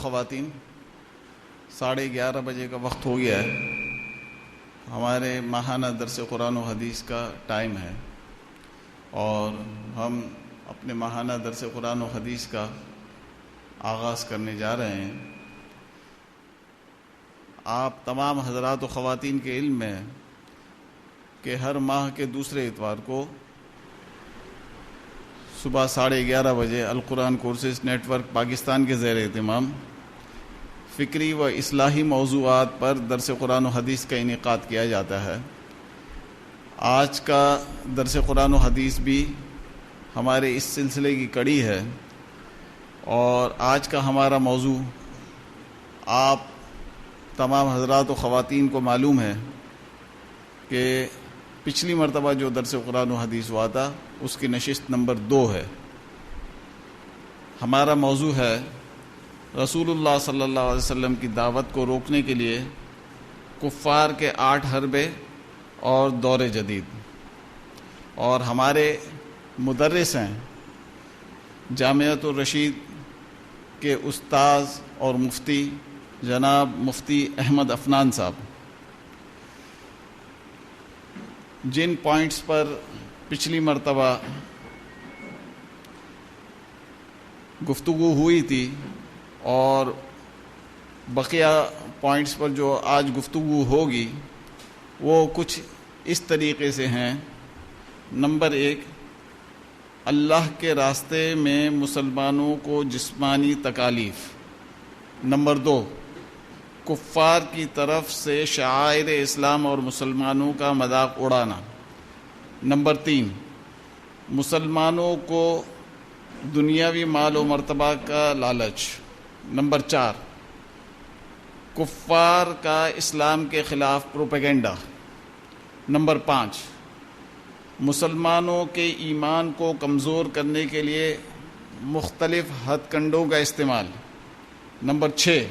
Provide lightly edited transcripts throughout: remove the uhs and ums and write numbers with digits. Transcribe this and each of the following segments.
خواتین، 11:30 بجے کا وقت ہو گیا ہے. ہمارے ماہانہ درس قرآن و حدیث کا ٹائم ہے اور ہم اپنے ماہانہ درس قرآن و حدیث کا آغاز کرنے جا رہے ہیں. آپ تمام حضرات و خواتین کے علم میں کہ ہر ماہ کے دوسرے اتوار کو صبح 11:30 بجے القرآن کورسز نیٹ ورک پاکستان کے زیر اہتمام فکری و اصلاحی موضوعات پر درس قرآن و حدیث کا انعقاد کیا جاتا ہے. آج کا درس قرآن و حدیث بھی ہمارے اس سلسلے کی کڑی ہے اور آج کا ہمارا موضوع آپ تمام حضرات و خواتین کو معلوم ہے کہ پچھلی مرتبہ جو درس قرآن و حدیث ہوا تھا اس کی نشست نمبر 2 ہے. ہمارا موضوع ہے رسول اللہ صلی اللہ علیہ وسلم کی دعوت کو روکنے کے لیے کفار کے 8 حربے اور دور جدید. اور ہمارے مدرس ہیں جامعۃ الرشید کے استاذ اور مفتی جناب مفتی احمد افنان صاحب. جن پوائنٹس پر پچھلی مرتبہ گفتگو ہوئی تھی اور بقیہ پوائنٹس پر جو آج گفتگو ہوگی وہ کچھ اس طریقے سے ہیں. نمبر 1، اللہ کے راستے میں مسلمانوں کو جسمانی تکالیف. نمبر 2، کفار کی طرف سے شعائر اسلام اور مسلمانوں کا مذاق اڑانا. نمبر 3، مسلمانوں کو دنیاوی مال و مرتبہ کا لالچ. نمبر 4، کفار کا اسلام کے خلاف پروپیگنڈا. نمبر 5، مسلمانوں کے ایمان کو کمزور کرنے کے لیے مختلف ہتھ کنڈوں کا استعمال. نمبر 6،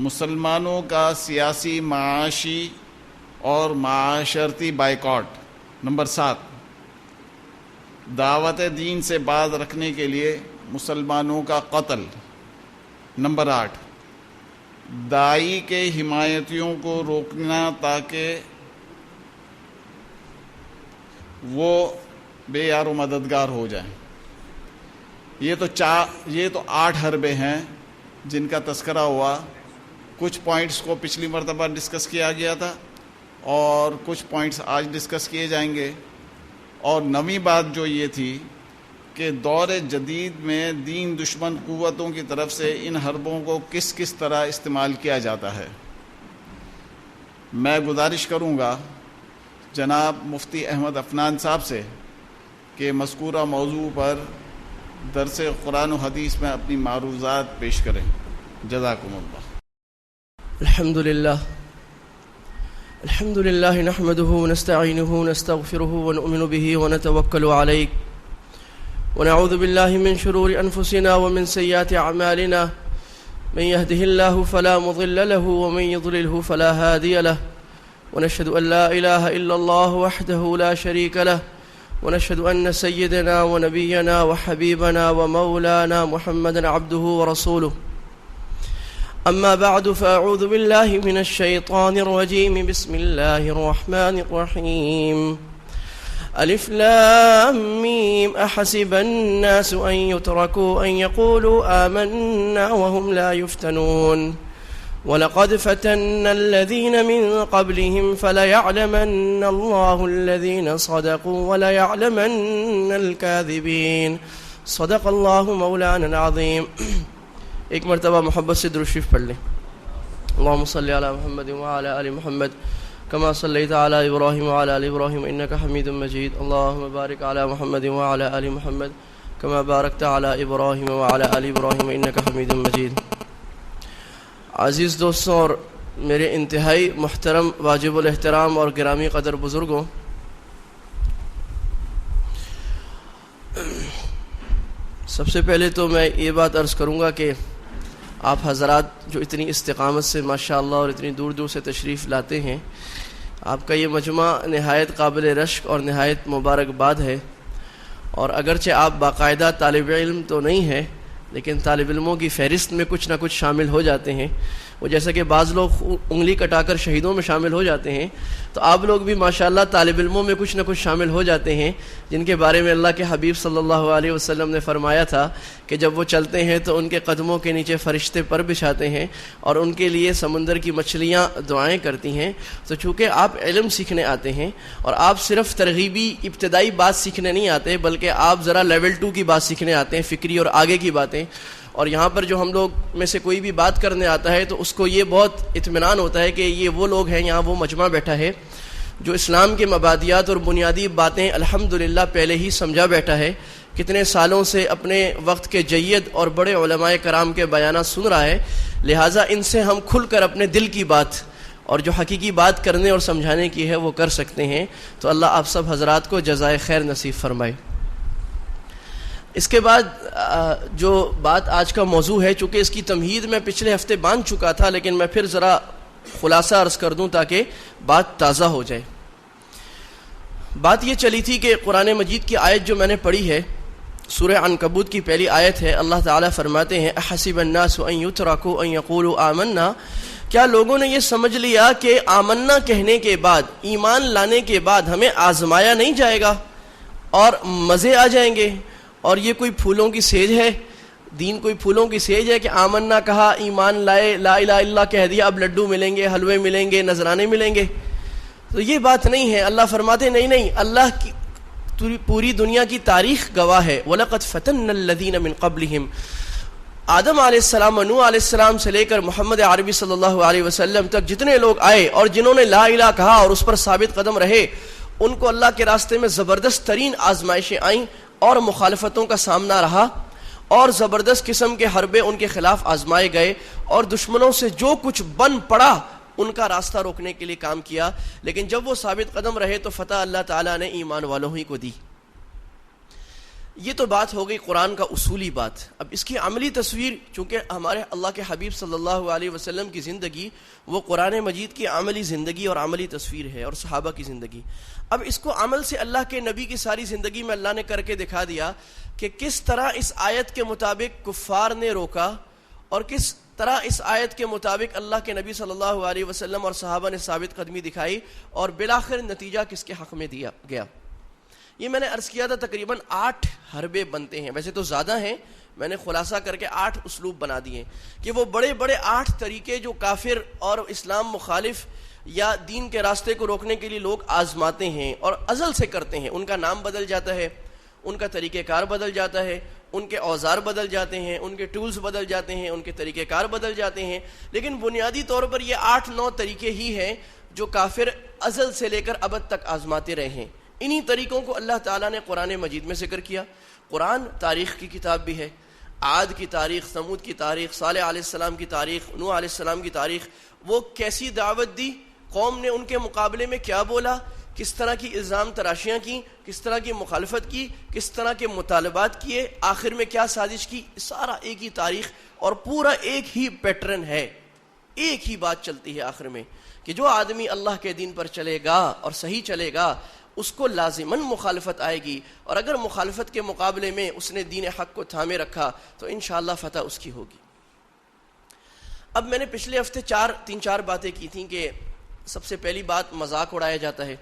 مسلمانوں کا سیاسی، معاشی اور معاشرتی بائیکاٹ. نمبر 7، دعوت دین سے باز رکھنے کے لیے مسلمانوں کا قتل. نمبر 8، داعی کے حمایتیوں کو روکنا تاکہ وہ بے یار و مددگار ہو جائیں. یہ تو 8 حربے ہیں جن کا تذکرہ ہوا. کچھ پوائنٹس کو پچھلی مرتبہ ڈسکس کیا گیا تھا اور کچھ پوائنٹس آج ڈسکس کیے جائیں گے. اور نویں بات جو یہ تھی کہ دور جدید میں دین دشمن قوتوں کی طرف سے ان حربوں کو کس کس طرح استعمال کیا جاتا ہے. میں گزارش کروں گا جناب مفتی احمد افنان صاحب سے کہ مذکورہ موضوع پر درس قرآن و حدیث میں اپنی معروضات پیش کریں. جزاکم اللہ. الحمد لله نحمده ونستعينه ونستغفره ونؤمن به ونتوكل عليه ونعوذ بالله من شرور أنفسنا ومن سيئات أعمالنا. من يهده الله فلا مضل له ومن يضلله فلا هادي له. ونشهد أن لا إله إلا الله وحده لا شريك له. ونشهد أن سيدنا ونبينا وحبيبنا ومولانا محمدا عبده ورسوله. أما بعد فأعوذ بالله من الشيطان الرجيم. بسم الله الرحمن الرحيم. ألف لام ميم. أحسب الناس أن يتركوا أن يقولوا آمنا وهم لا يفتنون. ولقد فتنا الذين من قبلهم فليعلمن الله الذين صدقوا وليعلمن الكاذبين. صدق الله مولانا العظيم. ایک مرتبہ محبت سے درود شریف پڑھ لیں. اللهم صل علی محمد وعلى آل محمد كما صليت على ابراہیم وعلى آل ابراہیم انك حمید مجید. اللهم بارک علی محمد وعلى آل محمد كما بارکت على ابراہیم وعلى آل ابراہیم انك حمید مجید. عزیز دوستوں اور میرے انتہائی محترم واجب الاحترام اور گرامی قدر بزرگوں، سب سے پہلے تو میں یہ بات عرض کروں گا کہ آپ حضرات جو اتنی استقامت سے ماشاءاللہ اور اتنی دور دور سے تشریف لاتے ہیں، آپ کا یہ مجمع نہایت قابل رشک اور نہایت مبارکباد ہے. اور اگرچہ آپ باقاعدہ طالب علم تو نہیں ہیں لیکن طالب علموں کی فہرست میں کچھ نہ کچھ شامل ہو جاتے ہیں. وہ جیسا کہ بعض لوگ انگلی کٹا کر شہیدوں میں شامل ہو جاتے ہیں، تو آپ لوگ بھی ماشاءاللہ طالب علموں میں کچھ نہ کچھ شامل ہو جاتے ہیں، جن کے بارے میں اللہ کے حبیب صلی اللہ علیہ وسلم نے فرمایا تھا کہ جب وہ چلتے ہیں تو ان کے قدموں کے نیچے فرشتے پر بچھاتے ہیں اور ان کے لیے سمندر کی مچھلیاں دعائیں کرتی ہیں. تو چونکہ آپ علم سیکھنے آتے ہیں اور آپ صرف ترغیبی ابتدائی بات سیکھنے نہیں آتے، بلکہ آپ ذرا لیول 2 کی بات سیکھنے آتے ہیں، فکری اور آگے کی باتیں. اور یہاں پر جو ہم لوگ میں سے کوئی بھی بات کرنے آتا ہے تو اس کو یہ بہت اطمینان ہوتا ہے کہ یہ وہ لوگ ہیں، یہاں وہ مجمع بیٹھا ہے جو اسلام کے مبادیات اور بنیادی باتیں الحمدللہ پہلے ہی سمجھا بیٹھا ہے، کتنے سالوں سے اپنے وقت کے جید اور بڑے علماء کرام کے بیانات سن رہا ہے. لہٰذا ان سے ہم کھل کر اپنے دل کی بات اور جو حقیقی بات کرنے اور سمجھانے کی ہے وہ کر سکتے ہیں. تو اللہ آپ سب حضرات کو جزائے خیر نصیب فرمائے. اس کے بعد جو بات آج کا موضوع ہے، چونکہ اس کی تمہید میں پچھلے ہفتے باندھ چکا تھا، لیکن میں پھر ذرا خلاصہ عرض کر دوں تاکہ بات تازہ ہو جائے. بات یہ چلی تھی کہ قرآن مجید کی آیت جو میں نے پڑھی ہے، سورہ عنکبوت کی پہلی آیت ہے. اللہ تعالیٰ فرماتے ہیں احسب الناس ان یترکوا ان یقولوا آمنا، کیا لوگوں نے یہ سمجھ لیا کہ آمنا کہنے کے بعد، ایمان لانے کے بعد ہمیں آزمایا نہیں جائے گا اور مزے آ جائیں گے؟ اور یہ کوئی پھولوں کی سیج ہے؟ دین کوئی پھولوں کی سیج ہے کہ آمنا کہا، ایمان لائے، لا الہ الا اللہ کہہ دیا، اب لڈو ملیں گے، حلوے ملیں گے، نذرانے ملیں گے؟ تو یہ بات نہیں ہے. اللہ فرماتے نہیں، اللہ کی پوری دنیا کی تاریخ گواہ ہے. وَلَقَدْ فَتَنَّ الَّذِينَ مِن قَبْلِهِمْ، آدم علیہ السلام، نوح علیہ السلام سے لے کر محمد عربی صلی اللہ علیہ وسلم تک جتنے لوگ آئے اور جنہوں نے لا الہ کہا اور اس پر ثابت قدم رہے، ان کو اللہ کے راستے میں زبردست ترین آزمائشیں آئیں اور مخالفتوں کا سامنا رہا، اور زبردست قسم کے حربے ان کے خلاف آزمائے گئے، اور دشمنوں سے جو کچھ بن پڑا ان کا راستہ روکنے کے لیے کام کیا. لیکن جب وہ ثابت قدم رہے تو فتح اللہ تعالیٰ نے ایمان والوں ہی کو دی. یہ تو بات ہو گئی قرآن کا اصولی بات. اب اس کی عملی تصویر، چونکہ ہمارے اللہ کے حبیب صلی اللہ علیہ وسلم کی زندگی وہ قرآن مجید کی عملی زندگی اور عملی تصویر ہے، اور صحابہ کی زندگی. اب اس کو عمل سے اللہ کے نبی کی ساری زندگی میں اللہ نے کر کے دکھا دیا کہ کس طرح اس آیت کے مطابق کفار نے روکا اور کس طرح اس آیت کے مطابق اللہ کے نبی صلی اللہ علیہ وسلم اور صحابہ نے ثابت قدمی دکھائی، اور بالآخر نتیجہ کس کے حق میں دیا گیا. یہ میں نے عرض کیا تھا تقریباً 8 حربے بنتے ہیں، ویسے تو زیادہ ہیں، میں نے خلاصہ کر کے 8 اسلوب بنا دیے کہ وہ بڑے بڑے 8 طریقے جو کافر اور اسلام مخالف یا دین کے راستے کو روکنے کے لیے لوگ آزماتے ہیں اور ازل سے کرتے ہیں. ان کا نام بدل جاتا ہے، ان کا طریقہ کار بدل جاتا ہے، ان کے اوزار بدل جاتے ہیں، ان کے ٹولز بدل جاتے ہیں، ان کے طریقہ کار بدل جاتے ہیں، لیکن بنیادی طور پر یہ 8-9 طریقے ہی ہیں جو کافر ازل سے لے کر ابد تک آزماتے رہے ہیں. انہی طریقوں کو اللہ تعالیٰ نے قرآن مجید میں ذکر کیا. قرآن تاریخ کی کتاب بھی ہے، عاد کی تاریخ، ثمود کی تاریخ، صالح علیہ السلام کی تاریخ، نوح علیہ السلام کی تاریخ. وہ کیسی دعوت دی، قوم نے ان کے مقابلے میں کیا بولا، کس طرح کی الزام تراشیاں کی، کس طرح کی مخالفت کی، کس طرح کے مطالبات کیے، آخر میں کیا سازش کی، سارا ایک ہی تاریخ اور پورا ایک ہی پیٹرن ہے. ایک ہی بات چلتی ہے آخر میں کہ جو آدمی اللہ کے دین پر چلے گا اور صحیح چلے گا اس کو لازماً مخالفت آئے گی، اور اگر مخالفت کے مقابلے میں اس نے دین حق کو تھامے رکھا تو انشاءاللہ فتح اس کی ہوگی. اب میں نے پچھلے ہفتے 3-4 باتیں کی تھیں کہ سب سے پہلی بات مذاق اڑایا جاتا ہے،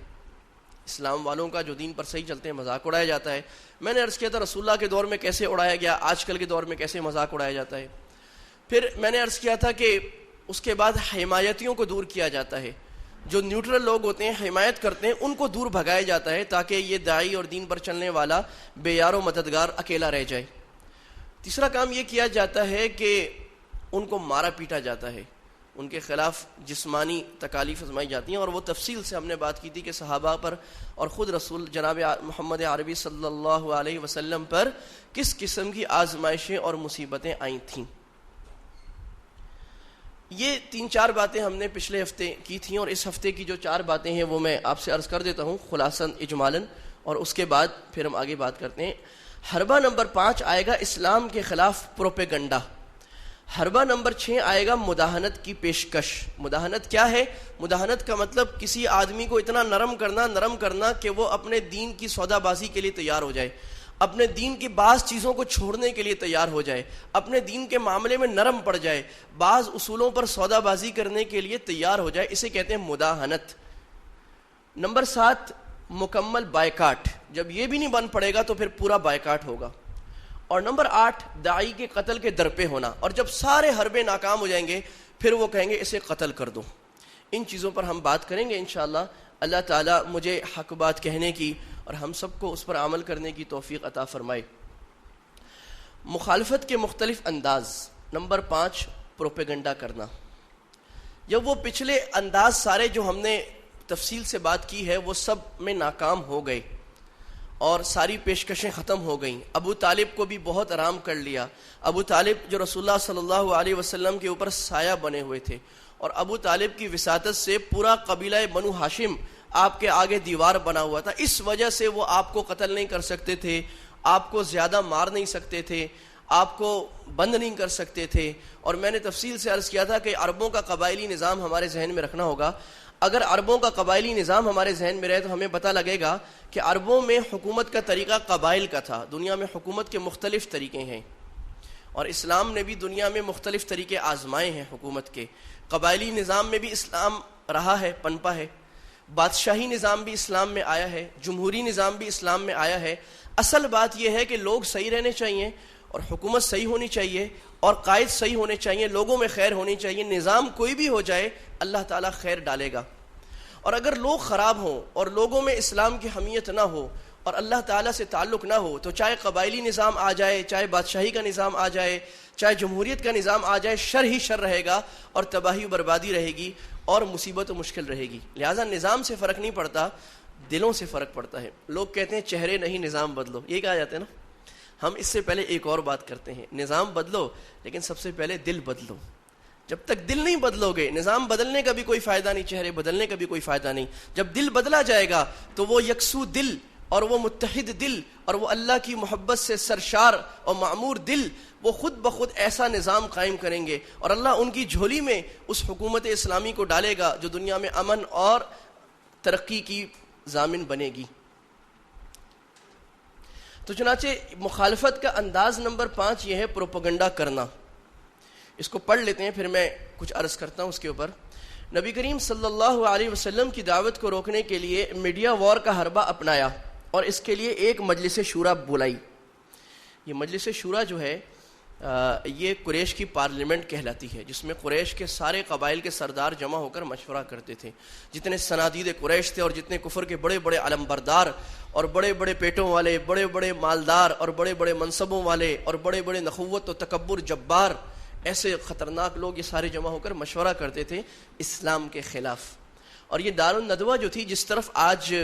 اسلام والوں کا جو دین پر صحیح چلتے ہیں مذاق اڑایا جاتا ہے. میں نے عرض کیا تھا رسول اللہ کے دور میں کیسے اڑایا گیا، آج کل کے دور میں کیسے مذاق اڑایا جاتا ہے. پھر میں نے عرض کیا تھا کہ اس کے بعد حمایتیوں کو دور کیا جاتا ہے، جو نیوٹرل لوگ ہوتے ہیں حمایت کرتے ہیں ان کو دور بھگایا جاتا ہے تاکہ یہ داعی اور دین پر چلنے والا بے یار و مددگار اکیلا رہ جائے. تیسرا کام یہ کیا جاتا ہے کہ ان کو مارا پیٹا جاتا ہے، ان کے خلاف جسمانی تکالیف آزمائی جاتی ہیں، اور وہ تفصیل سے ہم نے بات کی تھی کہ صحابہ پر اور خود رسول جناب محمد عربی صلی اللہ علیہ وسلم پر کس قسم کی آزمائشیں اور مصیبتیں آئی تھیں. یہ 3-4 باتیں ہم نے پچھلے ہفتے کی تھیں، اور اس ہفتے کی جو 4 باتیں ہیں وہ میں آپ سے عرض کر دیتا ہوں خلاصاً اجمالاً، اور اس کے بعد پھر ہم آگے بات کرتے ہیں. حربہ نمبر 5 آئے گا اسلام کے خلاف پروپیگنڈا. حربہ نمبر 6 آئے گا مداہنت کی پیشکش. مداہنت کیا ہے؟ مداہنت کا مطلب کسی آدمی کو اتنا نرم کرنا کہ وہ اپنے دین کی سودا بازی کے لیے تیار ہو جائے. اپنے دین کی بعض چیزوں کو چھوڑنے کے لیے تیار ہو جائے، اپنے دین کے معاملے میں نرم پڑ جائے، بعض اصولوں پر سودا بازی کرنے کے لیے تیار ہو جائے، اسے کہتے ہیں مداہنت۔ نمبر 7 مکمل بائیکاٹ، جب یہ بھی نہیں بن پڑے گا تو پھر پورا بائیکاٹ ہوگا۔ اور نمبر 8 داعی کے قتل کے در پہ ہونا، اور جب سارے حربے ناکام ہو جائیں گے پھر وہ کہیں گے اسے قتل کر دو۔ ان چیزوں پر ہم بات کریں گے انشاءاللہ۔ اللہ تعالیٰ مجھے حق بات کہنے کی اور ہم سب کو اس پر عمل کرنے کی توفیق عطا فرمائے۔ مخالفت کے مختلف انداز۔ نمبر 5 پروپیگنڈا کرنا۔ جب وہ پچھلے انداز سارے جو ہم نے تفصیل سے بات کی ہے وہ سب میں ناکام ہو گئے اور ساری پیشکشیں ختم ہو گئیں، ابو طالب کو بھی بہت آرام کر لیا۔ ابو طالب جو رسول اللہ صلی اللہ علیہ وسلم کے اوپر سایہ بنے ہوئے تھے، اور ابو طالب کی وساطت سے پورا قبیلہ بنو ہاشم آپ کے آگے دیوار بنا ہوا تھا، اس وجہ سے وہ آپ کو قتل نہیں کر سکتے تھے، آپ کو زیادہ مار نہیں سکتے تھے، آپ کو بند نہیں کر سکتے تھے۔ اور میں نے تفصیل سے عرض کیا تھا کہ عربوں کا قبائلی نظام ہمارے ذہن میں رکھنا ہوگا۔ اگر عربوں کا قبائلی نظام ہمارے ذہن میں رہے تو ہمیں پتہ لگے گا کہ عربوں میں حکومت کا طریقہ قبائل کا تھا۔ دنیا میں حکومت کے مختلف طریقے ہیں، اور اسلام نے بھی دنیا میں مختلف طریقے آزمائے ہیں حکومت کے۔ قبائلی نظام میں بھی اسلام رہا ہے، پنپا ہے، بادشاہی نظام بھی اسلام میں آیا ہے، جمہوری نظام بھی اسلام میں آیا ہے۔ اصل بات یہ ہے کہ لوگ صحیح رہنے چاہیے، اور حکومت صحیح ہونی چاہیے، اور قائد صحیح ہونے چاہیے، لوگوں میں خیر ہونی چاہیے۔ نظام کوئی بھی ہو جائے اللہ تعالیٰ خیر ڈالے گا۔ اور اگر لوگ خراب ہوں اور لوگوں میں اسلام کی حمیت نہ ہو اور اللہ تعالیٰ سے تعلق نہ ہو تو چاہے قبائلی نظام آ جائے، چاہے بادشاہی کا نظام آ جائے، چاہے جمہوریت کا نظام آ جائے، شر ہی شر رہے گا اور تباہی و بربادی رہے گی اور مصیبت و مشکل رہے گی۔ لہٰذا نظام سے فرق نہیں پڑتا، دلوں سے فرق پڑتا ہے۔ لوگ کہتے ہیں چہرے نہیں نظام بدلو، یہ کہا جاتا ہے نا۔ ہم اس سے پہلے ایک اور بات کرتے ہیں، نظام بدلو لیکن سب سے پہلے دل بدلو۔ جب تک دل نہیں بدلو گے نظام بدلنے کا بھی کوئی فائدہ نہیں، چہرے بدلنے کا بھی کوئی فائدہ نہیں۔ جب دل بدلا جائے گا تو وہ یکسو دل اور وہ متحد دل اور وہ اللہ کی محبت سے سرشار اور معمور دل وہ خود بخود ایسا نظام قائم کریں گے، اور اللہ ان کی جھولی میں اس حکومت اسلامی کو ڈالے گا جو دنیا میں امن اور ترقی کی ضامن بنے گی۔ تو چنانچہ مخالفت کا انداز نمبر 5 یہ ہے پروپیگنڈا کرنا۔ اس کو پڑھ لیتے ہیں پھر میں کچھ عرض کرتا ہوں اس کے اوپر۔ نبی کریم صلی اللہ علیہ وسلم کی دعوت کو روکنے کے لیے میڈیا وار کا حربہ اپنایا اور اس کے لیے ایک مجلس شورا بلائی۔ یہ مجلس شورا جو ہے یہ قریش کی پارلیمنٹ کہلاتی ہے، جس میں قریش کے سارے قبائل کے سردار جمع ہو کر مشورہ کرتے تھے۔ جتنے صنادید قریش تھے اور جتنے کفر کے بڑے بڑے علم بردار اور بڑے بڑے پیٹوں والے، بڑے بڑے مالدار اور بڑے بڑے منصبوں والے اور بڑے بڑے نخوت و تکبر جبار، ایسے خطرناک لوگ یہ سارے جمع ہو کر مشورہ کرتے تھے اسلام کے خلاف۔ اور یہ دارالندوہ جو تھی، جس طرف آج،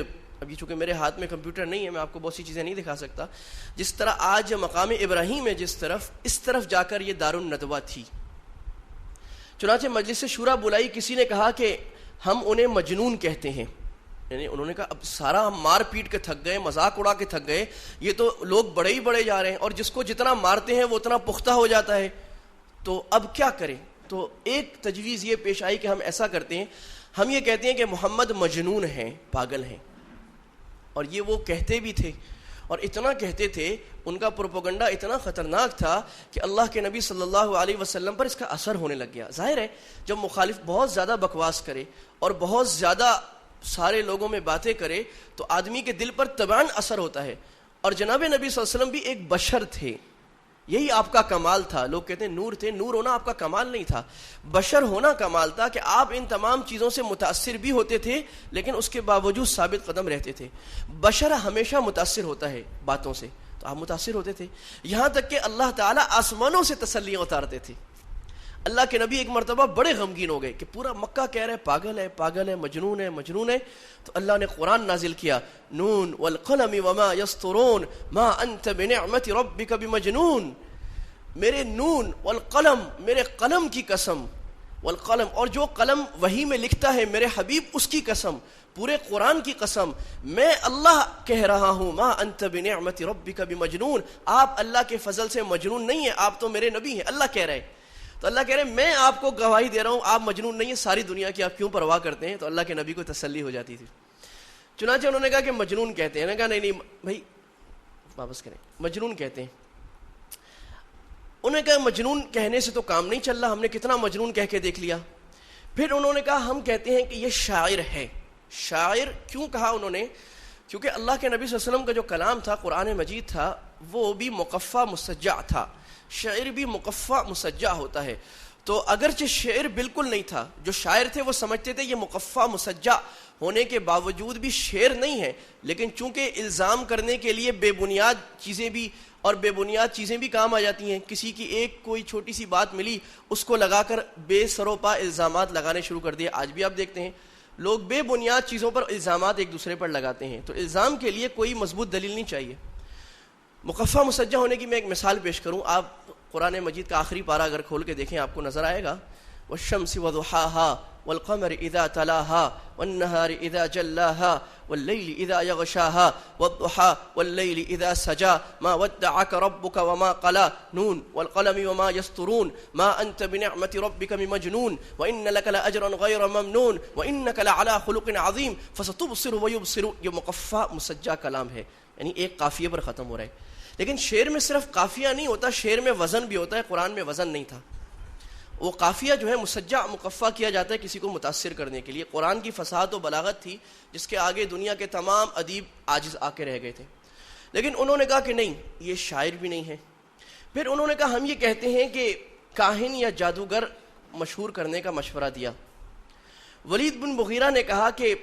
ابھی چونکہ میرے ہاتھ میں کمپیوٹر نہیں ہے میں آپ کو بہت سی چیزیں نہیں دکھا سکتا، جس طرح آج مقام ابراہیم ہے جس طرف، اس طرف جا کر یہ دارالندوہ تھی۔ چنانچہ مجلس شورا بلائی، کسی نے کہا کہ ہم انہیں مجنون کہتے ہیں، یعنی انہوں نے کہا اب سارا ہم مار پیٹ کے تھک گئے، مذاق اڑا کے تھک گئے، یہ تو لوگ بڑے ہی بڑے جا رہے ہیں اور جس کو جتنا مارتے ہیں وہ اتنا پختہ ہو جاتا ہے، تو اب کیا کریں؟ تو ایک تجویز یہ پیش آئی کہ ہم ایسا کرتے ہیں، ہم یہ کہتے ہیں کہ محمد مجنون ہیں، پاگل ہیں۔ اور یہ وہ کہتے بھی تھے، اور اتنا کہتے تھے، ان کا پروپیگنڈا اتنا خطرناک تھا کہ اللہ کے نبی صلی اللہ علیہ وسلم پر اس کا اثر ہونے لگ گیا۔ ظاہر ہے جب مخالف بہت زیادہ بکواس کرے اور بہت زیادہ سارے لوگوں میں باتیں کرے تو آدمی کے دل پر طبعاً اثر ہوتا ہے۔ اور جناب نبی صلی اللہ علیہ وسلم بھی ایک بشر تھے، یہی آپ کا کمال تھا۔ لوگ کہتے ہیں نور تھے، نور ہونا آپ کا کمال نہیں تھا، بشر ہونا کمال تھا کہ آپ ان تمام چیزوں سے متاثر بھی ہوتے تھے لیکن اس کے باوجود ثابت قدم رہتے تھے۔ بشر ہمیشہ متاثر ہوتا ہے باتوں سے، تو آپ متاثر ہوتے تھے، یہاں تک کہ اللہ تعالیٰ آسمانوں سے تسلیاں اتارتے تھے۔ اللہ کے نبی ایک مرتبہ بڑے غمگین ہو گئے کہ پورا مکہ کہہ رہے پاگل ہے، پاگل ہے، مجنون ہے، مجنون ہے، تو اللہ نے قرآن نازل کیا، نون والقلم وما یسطرون ما انت بنعمت ربک بمجنون، میرے نون والقلم، میرے قلم کی قسم، والقلم، اور جو قلم وحی میں لکھتا ہے میرے حبیب اس کی قسم، پورے قرآن کی قسم، میں اللہ کہہ رہا ہوں، ما انت بنعمت ربک بمجنون، آپ اللہ کے فضل سے مجنون نہیں ہیں، آپ تو میرے نبی ہیں، اللہ کہہ رہے۔ تو اللہ کہہ رہے ہیں میں آپ کو گواہی دے رہا ہوں آپ مجنون نہیں ہیں، ساری دنیا کی آپ کیوں پرواہ کرتے ہیں؟ تو اللہ کے نبی کو تسلی ہو جاتی تھی۔ چنانچہ انہوں نے کہا کہ مجنون کہتے ہیں، انہوں نے کہا نہیں نہیں بھائی واپس کریں، مجنون کہتے ہیں. انہوں نے کہا مجنون کہنے سے تو کام نہیں چل رہا، ہم نے کتنا مجنون کہہ کے دیکھ لیا. پھر انہوں نے کہا ہم کہتے ہیں کہ یہ شاعر ہے. شاعر کیوں کہا انہوں نے؟ کیونکہ اللہ کے نبی صلی اللہ علیہ وسلم کا جو کلام تھا، قرآن مجید تھا، وہ بھی مقفع مسجع تھا. شعر بھی مقفع مسجع ہوتا ہے. تو اگرچہ شعر بالکل نہیں تھا، جو شاعر تھے وہ سمجھتے تھے یہ مقفع مسجع ہونے کے باوجود بھی شعر نہیں ہے، لیکن چونکہ الزام کرنے کے لیے بے بنیاد چیزیں بھی اور بے بنیاد چیزیں بھی کام آ جاتی ہیں. کسی کی ایک کوئی چھوٹی سی بات ملی، اس کو لگا کر بے سروپا الزامات لگانے شروع کر دیے. آج بھی آپ دیکھتے ہیں لوگ بے بنیاد چیزوں پر الزامات ایک دوسرے پر لگاتے ہیں. تو الزام کے لیے کوئی مضبوط دلیل نہیں چاہیے. مقفع مسجع ہونے کی میں ایک مثال پیش کروں. آپ قرآن مجید کا آخری پارہ اگر کھول کے دیکھیں آپ کو نظر آئے گا والشمس وضحاها والقمر اذا تلاها والنهار اذا جلاها والليل اذا يغشاها والضحى والليل اذا سجى ما ودعك ربك وما قلى نون والقلم وما يسطرون ما انت بنعمة ربك بمجنون وان لك لاجرا غير ممنون وانك لعلى خلق عظيم فستبصر ويبصرون. یہ مقفع مسجع کلام ہے، یعنی ایک قافیے پر ختم ہو رہا ہے. لیکن شعر میں صرف قافیہ نہیں ہوتا، شعر میں وزن بھی ہوتا ہے. قرآن میں وزن نہیں تھا، وہ قافیہ جو ہے مسجع مقفع کیا جاتا ہے کسی کو متاثر کرنے کے لیے. قرآن کی فصاحت و بلاغت تھی جس کے آگے دنیا کے تمام ادیب عاجز آ کے رہ گئے تھے. لیکن انہوں نے کہا کہ نہیں، یہ شاعر بھی نہیں ہے. پھر انہوں نے کہا ہم یہ کہتے ہیں کہ کاہن یا جادوگر مشہور کرنے کا مشورہ دیا. ولید بن مغیرہ نے کہا کہ،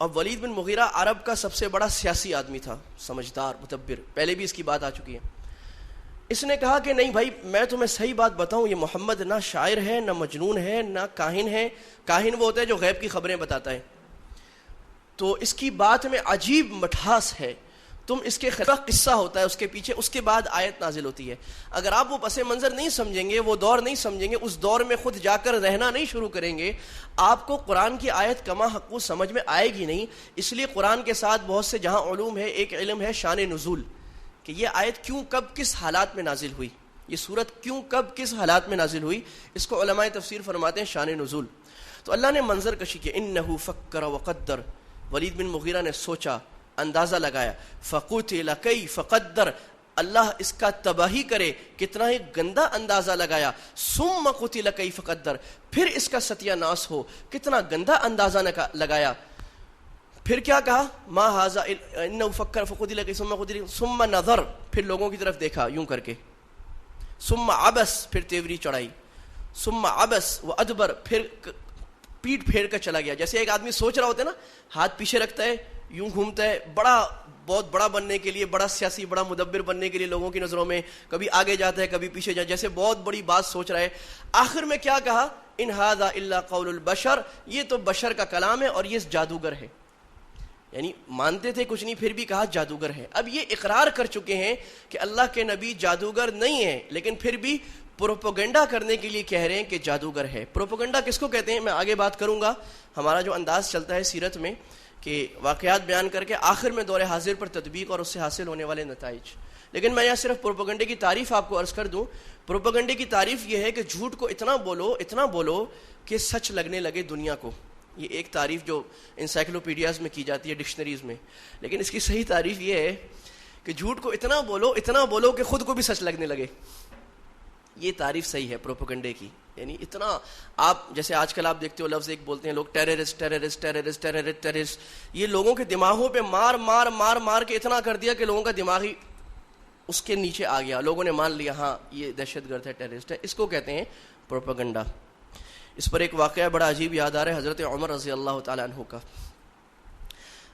اب ولید بن مغیرہ عرب کا سب سے بڑا سیاسی آدمی تھا، سمجھدار، متبر، پہلے بھی اس کی بات آ چکی ہے. اس نے کہا کہ نہیں بھائی، میں تمہیں صحیح بات بتاؤں، یہ محمد نہ شاعر ہے، نہ مجنون ہے، نہ کاہن ہے. کاہن وہ ہوتا ہے جو غیب کی خبریں بتاتا ہے. تو اس کی بات میں عجیب مٹھاس ہے. تم اس کے خلاف قصہ ہوتا ہے اس کے پیچھے، اس کے بعد آیت نازل ہوتی ہے. اگر آپ وہ پس منظر نہیں سمجھیں گے، وہ دور نہیں سمجھیں گے، اس دور میں خود جا کر رہنا نہیں شروع کریں گے، آپ کو قرآن کی آیت کما حقو سمجھ میں آئے گی نہیں. اس لیے قرآن کے ساتھ بہت سے جہاں علوم ہے، ایک علم ہے شان نزول، کہ یہ آیت کیوں کب کس حالات میں نازل ہوئی، یہ صورت کیوں کب کس حالات میں نازل ہوئی. اس کو علماء تفسیر فرماتے ہیں شان نزول. تو اللہ نے منظر کشی کیا، انہ فکر وقدر. ولید بن مغیرہ نے سوچا، اندازہ لگایا. فقتل کیف قدر، اللہ اس کا تباہی کرے، کتنا ہی گندا اندازہ لگایا. ثم قتل کیف قدر، پھر اس کا ستیہ ناس ہو، کتنا گندا اندازہ لگایا. پھر کیا کہا، ما ھذا انہ فکر فقتل کیف ثم قتل ثم نظر، پھر لوگوں کی طرف دیکھا یوں کر کے. ثم عبس، پھر تیوری چڑھائی. ثم عبس وادبر، پھر پیٹ پھیر کر چلا گیا. جیسے ایک آدمی سوچ رہا ہوتا ہے نا، ہاتھ پیچھے رکھتا ہے، یوں گھومتا ہے، بہت بڑا بننے کے لیے، بڑا سیاسی، بڑا مدبر بننے کے لیے لوگوں کی نظروں میں کبھی آگے جاتا ہے کبھی پیچھے جاتا ہے، جیسے بہت بڑی بات سوچ رہا ہے. آخر میں کیا کہا، ان ھذا الا قول البشر، یہ تو بشر کا کلام ہے اور یہ جادوگر ہے. یعنی مانتے تھے کچھ نہیں، پھر بھی کہا جادوگر ہے. اب یہ اقرار کر چکے ہیں کہ اللہ کے نبی جادوگر نہیں ہیں، لیکن پھر بھی پروپیگنڈا کرنے کے لیے کہہ رہے ہیں کہ جادوگر ہے. پروپیگنڈا کس کو کہتے ہیں میں آگے بات کروں گا. ہمارا جو انداز چلتا ہے سیرت میں کہ واقعات بیان کر کے آخر میں دور حاضر پر تطبیق اور اس سے حاصل ہونے والے نتائج. لیکن میں یہاں صرف پروپیگنڈے کی تعریف آپ کو عرض کر دوں. پروپیگنڈے کی تعریف یہ ہے کہ جھوٹ کو اتنا بولو کہ سچ لگنے لگے دنیا کو. یہ ایک تعریف جو انسائکلوپیڈیاز میں کی جاتی ہے، ڈکشنریز میں. لیکن اس کی صحیح تعریف یہ ہے کہ جھوٹ کو اتنا بولو کہ خود کو بھی سچ لگنے لگے. یہ تعریف صحیح ہے پروپیگنڈے کی. یعنی اتنا، آپ جیسے آج کل آپ دیکھتے ہو لفظ ایک بولتے ہیں لوگ، ٹیررسٹ. یہ لوگوں کے دماغوں پہ مار کے اتنا کر دیا کہ لوگوں کا دماغ ہی اس کے نیچے آ گیا. لوگوں نے مان لیا ہاں یہ دہشت گرد ہے، ٹیررسٹ ہے. اس کو کہتے ہیں پروپیگنڈا. اس پر ایک واقعہ بڑا عجیب یاد آ رہا ہے حضرت عمر رضی اللہ تعالیٰ عنہ کا.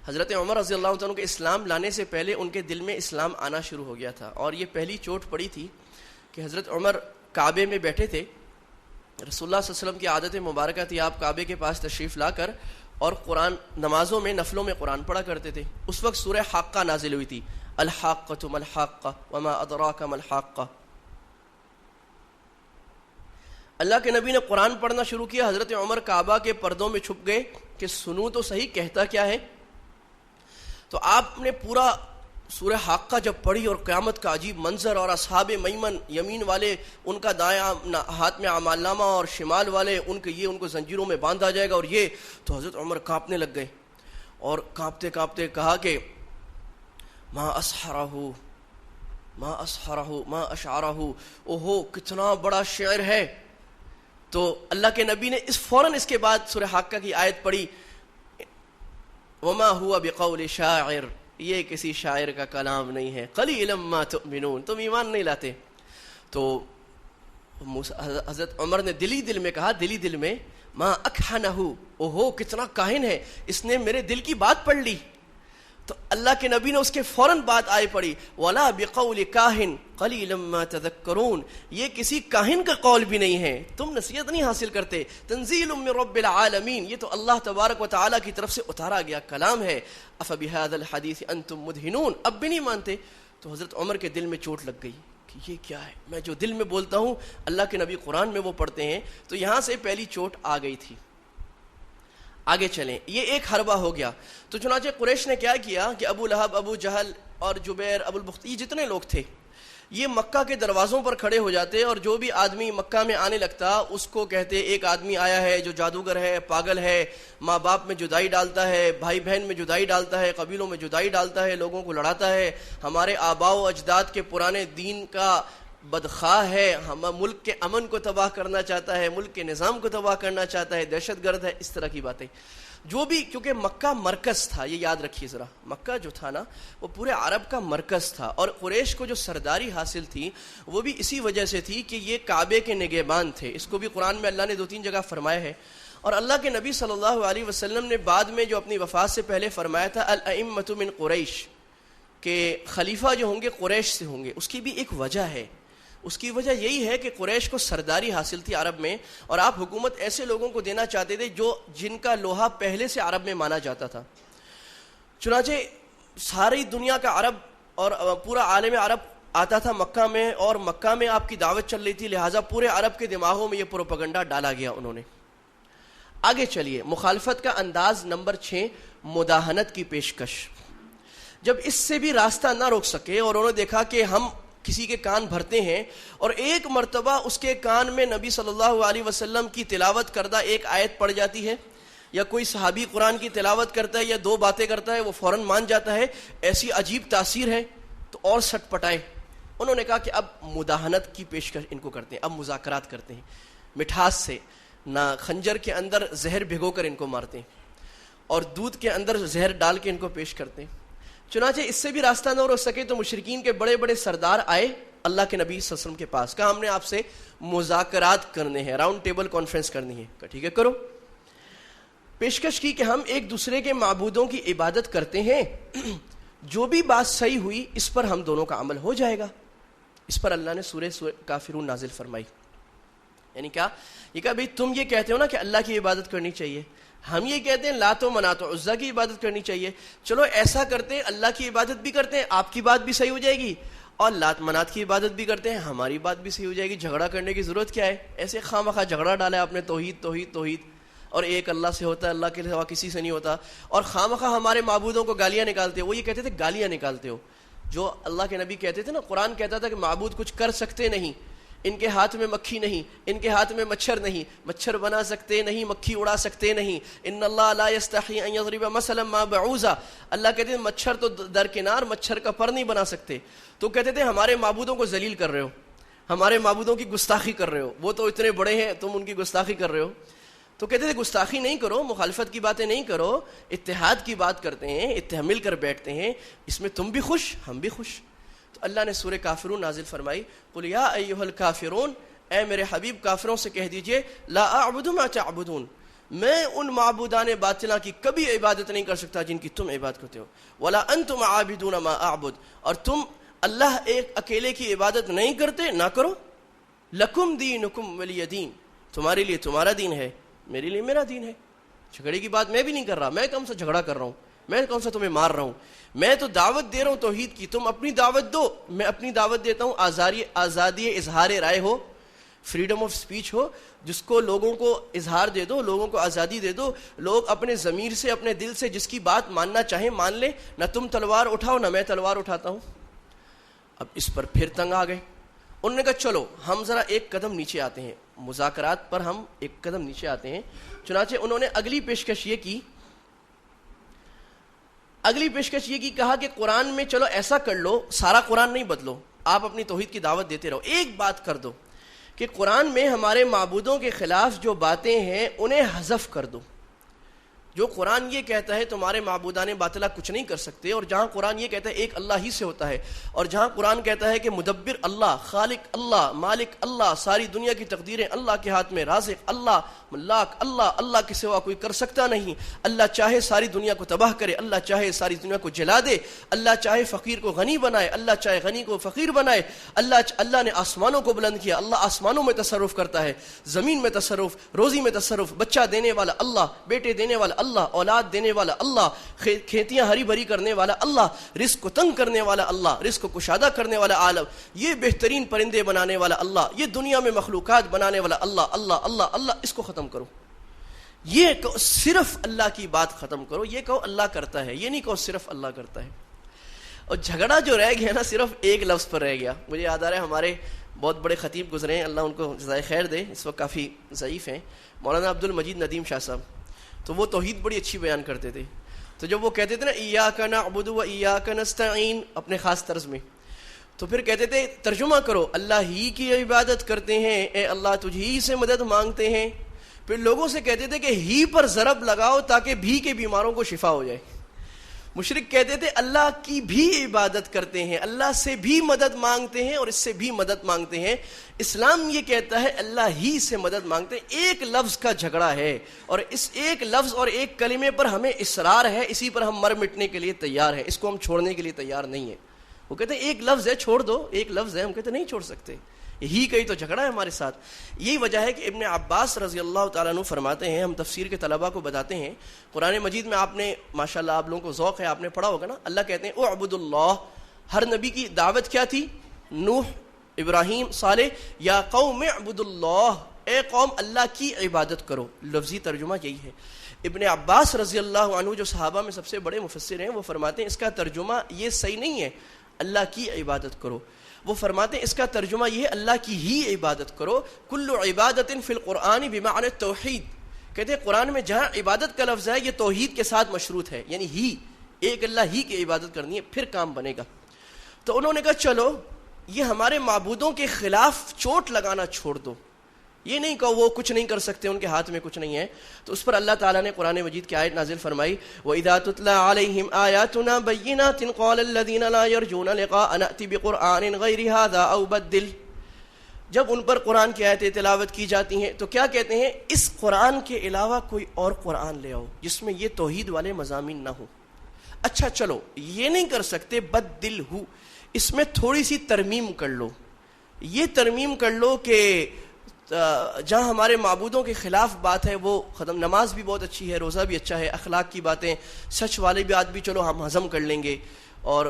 حضرت عمر رضی اللہ تعالیٰ عنہ کے اسلام لانے سے پہلے ان کے دل میں اسلام آنا شروع ہو گیا تھا. اور یہ پہلی چوٹ پڑی تھی کہ حضرت عمر کعبے میں بیٹھے تھے. رسول اللہ صلی اللہ علیہ وسلم کی عادت مبارکہ تھی، آپ کعبے کے پاس تشریف لا کر اور قرآن نمازوں میں نفلوں میں قرآن پڑھا کرتے تھے. اس وقت سورہ حاقہ نازل ہوئی تھی، الحاقۃ ما الحاقہ وما ادراک ما الحاقہ. اللہ کے نبی نے قرآن پڑھنا شروع کیا. حضرت عمر کعبہ کے پردوں میں چھپ گئے کہ سنوں تو صحیح کہتا کیا ہے. تو آپ نے پورا سورہ حاقہ جب پڑھی اور قیامت کا عجیب منظر اور اصحاب میمن، یمین والے ان کا دایاں ہاتھ میں اعمال نامہ اور شمال والے ان کو زنجیروں میں باندھا جائے گا، اور یہ تو حضرت عمر کانپنے لگ گئے. اور کانپتے کانپتے کہا کہ ما اسحرہ ما اسحرہ ما اشعرہ، اوہو کتنا بڑا شعر ہے. تو اللہ کے نبی نے فوراً اس کے بعد سورہ حاقہ کی آیت پڑھی، وما هو بقول شاعر، یہ کسی شاعر کا کلام نہیں ہے، قلیلا ما تؤمنون، تم ایمان نہیں لاتے. تو حضرت عمر نے دل میں کہا، دل میں، ما اکحنہ، اوہو کتنا کاہن ہے، اس نے میرے دل کی بات پڑھ لی. تو اللہ کے نبی نے اس کے فوراً بات آئے پڑھی، ولا بقول کاہن قلیلا ما تذکرون، یہ کسی کاہن کا قول بھی نہیں ہے، تم نصیحت نہیں حاصل کرتے. تنزیل من رب العالمین، یہ تو اللہ تبارک و تعالیٰ کی طرف سے اتارا گیا کلام ہے. افبہذا الحدیث انتم مدہنون، اب بھی نہیں مانتے. تو حضرت عمر کے دل میں چوٹ لگ گئی کہ یہ کیا ہے، میں جو دل میں بولتا ہوں اللہ کے نبی قرآن میں وہ پڑھتے ہیں. تو یہاں سے پہلی چوٹ آ گئی تھی. آگے چلیں، یہ ایک حربہ ہو گیا. تو چنانچہ قریش نے کیا کیا کہ ابو لہب، ابو جہل اور جبیر، ابو البختری، یہ جتنے لوگ تھے یہ مکہ کے دروازوں پر کھڑے ہو جاتے، اور جو بھی آدمی مکہ میں آنے لگتا اس کو کہتے ایک آدمی آیا ہے جو جادوگر ہے، پاگل ہے، ماں باپ میں جدائی ڈالتا ہے، بھائی بہن میں جدائی ڈالتا ہے، قبیلوں میں جدائی ڈالتا ہے، لوگوں کو لڑاتا ہے، ہمارے آباء و اجداد کے پرانے دین کا بدخواہ ہے، ہم ملک کے امن کو تباہ کرنا چاہتا ہے، ملک کے نظام کو تباہ کرنا چاہتا ہے، دہشت گرد ہے، اس طرح کی باتیں. جو بھی، کیونکہ مکہ مرکز تھا، یہ یاد رکھیے ذرا، مکہ جو تھا نا وہ پورے عرب کا مرکز تھا، اور قریش کو جو سرداری حاصل تھی وہ بھی اسی وجہ سے تھی کہ یہ کعبے کے نگہبان تھے. اس کو بھی قرآن میں اللہ نے 2-3 جگہ فرمایا ہے. اور اللہ کے نبی صلی اللہ علیہ وسلم نے بعد میں جو اپنی وفات سے پہلے فرمایا تھا الائمۃ من قریش، کہ خلیفہ جو ہوں گے قریش سے ہوں گے. اس کی بھی ایک وجہ ہے، اس کی وجہ یہی ہے کہ قریش کو سرداری حاصل تھی عرب میں، اور آپ حکومت ایسے لوگوں کو دینا چاہتے تھے جن کا لوہا پہلے سے عرب میں مانا جاتا تھا. چنانچہ ساری دنیا کا عرب اور پورا عالم عرب آتا تھا مکہ میں، اور مکہ میں آپ کی دعوت چل رہی تھی، لہٰذا پورے عرب کے دماغوں میں یہ پروپیگنڈا ڈالا گیا انہوں نے. آگے چلیے، مخالفت کا انداز نمبر 6، مداہنت کی پیشکش. جب اس سے بھی راستہ نہ روک سکے اور انہوں نے دیکھا کہ ہم کسی کے کان بھرتے ہیں، اور ایک مرتبہ اس کے کان میں نبی صلی اللہ علیہ وسلم کی تلاوت کردہ ایک آیت پڑ جاتی ہے، یا کوئی صحابی قرآن کی تلاوت کرتا ہے یا 2 باتیں کرتا ہے، وہ فوراً مان جاتا ہے، ایسی عجیب تاثیر ہے، تو اور سٹ پٹائے. انہوں نے کہا کہ اب مداہنت کی پیشکش ان کو کرتے ہیں، اب مذاکرات کرتے ہیں مٹھاس سے، نہ خنجر کے اندر زہر بھگو کر ان کو مارتے ہیں اور دودھ کے اندر زہر ڈال کے ان کو پیش کرتے ہیں. چنانچہ اس سے بھی راستہ نہ روک سکے تو مشرکین کے بڑے بڑے سردار آئے اللہ کے نبی صلی اللہ علیہ وسلم کے پاس، کہا ہم نے آپ سے مذاکرات کرنے ہیں، راؤنڈ ٹیبل کانفرنس کرنی ہے. کہا ٹھیک ہے کرو. پیشکش کی کہ ہم ایک دوسرے کے معبودوں کی عبادت کرتے ہیں، جو بھی بات صحیح ہوئی اس پر ہم دونوں کا عمل ہو جائے گا. اس پر اللہ نے سورہ کافرون نازل فرمائی. یعنی کیا؟ یہ کہا بھئی تم یہ کہتے ہو نا کہ اللہ کی عبادت کرنی چاہیے، ہم یہ کہتے ہیں لات و منات و عزا کی عبادت کرنی چاہیے، چلو ایسا کرتے ہیں اللہ کی عبادت بھی کرتے ہیں، آپ کی بات بھی صحیح ہو جائے گی، اور لات منات کی عبادت بھی کرتے ہیں، ہماری بات بھی صحیح ہو جائے گی. جھگڑا کرنے کی ضرورت کیا ہے؟ ایسے خواہ مخواہ جھگڑا ڈالا ہے آپ نے، توحید توحید توحید، اور ایک اللہ سے ہوتا ہے، اللہ کے سوا کسی سے نہیں ہوتا. اور خواہ مخواہ ہمارے معبودوں کو گالیاں نکالتے ہو. وہ یہ کہتے تھے گالیاں نکالتے ہو. جو اللہ کے نبی کہتے تھے نا، قرآن کہتا تھا کہ معبود کچھ کر سکتے نہیں، ان کے ہاتھ میں مکھی نہیں، ان کے ہاتھ میں مچھر نہیں، مچھر بنا سکتے نہیں، مکھی اڑا سکتے نہیں. ان اللہ لا یستحی ان یضرب مثلا ما بعوضہ، اللہ کہتے ہیں مچھر تو درکنار، مچھر کا پر نہیں بنا سکتے. تو کہتے تھے ہمارے معبودوں کو ذلیل کر رہے ہو، ہمارے معبودوں کی گستاخی کر رہے ہو، وہ تو اتنے بڑے ہیں تم ان کی گستاخی کر رہے ہو. تو کہتے تھے گستاخی نہیں کرو، مخالفت کی باتیں نہیں کرو، اتحاد کی بات کرتے ہیں، مل کر بیٹھتے ہیں، اس میں تم بھی خوش ہم بھی خوش. تو اللہ نے سورہ کافرون نازل فرمائی، قل یا ایھا الکافرون، اے میرے حبیب کافروں سے کہہ دیجئے، لا اعبد ما تعبدون، میں ان معبودان باطلاں کی کبھی عبادت نہیں کر سکتا جن کی تم عبادت کرتے ہو، ولا انتم عابدون ما اعبد، اور تم اللہ ایک اکیلے کی عبادت نہیں کرتے، نہ کرو. لکم دینکم ولی دین، تمہارے لیے تمہارا دین ہے، میرے لیے میرا دین ہے. جھگڑے کی بات میں بھی نہیں کر رہا، میں کون سا جھگڑا کر رہا ہوں، میں کون سا تمہیں مار رہا ہوں، میں تو دعوت دے رہا ہوں توحید کی، تم اپنی دعوت دو، میں اپنی دعوت دیتا ہوں. آزادی اظہار رائے ہو، فریڈم آف سپیچ ہو، جس کو لوگوں کو اظہار دے دو، لوگوں کو آزادی دے دو، لوگ اپنے ضمیر سے اپنے دل سے جس کی بات ماننا چاہیں مان لیں، نہ تم تلوار اٹھاؤ نہ میں تلوار اٹھاتا ہوں. اب اس پر پھر تنگ آ گئے. انہوں نے کہا چلو ہم ذرا ایک قدم نیچے آتے ہیں، مذاکرات پر ہم ایک قدم نیچے آتے ہیں. چنانچہ انہوں نے اگلی پیشکش یہ کی، کہا کہ قرآن میں چلو ایسا کر لو، سارا قرآن نہیں بدلو، آپ اپنی توحید کی دعوت دیتے رہو. ایک بات کر دو کہ قرآن میں ہمارے معبودوں کے خلاف جو باتیں ہیں انہیں حذف کر دو. جو قرآن یہ کہتا ہے تمہارے معبودان باطلہ کچھ نہیں کر سکتے، اور جہاں قرآن یہ کہتا ہے ایک اللہ ہی سے ہوتا ہے، اور جہاں قرآن کہتا ہے کہ مدبر اللہ، خالق اللہ، مالک اللہ، ساری دنیا کی تقدیریں اللہ کے ہاتھ میں، رازق اللہ، ملاک اللہ، اللہ کے سوا کوئی کر سکتا نہیں. اللہ چاہے ساری دنیا کو تباہ کرے، اللہ چاہے ساری دنیا کو جلا دے، اللہ چاہے فقیر کو غنی بنائے، اللہ چاہے غنی کو فقیر بنائے. اللہ نے آسمانوں کو بلند کیا، اللہ آسمانوں میں تصرف کرتا ہے، زمین میں تصرف، روزی میں تصرف، بچہ دینے والا اللہ، بیٹے دینے والا اللہ، اولاد دینے والا اللہ، کھیتیاں ہری بھری کرنے والا اللہ، رزق کو تنگ کرنے والا اللہ، رزق کو کشادہ کرنے والا عالم، یہ بہترین پرندے بنانے والا اللہ، یہ دنیا میں مخلوقات بنانے والا اللہ. اللہ اللہ اللہ اس کو ختم کرو. یہ صرف اللہ کی بات ختم کرو. یہ کہو اللہ کرتا ہے، یہ نہیں کہو صرف اللہ کرتا ہے. اور جھگڑا جو رہ گیا نا صرف ایک لفظ پر رہ گیا. مجھے یاد آ رہا ہے ہمارے بہت بڑے خطیب گزرے ہیں، اللہ ان کو جزائے خیر دے، اس وقت کافی ضعیف ہیں، مولانا عبد المجید ندیم شاہ صاحب. تو وہ توحید بڑی اچھی بیان کرتے تھے. تو جب وہ کہتے تھے نا ایاک نعبد و ایاک نستعین اپنے خاص طرز میں، تو پھر کہتے تھے ترجمہ کرو اللہ ہی کی عبادت کرتے ہیں، اے اللہ تجھ ہی سے مدد مانگتے ہیں. پھر لوگوں سے کہتے تھے کہ ہی پر ضرب لگاؤ تاکہ بھی کے بیماروں کو شفا ہو جائے. مشرک کہتے تھے اللہ کی بھی عبادت کرتے ہیں، اللہ سے بھی مدد مانگتے ہیں اور اس سے بھی مدد مانگتے ہیں. اسلام یہ کہتا ہے اللہ ہی سے مدد مانگتے ہیں. ایک لفظ کا جھگڑا ہے، اور اس ایک لفظ اور ایک کلمے پر ہمیں اصرار ہے، اسی پر ہم مر مٹنے کے لیے تیار ہیں، اس کو ہم چھوڑنے کے لیے تیار نہیں ہیں. وہ کہتے ہیں ایک لفظ ہے چھوڑ دو، ایک لفظ ہے، ہم کہتے ہیں نہیں چھوڑ سکتے. یہی کہیں تو جھگڑا ہے ہمارے ساتھ. یہی وجہ ہے کہ ابن عباس رضی اللہ تعالیٰ عنہ فرماتے ہیں، ہم تفسیر کے طلباء کو بتاتے ہیں، قرآن مجید میں آپ نے ماشاءاللہ آپ لوگوں کو ذوق ہے، آپ نے پڑھا ہوگا نا، اللہ کہتے ہیں اعبد اللہ. ہر نبی کی دعوت کیا تھی؟ نوح، ابراہیم، صالح، یا قوم اعبد اللہ، اے قوم اللہ کی عبادت کرو. لفظی ترجمہ یہی ہے. ابن عباس رضی اللہ عنہ جو صحابہ میں سب سے بڑے مفسر ہیں، وہ فرماتے ہیں اس کا ترجمہ یہ صحیح نہیں ہے اللہ کی عبادت کرو. وہ فرماتے ہیں اس کا ترجمہ یہ ہے اللہ کی ہی عبادت کرو. کل عبادت فی القرآن بمعنی توحید. کہتے ہیں قرآن میں جہاں عبادت کا لفظ ہے یہ توحید کے ساتھ مشروط ہے، یعنی ہی، ایک اللہ ہی کی عبادت کرنی ہے، پھر کام بنے گا. تو انہوں نے کہا چلو یہ ہمارے معبودوں کے خلاف چوٹ لگانا چھوڑ دو، یہ نہیں کہو وہ کچھ نہیں کر سکتے، ان کے ہاتھ میں کچھ نہیں ہے. تو اس پر اللہ تعالیٰ نے قرآن مجید کی آیت نازل فرمائی وَإِذَا تُتْلَى عَلَيْهِمْ آيَاتُنَا بَيِّنَاتٍ قَالَ الَّذِينَ لَا يَرْجُونَ لِقَاءَنَا نَأْتِ بِقُرْآنٍ غَيْرِ هَذَا أَوْ بَدِّلْ. جب ان پر قرآن کی آیتیں تلاوت کی جاتی ہیں تو کیا کہتے ہیں؟ اس قرآن کے علاوہ کوئی اور قرآن لے آؤ جس میں یہ توحید والے مضامین نہ ہو. اچھا چلو یہ نہیں کر سکتے، بدل ہو، اس میں تھوڑی سی ترمیم کر لو. یہ ترمیم کر لو کہ جہاں ہمارے معبودوں کے خلاف بات ہے وہ ختم. نماز بھی بہت اچھی ہے، روزہ بھی اچھا ہے، اخلاق کی باتیں، سچ والی بات بھی چلو ہم ہضم کر لیں گے، اور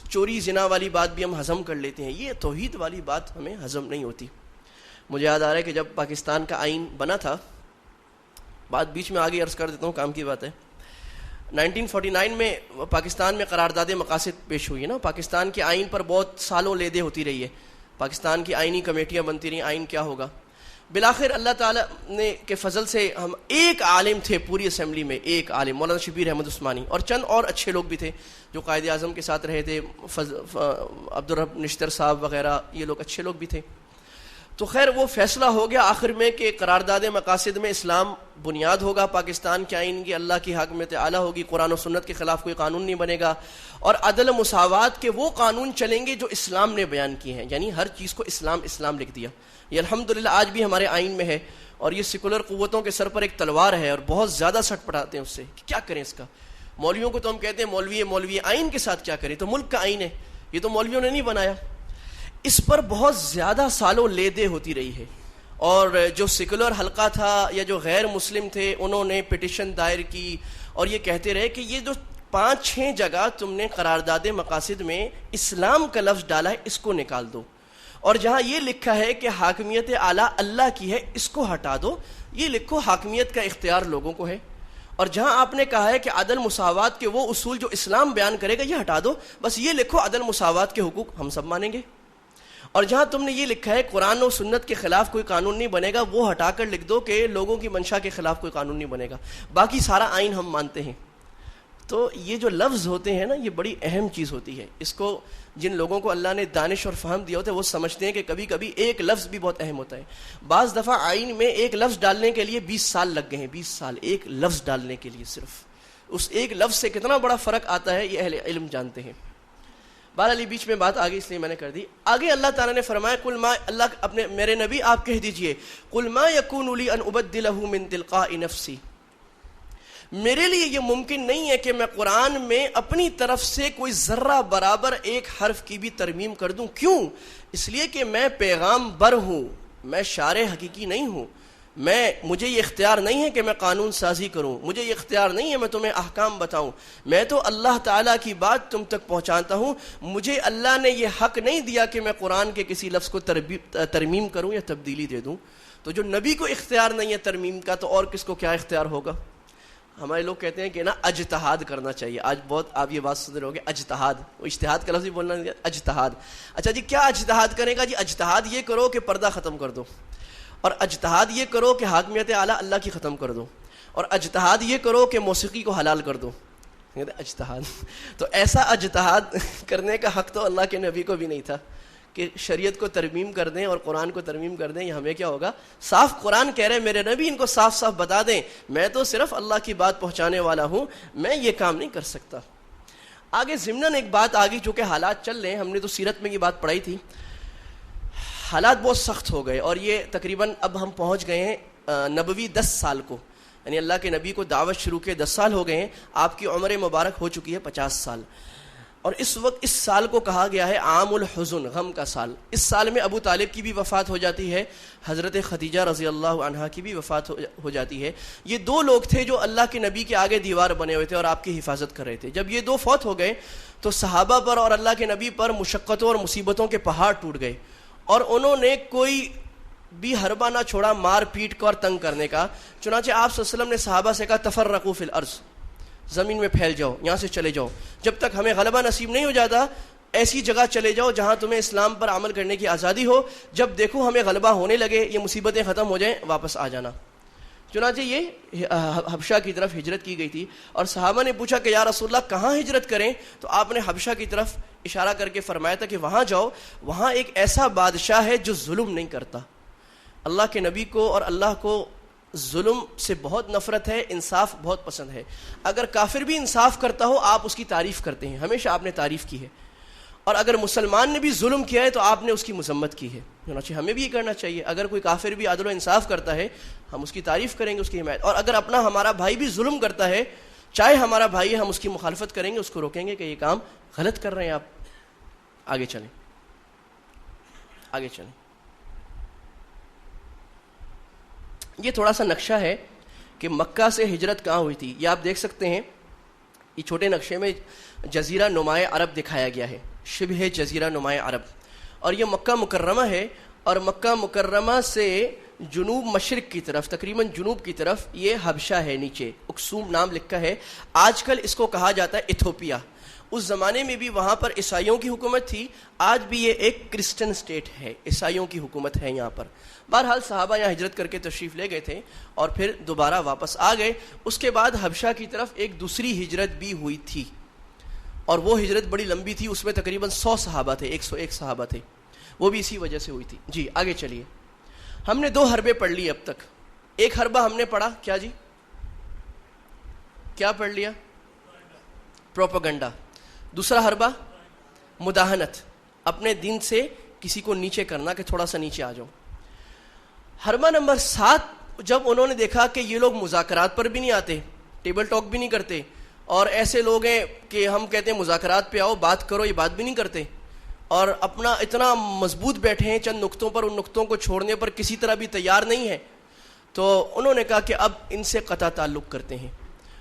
چوری زنا والی بات بھی ہم ہضم کر لیتے ہیں. یہ توحید والی بات ہمیں ہضم نہیں ہوتی. مجھے یاد آ رہا ہے کہ جب پاکستان کا آئین بنا تھا، بات بیچ میں آگے عرض کر دیتا ہوں، کام کی بات ہے. 1949 میں پاکستان میں قرارداد مقاصد پیش ہوئی ہے نا. پاکستان کے آئین پر بہت سالوں لیدے ہوتی رہی ہے، پاکستان کی آئینی کمیٹیاں بنتی رہی، آئین کیا ہوگا. بالآخر اللہ تعالیٰ نے کے فضل سے ہم ایک عالم تھے پوری اسمبلی میں، ایک عالم مولانا شبیر احمد عثمانی، اور چند اور اچھے لوگ بھی تھے جو قائد اعظم کے ساتھ رہے تھے، عبدالرب نشتر صاحب وغیرہ، یہ لوگ اچھے لوگ بھی تھے. تو خیر وہ فیصلہ ہو گیا آخر میں کہ قرارداد مقاصد میں اسلام بنیاد ہوگا، پاکستان کے آئین کی اللہ کی حاکمیت اعلیٰ ہوگی، قرآن و سنت کے خلاف کوئی قانون نہیں بنے گا، اور عدل و مساوات کے وہ قانون چلیں گے جو اسلام نے بیان کیے ہیں. یعنی ہر چیز کو اسلام لکھ دیا. یہ الحمدللہ آج بھی ہمارے آئین میں ہے، اور یہ سیکولر قوتوں کے سر پر ایک تلوار ہے، اور بہت زیادہ سٹ پڑاتے ہیں اس سے کہ کیا کریں اس کا. مولویوں کو تو ہم کہتے ہیں مولوی آئین کے ساتھ کیا کریں، تو ملک کا آئین ہے، یہ تو مولویوں نے نہیں بنایا. اس پر بہت زیادہ سالوں لے دے ہوتی رہی ہے، اور جو سیکولر حلقہ تھا یا جو غیر مسلم تھے انہوں نے پٹیشن دائر کی، اور یہ کہتے رہے کہ یہ جو 5-6 جگہ تم نے قرارداد مقاصد میں اسلام کا لفظ ڈالا ہے اس کو نکال دو، اور جہاں یہ لکھا ہے کہ حاکمیت اعلیٰ اللہ کی ہے اس کو ہٹا دو، یہ لکھو حاکمیت کا اختیار لوگوں کو ہے. اور جہاں آپ نے کہا ہے کہ عدل مساوات کے وہ اصول جو اسلام بیان کرے گا یہ ہٹا دو، بس یہ لکھو عدل مساوات کے حقوق ہم سب مانیں گے. اور جہاں تم نے یہ لکھا ہے قرآن و سنت کے خلاف کوئی قانون نہیں بنے گا، وہ ہٹا کر لکھ دو کہ لوگوں کی منشا کے خلاف کوئی قانون نہیں بنے گا، باقی سارا آئین ہم مانتے ہیں. تو یہ جو لفظ ہوتے ہیں نا یہ بڑی اہم چیز ہوتی ہے. اس کو جن لوگوں کو اللہ نے دانش اور فہم دیا ہوتا ہے وہ سمجھتے ہیں کہ کبھی کبھی ایک لفظ بھی بہت اہم ہوتا ہے. بعض دفعہ آئین میں ایک لفظ ڈالنے کے لیے 20 سال لگ گئے ہیں. 20 سال ایک لفظ ڈالنے کے لیے. صرف اس ایک لفظ سے کتنا بڑا فرق آتا ہے یہ اہل علم جانتے ہیں. بہرحال بیچ میں بات آگے اس لیے میں نے کر دی. آگے اللہ تعالیٰ نے فرمایا قل ما، اللہ اپنے میرے نبی آپ کہہ دیجئے قل ما یکون لی ان ابدلہ من تلقاء نفسی، میرے لیے یہ ممکن نہیں ہے کہ میں قرآن میں اپنی طرف سے کوئی ذرہ برابر ایک حرف کی بھی ترمیم کر دوں. کیوں؟ اس لیے کہ میں پیغام بر ہوں، میں شارع حقیقی نہیں ہوں. مجھے یہ اختیار نہیں ہے کہ میں قانون سازی کروں، مجھے یہ اختیار نہیں ہے میں تمہیں احکام بتاؤں. میں تو اللہ تعالیٰ کی بات تم تک پہنچاتا ہوں. مجھے اللہ نے یہ حق نہیں دیا کہ میں قرآن کے کسی لفظ کو ترمیم کروں یا تبدیلی دے دوں. تو جو نبی کو اختیار نہیں ہے ترمیم کا تو اور کس کو کیا اختیار ہوگا؟ ہمارے لوگ کہتے ہیں کہ نا اجتہاد کرنا چاہیے. آج بہت آپ یہ بات سن رہے ہو گے اجتہاد، وہ اجتہاد کا لفظ ہی بولنا نہیں، اجتہاد. اچھا جی کیا اجتہاد کرے گا؟ جی اجتہاد یہ کرو کہ پردہ ختم کر دو، اور اجتہاد یہ کرو کہ حاکمیت اعلیٰ اللہ کی ختم کر دو، اور اجتہاد یہ کرو کہ موسیقی کو حلال کر دو. اجتہاد تو ایسا اجتہاد کرنے کا حق تو اللہ کے نبی کو بھی نہیں تھا کہ شریعت کو ترمیم کر دیں اور قرآن کو ترمیم کر دیں. یہ ہمیں کیا ہوگا؟ صاف قرآن کہہ رہے میرے نبی ان کو صاف صاف بتا دیں میں تو صرف اللہ کی بات پہنچانے والا ہوں، میں یہ کام نہیں کر سکتا. آگے ضمناً ایک بات آگئی چونکہ حالات چل رہے ہیں، ہم نے تو سیرت میں یہ بات پڑھائی تھی. حالات بہت سخت ہو گئے اور یہ تقریباً اب ہم پہنچ گئے ہیں نبوی 10 سال کو، یعنی اللہ کے نبی کو دعوت شروع کے 10 سال ہو گئے ہیں. آپ کی عمر مبارک ہو چکی ہے 50 سال. اور اس وقت اس سال کو کہا گیا ہے عام الحزن، غم کا سال. اس سال میں ابو طالب کی بھی وفات ہو جاتی ہے، حضرت خدیجہ رضی اللہ عنہا کی بھی وفات ہو جاتی ہے. یہ 2 لوگ تھے جو اللہ کے نبی کے آگے دیوار بنے ہوئے تھے اور آپ کی حفاظت کر رہے تھے. جب یہ 2 فوت ہو گئے تو صحابہ پر اور اللہ کے نبی پر مشقتوں اور مصیبتوں کے پہاڑ ٹوٹ گئے، اور انہوں نے کوئی بھی حربہ نہ چھوڑا مار پیٹ کو اور تنگ کرنے کا. چنانچہ آپ صلی اللہ علیہ وسلم نے صحابہ سے کہا تفرقوا فی الارض، زمین میں پھیل جاؤ، یہاں سے چلے جاؤ، جب تک ہمیں غلبہ نصیب نہیں ہو جاتا ایسی جگہ چلے جاؤ جہاں تمہیں اسلام پر عمل کرنے کی آزادی ہو. جب دیکھو ہمیں غلبہ ہونے لگے، یہ مصیبتیں ختم ہو جائیں، واپس آ جانا. چنانچہ یہ حبشہ کی طرف ہجرت کی گئی تھی. اور صحابہ نے پوچھا کہ یا رسول اللہ کہاں ہجرت کریں؟ تو آپ نے حبشہ کی طرف اشارہ کر کے فرمایا تھا کہ وہاں جاؤ، وہاں ایک ایسا بادشاہ ہے جو ظلم نہیں کرتا. اللہ کے نبی کو اور اللہ کو ظلم سے بہت نفرت ہے، انصاف بہت پسند ہے. اگر کافر بھی انصاف کرتا ہو آپ اس کی تعریف کرتے ہیں، ہمیشہ آپ نے تعریف کی ہے. اور اگر مسلمان نے بھی ظلم کیا ہے تو آپ نے اس کی مذمت کی ہے. چنانچہ ہمیں بھی یہ کرنا چاہیے، اگر کوئی کافر بھی عدل و انصاف کرتا ہے ہم اس کی تعریف کریں گے، اس کی حمایت. اور اگر ہمارا بھائی بھی ظلم کرتا ہے، چاہے ہمارا بھائی ہے، ہم اس کی مخالفت کریں گے، اس کو روکیں گے کہ یہ کام غلط کر رہے ہیں آپ. آگے چلیں، آگے چلیں. یہ تھوڑا سا نقشہ ہے کہ مکہ سے ہجرت کہاں ہوئی تھی. یہ آپ دیکھ سکتے ہیں، یہ چھوٹے نقشے میں جزیرہ نمائے عرب دکھایا گیا ہے، شبہ جزیرہ نمائے عرب. اور یہ مکہ مکرمہ ہے، اور مکہ مکرمہ سے جنوب مشرق کی طرف، تقریباً جنوب کی طرف یہ حبشہ ہے. نیچے اکسوم نام لکھا ہے. آج کل اس کو کہا جاتا ہے ایتھوپیا. اس زمانے میں بھی وہاں پر عیسائیوں کی حکومت تھی، آج بھی یہ ایک کرسچن اسٹیٹ ہے، عیسائیوں کی حکومت ہے یہاں پر. بہرحال صحابہ یہاں ہجرت کر کے تشریف لے گئے تھے اور پھر دوبارہ واپس آ گئے. اس کے بعد حبشہ کی طرف ایک دوسری ہجرت بھی ہوئی تھی، اور وہ ہجرت بڑی لمبی تھی، اس میں تقریباً 100 صحابہ تھے، 101 صحابہ تھے، وہ بھی اسی وجہ سے ہوئی تھی. جی آگے چلیے. ہم نے 2 حربیں پڑھ لی اب تک. ایک حربہ ہم نے پڑھا کیا جی؟ کیا پڑھ لیا؟ پروپیگنڈا. دوسرا حربہ مداہنت، اپنے دین سے کسی کو نیچے کرنا کہ تھوڑا سا نیچے آ جاؤ. حربہ نمبر 7 جب انہوں نے دیکھا کہ یہ لوگ مذاکرات پر بھی نہیں آتے، ٹیبل ٹاک بھی نہیں کرتے، اور ایسے لوگ ہیں کہ ہم کہتے ہیں مذاکرات پہ آؤ بات کرو، یہ بات بھی نہیں کرتے، اور اپنا اتنا مضبوط بیٹھے ہیں چند نقطوں پر، ان نقطوں کو چھوڑنے پر کسی طرح بھی تیار نہیں ہے، تو انہوں نے کہا کہ اب ان سے قطع تعلق کرتے ہیں،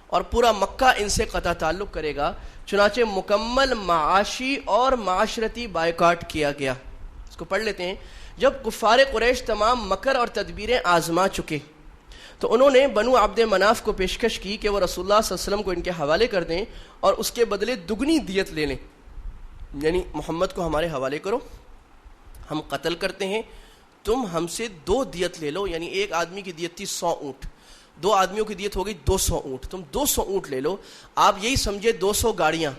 اور پورا مکہ ان سے قطع تعلق کرے گا. چنانچہ مکمل معاشی اور معاشرتی بائیکاٹ کیا گیا. اس کو پڑھ لیتے ہیں. جب کفار قریش تمام مکر اور تدبیریں آزما چکے تو انہوں نے بنو عبد مناف کو پیشکش کی کہ وہ رسول اللہ صلی اللہ علیہ وسلم کو ان کے حوالے کر دیں اور اس کے بدلے دگنی دیت لے لیں. یعنی محمد کو ہمارے حوالے کرو، ہم قتل کرتے ہیں، تم ہم سے 2 دیت لے لو. یعنی ایک آدمی کی دیت تھی 100 اونٹ، 2 آدمیوں کی دیت ہو گئی 200 اونٹ. تم 200 اونٹ لے لو. آپ یہی سمجھے 200 گاڑیاں،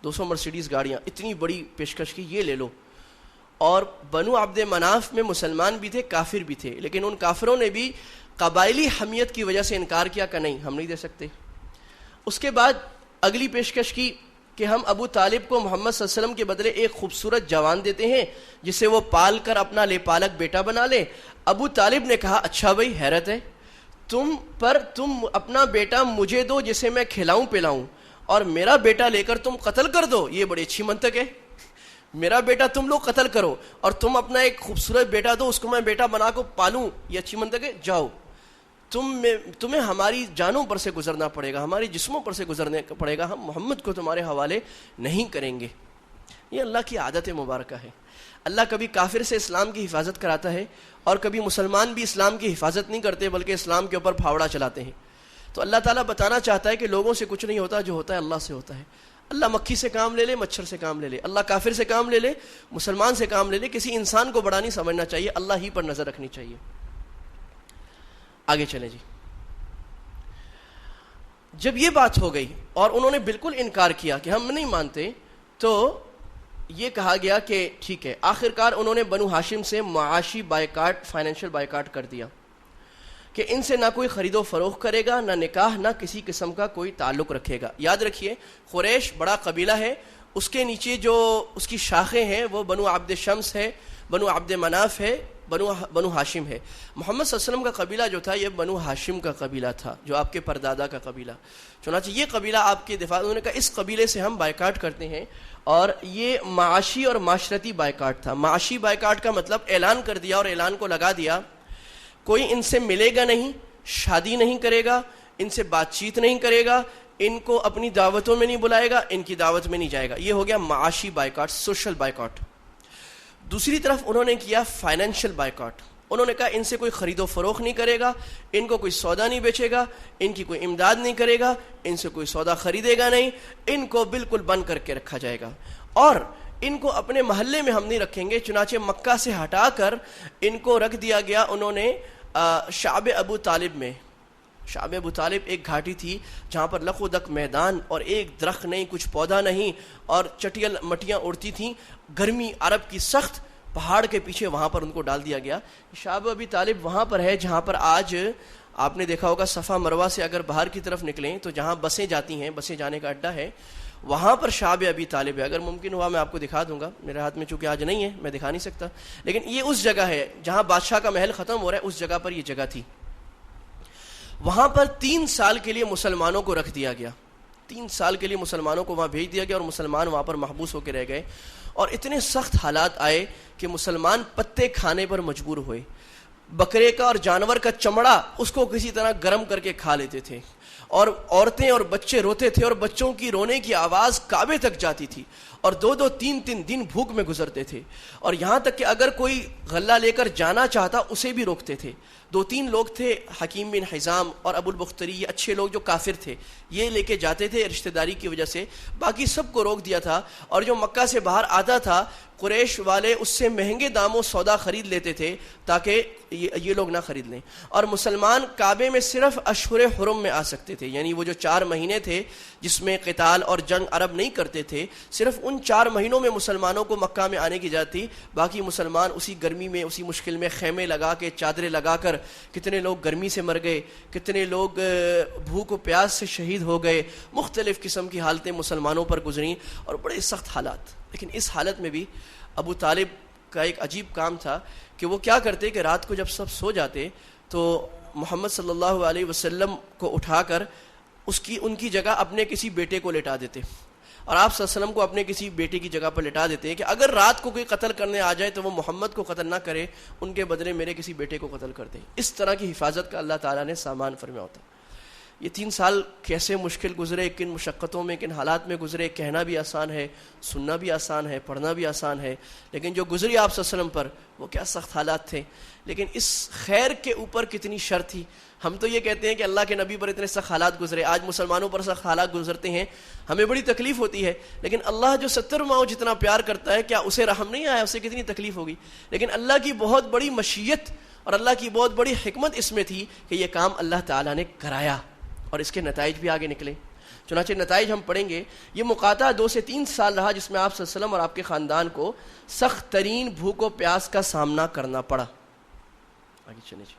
200 مرسیڈیز گاڑیاں، اتنی بڑی پیشکش کی، یہ لے لو. اور بنو عبد مناف میں مسلمان بھی تھے، کافر بھی تھے، لیکن ان کافروں نے بھی قبائلی حمیت کی وجہ سے انکار کیا کہ نہیں، ہم نہیں دے سکتے. اس کے بعد اگلی پیشکش کی کہ ہم ابو طالب کو محمد صلی اللہ علیہ وسلم کے بدلے ایک خوبصورت جوان دیتے ہیں جسے وہ پال کر اپنا لے پالک بیٹا بنا لے. ابو طالب نے کہا اچھا بھائی، حیرت ہے تم اپنا بیٹا مجھے دو جسے میں کھلاؤں پلاؤں، اور میرا بیٹا لے کر تم قتل کر دو. یہ بڑی اچھی منطق ہے. میرا بیٹا تم لوگ قتل کرو اور تم اپنا ایک خوبصورت بیٹا دو، اس کو میں بیٹا بنا کو پالوں. یہ اچھی منطق ہے. جاؤ، تمہیں ہماری جانوں پر سے گزرنا پڑے گا، ہماری جسموں پر سے گزرنے پڑے گا، ہم محمد کو تمہارے حوالے نہیں کریں گے. یہ اللہ کی عادت مبارکہ ہے. اللہ کبھی کافر سے اسلام کی حفاظت کراتا ہے اور کبھی مسلمان بھی اسلام کی حفاظت نہیں کرتے بلکہ اسلام کے اوپر پھاوڑا چلاتے ہیں. تو اللہ تعالیٰ بتانا چاہتا ہے کہ لوگوں سے کچھ نہیں ہوتا، جو ہوتا ہے اللہ سے ہوتا ہے. اللہ مکھی سے کام لے لے، مچھر سے کام لے لے، اللہ کافر سے کام لے لے، مسلمان سے کام لے لے، کسی انسان کو بڑا نہیں سمجھنا چاہیے، اللہ ہی پر نظر رکھنی چاہیے. آگے چلیں جی. جب یہ بات ہو گئی اور انہوں نے بالکل انکار کیا کہ ہم نہیں مانتے، تو یہ کہا گیا کہ ٹھیک ہے. آخرکار انہوں نے بنو ہاشم سے معاشی بائیکاٹ، فائنینشیل بائیکاٹ کر دیا کہ ان سے نہ کوئی خرید و فروخت کرے گا، نہ نکاح، نہ کسی قسم کا کوئی تعلق رکھے گا. یاد رکھیے قریش بڑا قبیلہ ہے، اس کے نیچے جو اس کی شاخیں ہیں وہ بنو عبد شمس ہے، بنو عبد مناف ہے، بنو ہاشم ہے. محمد صلی اللہ علیہ وسلم کا قبیلہ جو تھا یہ بنو ہاشم کا قبیلہ تھا، جو آپ کے پردادا کا قبیلہ. چنانچہ یہ قبیلہ آپ کے دفاع، انہوں نے کہا اس قبیلے سے ہم بائیکاٹ کرتے ہیں. اور یہ معاشی اور معاشرتی بائیکاٹ تھا. معاشی بائیکاٹ کا مطلب اعلان کر دیا اور اعلان کو لگا دیا کوئی ان سے ملے گا نہیں، شادی نہیں کرے گا، ان سے بات چیت نہیں کرے گا، ان کو اپنی دعوتوں میں نہیں بلائے گا، ان کی دعوت میں نہیں جائے گا. یہ ہو گیا معاشی بائیکاٹ، سوشل بائیکاٹ. دوسری طرف انہوں نے کیا فائنینشیل بائیکاٹ. انہوں نے کہا ان سے کوئی خرید و فروخت نہیں کرے گا، ان کو کوئی سودا نہیں بیچے گا، ان کی کوئی امداد نہیں کرے گا، ان سے کوئی سودا خریدے گا نہیں، ان کو بالکل بند کر کے رکھا جائے گا. اور ان کو اپنے محلے میں ہم نہیں رکھیں گے. چنانچہ مکہ سے ہٹا کر ان کو رکھ دیا گیا انہوں نے شعب ابو طالب میں. شعب ابو طالب ایک گھاٹی تھی جہاں پر لخ و دک میدان اور ایک درخت نہیں، کچھ پودا نہیں، اور چٹیل مٹیاں اڑتی تھیں، گرمی عرب کی سخت، پہاڑ کے پیچھے وہاں پر ان کو ڈال دیا گیا. شعب ابی طالب وہاں پر ہے جہاں پر آج آپ نے دیکھا ہوگا صفا مروہ سے اگر باہر کی طرف نکلیں تو جہاں بسیں جاتی ہیں، بسیں جانے کا اڈہ ہے، وہاں پر شعب ابی طالب ہے. اگر ممکن ہوا میں آپ کو دکھا دوں گا، میرے ہاتھ میں چونکہ آج نہیں ہے میں دکھا نہیں سکتا، لیکن یہ اس جگہ ہے جہاں بادشاہ کا محل ختم ہو رہا ہے، اس جگہ پر یہ جگہ تھی. وہاں پر 3 سال کے لیے مسلمانوں کو رکھ دیا گیا. 3 سال کے لیے مسلمانوں کو وہاں بھیج دیا گیا اور مسلمان وہاں پر محبوس ہو کے رہ گئے. اور اتنے سخت حالات آئے کہ مسلمان پتے کھانے پر مجبور ہوئے. بکرے کا اور جانور کا چمڑا اس کو کسی طرح گرم کر کے کھا لیتے تھے، اور عورتیں اور بچے روتے تھے، اور بچوں کی رونے کی آواز کعبے تک جاتی تھی، اور 2-2 3-3 دن بھوک میں گزرتے تھے. اور یہاں تک کہ اگر کوئی غلہ لے کر جانا چاہتا اسے بھی روکتے تھے. 2-3 لوگ تھے، حکیم بن حزام اور ابو البختری، یہ اچھے لوگ جو کافر تھے، یہ لے کے جاتے تھے رشتہ داری کی وجہ سے، باقی سب کو روک دیا تھا. اور جو مکہ سے باہر آتا تھا قریش والے اس سے مہنگے داموں سودا خرید لیتے تھے تاکہ یہ لوگ نہ خرید لیں. اور مسلمان کعبے میں صرف اشہر حرم میں آ سکتے تھے، یعنی وہ جو 4 مہینے تھے جس میں قتال اور جنگ عرب نہیں کرتے تھے، صرف ان 4 مہینوں میں مسلمانوں کو مکہ میں آنے کی اجازت تھی. باقی مسلمان اسی گرمی میں، اسی مشکل میں خیمے لگا کے، چادریں لگا کر، کتنے لوگ گرمی سے مر گئے، کتنے لوگ بھوک و پیاس سے شہید ہو گئے، مختلف قسم کی حالتیں مسلمانوں پر گزریں اور بڑے سخت حالات. لیکن اس حالت میں بھی ابو طالب کا ایک عجیب کام تھا کہ وہ کیا کرتے کہ رات کو جب سب سو جاتے تو محمد صلی اللہ علیہ وسلم کو اٹھا کر ان کی جگہ اپنے کسی بیٹے کو لٹا دیتے، اور آپ صلی اللہ علیہ وسلم کو اپنے کسی بیٹے کی جگہ پر لٹا دیتے ہیں کہ اگر رات کو کوئی قتل کرنے آ جائے تو وہ محمد کو قتل نہ کرے، ان کے بدلے میرے کسی بیٹے کو قتل کر دے. اس طرح کی حفاظت کا اللہ تعالیٰ نے سامان فرمایا ہوتا. یہ 3 سال کیسے مشکل گزرے، کن مشقتوں میں، کن حالات میں گزرے، کہنا بھی آسان ہے، سننا بھی آسان ہے، پڑھنا بھی آسان ہے، لیکن جو گزری آپ صلی اللہ علیہ وسلم پر وہ کیا سخت حالات تھے. لیکن اس خیر کے اوپر کتنی شر تھی. ہم تو یہ کہتے ہیں کہ اللہ کے نبی پر اتنے سخت حالات گزرے، آج مسلمانوں پر سخت حالات گزرتے ہیں، ہمیں بڑی تکلیف ہوتی ہے، لیکن اللہ جو 70 ماؤں جتنا پیار کرتا ہے، کیا اسے رحم نہیں آیا؟ اسے کتنی تکلیف ہوگی. لیکن اللہ کی بہت بڑی مشیت اور اللہ کی بہت بڑی حکمت اس میں تھی کہ یہ کام اللہ تعالیٰ نے کرایا اور اس کے نتائج بھی آگے نکلے. چنانچہ نتائج ہم پڑھیں گے. یہ مقاطعہ 2 سے 3 سال رہا جس میں آپ صلی اللہ علیہ وسلم اور آپ کے خاندان کو سخت ترین بھوک و پیاس کا سامنا کرنا پڑا. آگے چلیں جی.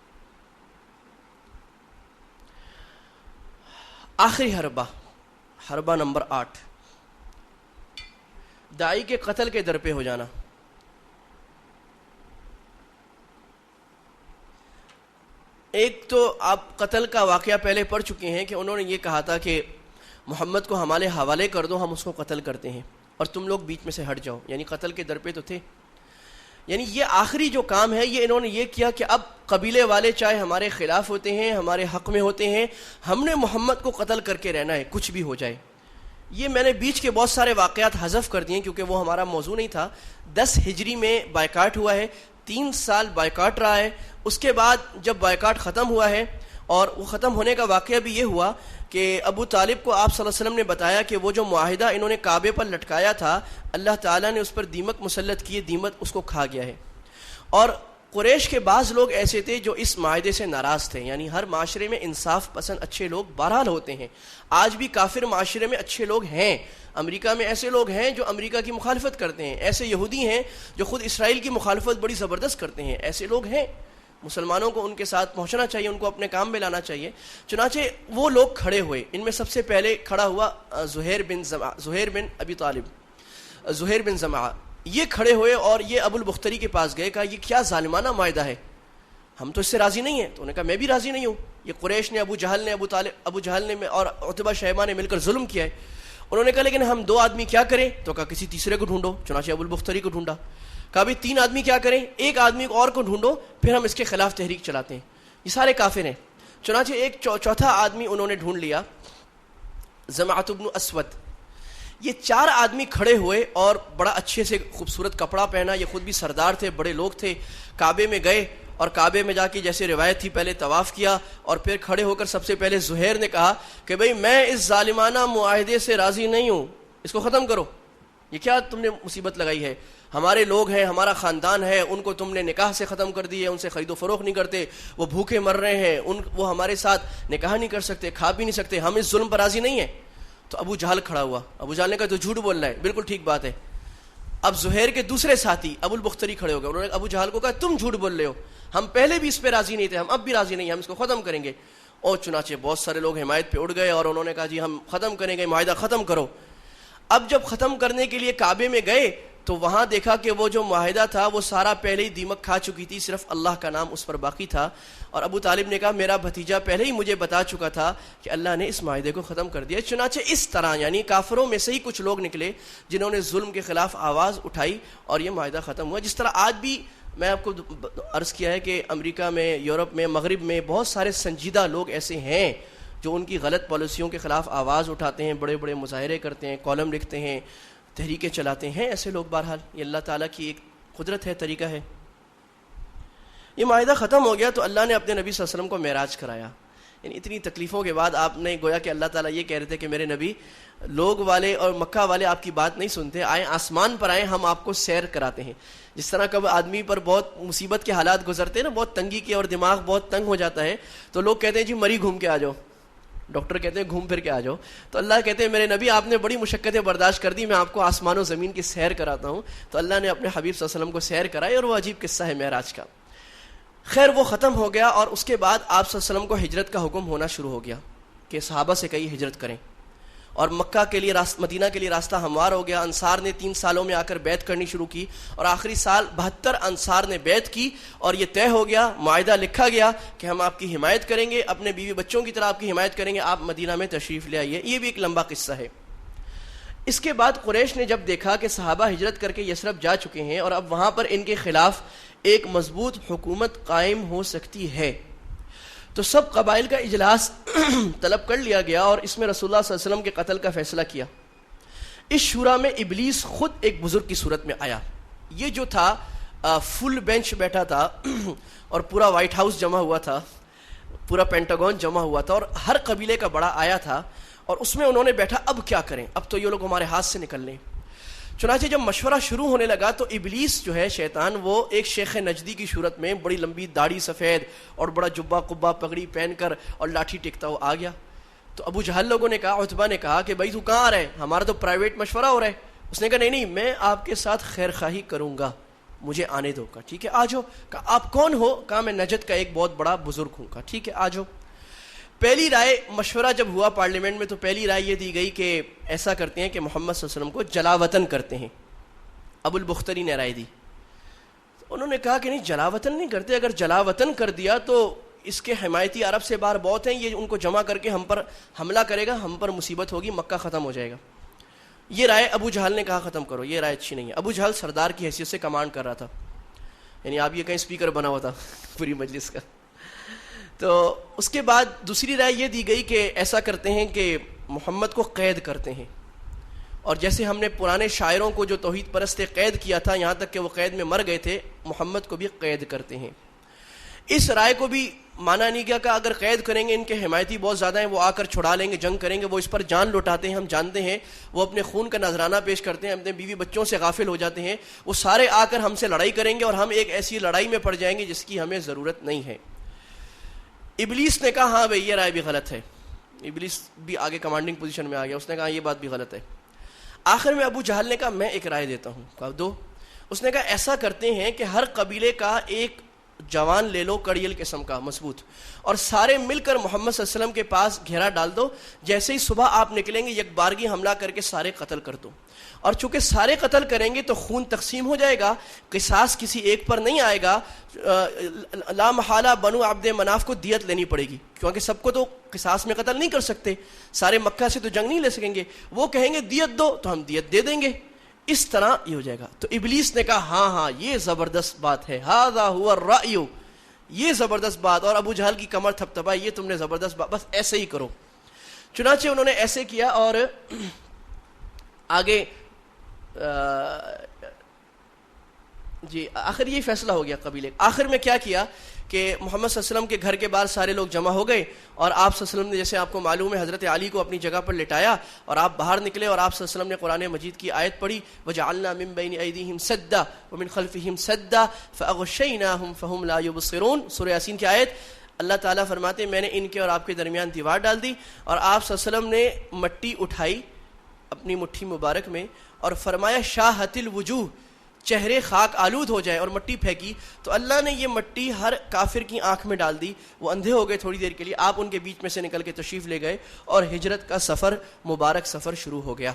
آخری حربہ نمبر 8، داعی کے قتل کے در پہ ہو جانا. ایک تو آپ قتل کا واقعہ پہلے پڑھ چکے ہیں کہ انہوں نے یہ کہا تھا کہ محمد کو ہمارے حوالے کر دو، ہم اس کو قتل کرتے ہیں اور تم لوگ بیچ میں سے ہٹ جاؤ. یعنی قتل کے در پہ تو تھے. یعنی یہ آخری جو کام ہے یہ انہوں نے یہ کیا کہ اب قبیلے والے چاہے ہمارے خلاف ہوتے ہیں، ہمارے حق میں ہوتے ہیں، ہم نے محمد کو قتل کر کے رہنا ہے، کچھ بھی ہو جائے. یہ میں نے بیچ کے بہت سارے واقعات حذف کر دیے کیونکہ وہ ہمارا موضوع نہیں تھا. 10 ہجری میں بائیکاٹ ہوا ہے، 3 سال بائیکاٹ رہا ہے. اس کے بعد جب بائیکاٹ ختم ہوا ہے اور وہ ختم ہونے کا واقعہ بھی یہ ہوا کہ ابو طالب کو آپ صلی اللہ علیہ وسلم نے بتایا کہ وہ جو معاہدہ انہوں نے کعبے پر لٹکایا تھا، اللہ تعالیٰ نے اس پر دیمک مسلط کیے، دیمک اس کو کھا گیا ہے. اور قریش کے بعض لوگ ایسے تھے جو اس معاہدے سے ناراض تھے. یعنی ہر معاشرے میں انصاف پسند اچھے لوگ بہرحال ہوتے ہیں. آج بھی کافر معاشرے میں اچھے لوگ ہیں. امریکہ میں ایسے لوگ ہیں جو امریکہ کی مخالفت کرتے ہیں، ایسے یہودی ہیں جو خود اسرائیل کی مخالفت بڑی زبردست کرتے ہیں، ایسے لوگ ہیں. مسلمانوں کو ان کے ساتھ پہنچنا چاہیے، ان کو اپنے کام میں لانا چاہیے. چنانچہ وہ لوگ کھڑے ہوئے. ان میں سب سے پہلے کھڑا ہوا زہیر بن ابی طالب، زہیر بن زمعہ. یہ کھڑے ہوئے اور یہ ابو البختری کے پاس گئے، کہا یہ کیا ظالمانہ معاہدہ ہے، ہم تو اس سے راضی نہیں ہیں. تو انہوں نے کہا میں بھی راضی نہیں ہوں. یہ قریش نے، ابو جہل نے اور عتبہ شیبہ نے مل کر ظلم کیا ہے. انہوں نے کہا لیکن ہم 2 آدمی کیا کریں؟ تو کہا کسی تیسرے کو ڈھونڈو. چنانچہ ابو البختری کو ڈھونڈا. کہا بھی 3 آدمی کیا کریں؟ ایک آدمی اور کو ڈھونڈو، پھر ہم اس کے خلاف تحریک چلاتے ہیں. یہ سارے کافر ہیں. چنانچہ ایک چوتھا آدمی انہوں نے ڈھونڈ لیا، زمعۃ بن اسود. یہ 4 آدمی کھڑے ہوئے اور بڑا اچھے سے خوبصورت کپڑا پہنا. یہ خود بھی سردار تھے، بڑے لوگ تھے. کعبے میں گئے اور کعبے میں جا کے جیسے روایت تھی پہلے طواف کیا اور پھر کھڑے ہو کر سب سے پہلے زہیر نے کہا کہ بھئی میں اس ظالمانہ معاہدے سے راضی نہیں ہوں، اس کو ختم کرو. یہ کیا تم نے مصیبت لگائی ہے؟ ہمارے لوگ ہیں، ہمارا خاندان ہے، ان کو تم نے نکاح سے ختم کر دی ہے، ان سے خرید و فروخت نہیں کرتے، وہ بھوکے مر رہے ہیں، وہ ہمارے ساتھ نکاح نہیں کر سکتے، کھا بھی نہیں سکتے، ہم اس ظلم پر راضی نہیں ہیں. تو ابو جہل کھڑا ہوا. ابو جہل نے کہا تو جھوٹ بول رہا ہے، بالکل ٹھیک بات ہے. اب زہیر کے دوسرے ساتھی ابو البختری کھڑے ہو گئے. انہوں نے ابو جہل کو کہا تم جھوٹ بول رہے ہو، ہم پہلے بھی اس پہ راضی نہیں تھے، ہم اب بھی راضی نہیں ہیں، ہم اس کو ختم کریں گے. اور چنانچہ بہت سارے لوگ حمایت پہ اڑ گئے اور انہوں نے کہا جی ہم ختم کریں گے، معاہدہ ختم کرو. اب جب ختم کرنے کے لیے کعبے میں گئے تو وہاں دیکھا کہ وہ جو معاہدہ تھا وہ سارا پہلے ہی دیمک کھا چکی تھی، صرف اللہ کا نام اس پر باقی تھا. اور ابو طالب نے کہا میرا بھتیجا پہلے ہی مجھے بتا چکا تھا کہ اللہ نے اس معاہدے کو ختم کر دیا. چنانچہ اس طرح یعنی کافروں میں سے ہی کچھ لوگ نکلے جنہوں نے ظلم کے خلاف آواز اٹھائی اور یہ معاہدہ ختم ہوا. جس طرح آج بھی میں آپ کو عرض کیا ہے کہ امریکہ میں، یورپ میں، مغرب میں بہت سارے سنجیدہ لوگ ایسے ہیں جو ان کی غلط پالیسیوں کے خلاف آواز اٹھاتے ہیں، بڑے بڑے مظاہرے کرتے ہیں، کالم لکھتے ہیں، تحریکیں چلاتے ہیں. ایسے لوگ بہرحال یہ اللہ تعالیٰ کی ایک قدرت ہے، طریقہ ہے. یہ معاہدہ ختم ہو گیا تو اللہ نے اپنے نبی صلی اللہ علیہ وسلم کو معراج کرایا. یعنی اتنی تکلیفوں کے بعد آپ نے گویا کہ اللہ تعالیٰ یہ کہہ رہے تھے کہ میرے نبی، لوگ والے اور مکہ والے آپ کی بات نہیں سنتے، آئیں آسمان پر آئیں، ہم آپ کو سیر کراتے ہیں. جس طرح کب آدمی پر بہت مصیبت کے حالات گزرتے ہیں نا، بہت تنگی کے اور دماغ بہت تنگ ہو جاتا ہے، تو لوگ کہتے ہیں جی مری گھوم کے آ جاؤ، ڈاکٹر کہتے ہیں گھوم پھر کے آ جاؤ. تو اللہ کہتے ہیں میرے نبی آپ نے بڑی مشقتیں برداشت کر دی، میں آپ کو آسمان و زمین کی سیر کراتا ہوں. تو اللہ نے اپنے حبیب صلی اللہ علیہ وسلم کو سیر کرائی اور وہ عجیب قصہ ہے معراج کا. خیر وہ ختم ہو گیا اور اس کے بعد آپ صلی اللہ علیہ وسلم کو ہجرت کا حکم ہونا شروع ہو گیا کہ صحابہ سے کئی ہجرت کریں. اور مکہ کے لیے مدینہ کے لیے راستہ ہموار ہو گیا. انصار نے 3 سالوں میں آ کر بیعت کرنی شروع کی اور آخری سال 72 انصار نے بیعت کی اور یہ طے ہو گیا، معاہدہ لکھا گیا کہ ہم آپ کی حمایت کریں گے، اپنے بیوی بچوں کی طرح آپ کی حمایت کریں گے، آپ مدینہ میں تشریف لے آئیے. یہ بھی ایک لمبا قصہ ہے. اس کے بعد قریش نے جب دیکھا کہ صحابہ ہجرت کر کے یثرب جا چکے ہیں اور اب وہاں پر ان کے خلاف ایک مضبوط حکومت قائم ہو سکتی ہے، تو سب قبائل کا اجلاس طلب کر لیا گیا اور اس میں رسول اللہ صلی اللہ علیہ وسلم کے قتل کا فیصلہ کیا. اس شورا میں ابلیس خود ایک بزرگ کی صورت میں آیا. یہ جو تھا فل بینچ بیٹھا تھا اور پورا وائٹ ہاؤس جمع ہوا تھا, پورا پینٹاگون جمع ہوا تھا, اور ہر قبیلے کا بڑا آیا تھا, اور اس میں انہوں نے بیٹھا اب کیا کریں, اب تو یہ لوگ ہمارے ہاتھ سے نکل لیں. چنانچہ جب مشورہ شروع ہونے لگا تو ابلیس جو ہے شیطان, وہ ایک شیخ نجدی کی صورت میں بڑی لمبی داڑھی سفید اور بڑا جبہ قبہ پگڑی پہن کر اور لاٹھی ٹیکتا ہوا آ گیا. تو ابو جہل لوگوں نے کہا, عتبہ نے کہا کہ بھائی تو کہاں آ رہا ہے, ہمارا تو پرائیویٹ مشورہ ہو رہا ہے. اس نے کہا نہیں میں آپ کے ساتھ خیر خواہی کروں گا, مجھے آنے دو. کہا ٹھیک ہے آ جاؤ. کہا آپ کون ہو؟ کہا میں نجد کا ایک بہت بڑا بزرگ ہوں. کہا ٹھیک ہے آ جاؤ. پہلی رائے مشورہ جب ہوا پارلیمنٹ میں تو پہلی رائے یہ دی گئی کہ ایسا کرتے ہیں کہ محمد صلی اللہ علیہ وسلم کو جلا وطن کرتے ہیں. ابو البختری نے رائے دی. انہوں نے کہا کہ نہیں جلا وطن نہیں کرتے, اگر جلا وطن کر دیا تو اس کے حمایتی عرب سے باہر بہت ہیں, یہ ان کو جمع کر کے ہم پر حملہ کرے گا, ہم پر مصیبت ہوگی, مکہ ختم ہو جائے گا. یہ رائے ابو جہل نے کہا ختم کرو, یہ رائے اچھی نہیں ہے. ابو جہل سردار کی حیثیت سے کمانڈ کر رہا تھا, یعنی آپ یہ کہیں اسپیکر بنا ہوا تھا پوری مجلس کا. تو اس کے بعد دوسری رائے یہ دی گئی کہ ایسا کرتے ہیں کہ محمد کو قید کرتے ہیں, اور جیسے ہم نے پرانے شاعروں کو جو توحید پرست قید کیا تھا یہاں تک کہ وہ قید میں مر گئے تھے, محمد کو بھی قید کرتے ہیں. اس رائے کو بھی مانا نہیں گیا کہ اگر قید کریں گے ان کے حمایتی بہت زیادہ ہیں, وہ آ کر چھڑا لیں گے, جنگ کریں گے, وہ اس پر جان لوٹاتے ہیں, ہم جانتے ہیں, وہ اپنے خون کا نذرانہ پیش کرتے ہیں, اپنے بیوی بچوں سے غافل ہو جاتے ہیں, وہ سارے آ کر ہم سے لڑائی کریں گے اور ہم ایک ایسی لڑائی میں پڑ جائیں گے جس کی ہمیں ضرورت نہیں ہے. ابلیس نے کہا ہاں بھائی یہ رائے بھی غلط ہے. ابلیس بھی آگے کمانڈنگ پوزیشن میں آ گیا, اس نے کہا یہ بات بھی غلط ہے. آخر میں ابو جہل نے کہا میں ایک رائے دیتا ہوں. کہا دو. اس نے کہا ایسا کرتے ہیں کہ ہر قبیلے کا ایک جوان لے لو, کڑیل قسم کا مضبوط, اور سارے مل کر محمد صلی اللہ علیہ وسلم کے پاس گھیرا ڈال دو, جیسے ہی صبح آپ نکلیں گے یک بارگی حملہ کر کے سارے قتل کر دو. اور چونکہ سارے قتل کریں گے تو خون تقسیم ہو جائے گا, قصاص کسی ایک پر نہیں آئے گا, لا محالہ بنو عبد مناف کو دیت لینی پڑے گی, کیونکہ سب کو تو قصاص میں قتل نہیں کر سکتے, سارے مکہ سے تو جنگ نہیں لے سکیں گے, وہ کہیں گے دیت دو تو ہم دیت دے دیں گے, اس طرح یہ ہو جائے گا. تو ابلیس نے کہا ہاں ہاں یہ زبردست بات ہے, ھذا ھو الرأی, یہ زبردست بات. اور ابو جہل کی کمر تھپتھپائی, یہ تم نے زبردست بات, بس ایسے ہی کرو. چنانچہ انہوں نے ایسے کیا اور آگے جی آخر یہ فیصلہ ہو گیا قبیلے. آخر میں کیا کیا کہ محمد صلی اللہ علیہ وسلم کے گھر کے باہر سارے لوگ جمع ہو گئے, اور آپ صلی اللہ علیہ وسلم نے, جیسے آپ کو معلوم ہے, حضرت علی کو اپنی جگہ پر لٹایا اور آپ باہر نکلے, اور آپ صلی اللہ علیہ وسلم نے قرآن مجید کی آیت پڑھی, وجعلنا من بین ایدیہم سدا ومن خلفہم سدا فاغشیناہم فہم لا یبصرون. سورہ یاسین کی آیت. اللہ تعالیٰ فرماتے ہیں میں نے ان کے اور آپ کے درمیان دیوار ڈال دی, اور آپ صلی اللہ علیہ وسلم نے مٹی اٹھائی اپنی مٹھی مبارک میں اور فرمایا شاہت الوجوہ, چہرے خاک آلود ہو جائے, اور مٹی پھینکی تو اللہ نے یہ مٹی ہر کافر کی آنکھ میں ڈال دی, وہ اندھے ہو گئے تھوڑی دیر کے لیے, آپ ان کے بیچ میں سے نکل کے تشریف لے گئے, اور ہجرت کا سفر, مبارک سفر شروع ہو گیا.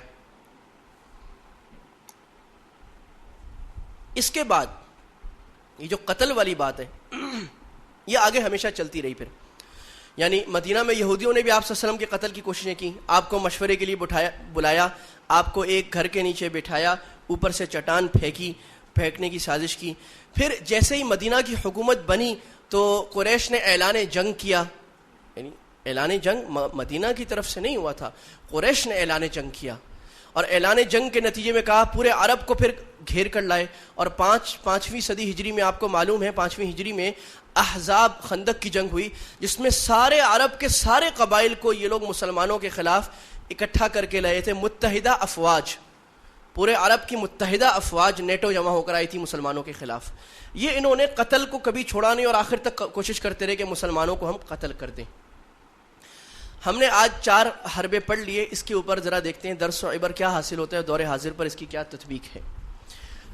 اس کے بعد یہ جو قتل والی بات ہے یہ آگے ہمیشہ چلتی رہی. پھر یعنی مدینہ میں یہودیوں نے بھی آپ صلی اللہ علیہ وسلم کے قتل کی کوششیں کی, آپ کو مشورے کے لیے بلایا, آپ کو ایک گھر کے نیچے بٹھایا, اوپر سے چٹان پھینکنے کی سازش کی. پھر جیسے ہی مدینہ کی حکومت بنی تو قریش نے اعلان جنگ کیا, یعنی اعلان جنگ مدینہ کی طرف سے نہیں ہوا تھا, قریش نے اعلان جنگ کیا, اور اعلان جنگ کے نتیجے میں کہا پورے عرب کو پھر گھیر کر لائے. اور پانچویں صدی ہجری میں آپ کو معلوم ہے, 5ویں ہجری میں احزاب خندق کی جنگ ہوئی, جس میں سارے عرب کے سارے قبائل کو یہ لوگ مسلمانوں کے خلاف اکٹھا کر کے لائے تھے. متحدہ افواج, پورے عرب کی متحدہ افواج نیٹو جمع ہو کر آئی تھی مسلمانوں کے خلاف. یہ انہوں نے قتل کو کبھی چھوڑا نہیں, اور آخر تک کوشش کرتے رہے کہ مسلمانوں کو ہم قتل کر دیں. ہم نے آج 4 حربے پڑھ لیے, اس کے اوپر ذرا دیکھتے ہیں درس و عبر کیا حاصل ہوتا ہے, دور حاضر پر اس کی کیا تطبیق ہے.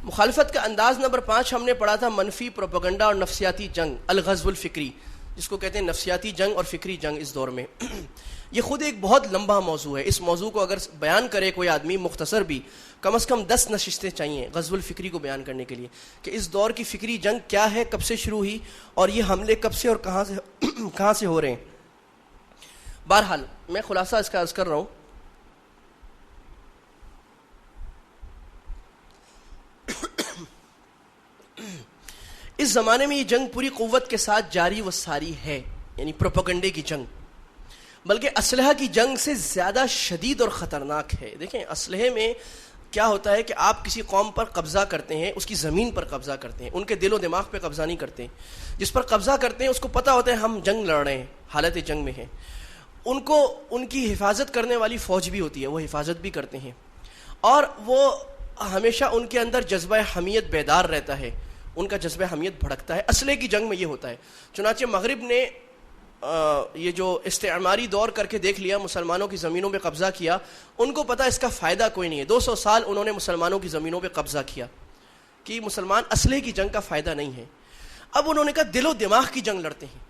مخالفت کا انداز نمبر 5 ہم نے پڑھا تھا منفی پروپیگنڈا اور نفسیاتی جنگ, الغزو الفکری, جس کو کہتے ہیں نفسیاتی جنگ اور فکری جنگ اس دور میں. یہ خود ایک بہت لمبا موضوع ہے, اس موضوع کو اگر بیان کرے کوئی آدمی مختصر بھی, کم از کم 10 نشستیں چاہیے غزو الفکری کو بیان کرنے کے لیے, کہ اس دور کی فکری جنگ کیا ہے, کب سے شروع ہوئی, اور یہ حملے کب سے اور کہاں سے ہو رہے ہیں. بہرحال میں خلاصہ اس کا عرض کر رہا ہوں. اس زمانے میں یہ جنگ پوری قوت کے ساتھ جاری و ساری ہے, یعنی پروپیگنڈے کی جنگ، بلکہ اسلحہ کی جنگ سے زیادہ شدید اور خطرناک ہے. دیکھیں اسلحے میں کیا ہوتا ہے کہ آپ کسی قوم پر قبضہ کرتے ہیں، اس کی زمین پر قبضہ کرتے ہیں، ان کے دل و دماغ پہ قبضہ نہیں کرتے. جس پر قبضہ کرتے ہیں اس کو پتہ ہوتا ہے ہم جنگ لڑ رہے ہیں، حالت جنگ میں ہیں. ان کو ان کی حفاظت کرنے والی فوج بھی ہوتی ہے، وہ حفاظت بھی کرتے ہیں، اور وہ ہمیشہ ان کے اندر جذبہ حمیت بیدار رہتا ہے، ان کا جذبہ حمیت بھڑکتا ہے. اسلحے کی جنگ میں یہ ہوتا ہے. چنانچہ مغرب نے یہ جو استعماری دور کر کے دیکھ لیا، مسلمانوں کی زمینوں پہ قبضہ کیا، ان کو پتہ اس کا فائدہ کوئی نہیں ہے. 200 سال انہوں نے مسلمانوں کی زمینوں پہ قبضہ کیا کہ مسلمان اسلحے کی جنگ کا فائدہ نہیں ہے. اب انہوں نے کہا دل و دماغ کی جنگ لڑتے ہیں.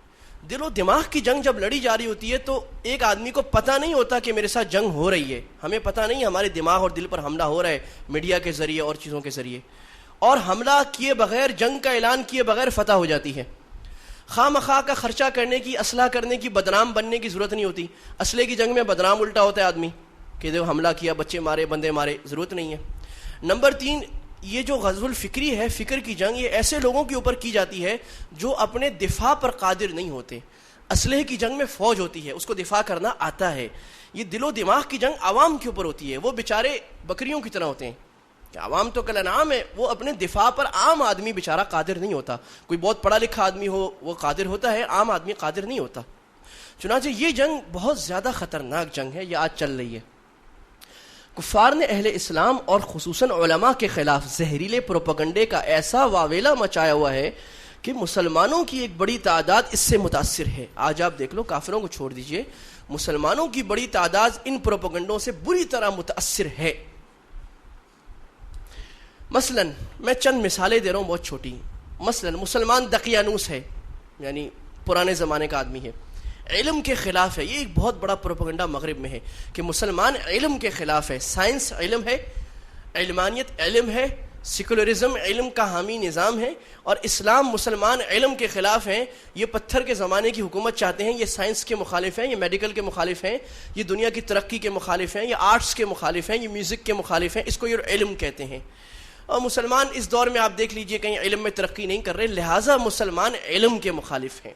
دل و دماغ کی جنگ جب لڑی جا رہی ہوتی ہے تو ایک آدمی کو پتہ نہیں ہوتا کہ میرے ساتھ جنگ ہو رہی ہے، ہمیں پتہ نہیں ہمارے دماغ اور دل پر حملہ ہو رہا ہے میڈیا کے ذریعے اور چیزوں کے ذریعے، اور حملہ کیے بغیر، جنگ کا اعلان کیے بغیر فتح ہو جاتی ہے. خواہ مخواہ کا خرچہ کرنے کی، اسلحہ کرنے کی، بدنام بننے کی ضرورت نہیں ہوتی. اسلحے کی جنگ میں بدنام الٹا ہوتا ہے آدمی کہ دیکھو حملہ کیا، بچے مارے، بندے مارے، ضرورت نہیں ہے. نمبر 3، یہ جو غزو الفکری ہے، فکر کی جنگ، یہ ایسے لوگوں کے اوپر کی جاتی ہے جو اپنے دفاع پر قادر نہیں ہوتے. اسلحے کی جنگ میں فوج ہوتی ہے، اس کو دفاع کرنا آتا ہے. یہ دل و دماغ کی جنگ عوام کے اوپر ہوتی ہے. وہ بیچارے بکریوں کی طرح ہوتے ہیں کہ عوام تو کل انعام ہے، وہ اپنے دفاع پر عام آدمی بیچارہ قادر نہیں ہوتا. کوئی بہت پڑھا لکھا آدمی ہو وہ قادر ہوتا ہے، عام آدمی قادر نہیں ہوتا. چنانچہ یہ جنگ بہت زیادہ خطرناک جنگ ہے، یہ آج چل رہی ہے. کفار نے اہل اسلام اور خصوصاً علماء کے خلاف زہریلے پروپیگنڈے کا ایسا واویلا مچایا ہوا ہے کہ مسلمانوں کی ایک بڑی تعداد اس سے متاثر ہے. آج آپ دیکھ لو، کافروں کو چھوڑ دیجئے، مسلمانوں کی بڑی تعداد ان پروپیگنڈوں سے بری طرح متاثر ہے. مثلا میں چند مثالیں دے رہا ہوں بہت چھوٹی. مثلا مسلمان دقیانوس ہے، یعنی پرانے زمانے کا آدمی ہے، علم کے خلاف ہے. یہ ایک بہت بڑا پروپیگنڈا مغرب میں ہے کہ مسلمان علم کے خلاف ہے. سائنس علم ہے، علمانیت علم ہے، سیکولرزم علم کا حامی نظام ہے، اور اسلام مسلمان علم کے خلاف ہیں. یہ پتھر کے زمانے کی حکومت چاہتے ہیں، یہ سائنس کے مخالف ہیں، یہ میڈیکل کے مخالف ہیں، یہ دنیا کی ترقی کے مخالف ہیں، یہ آرٹس کے مخالف ہیں، یہ میوزک کے مخالف ہیں. اس کو یہ علم کہتے ہیں. اور مسلمان اس دور میں آپ دیکھ لیجئے کہیں علم میں ترقی نہیں کر رہے، لہٰذا مسلمان علم کے مخالف ہیں،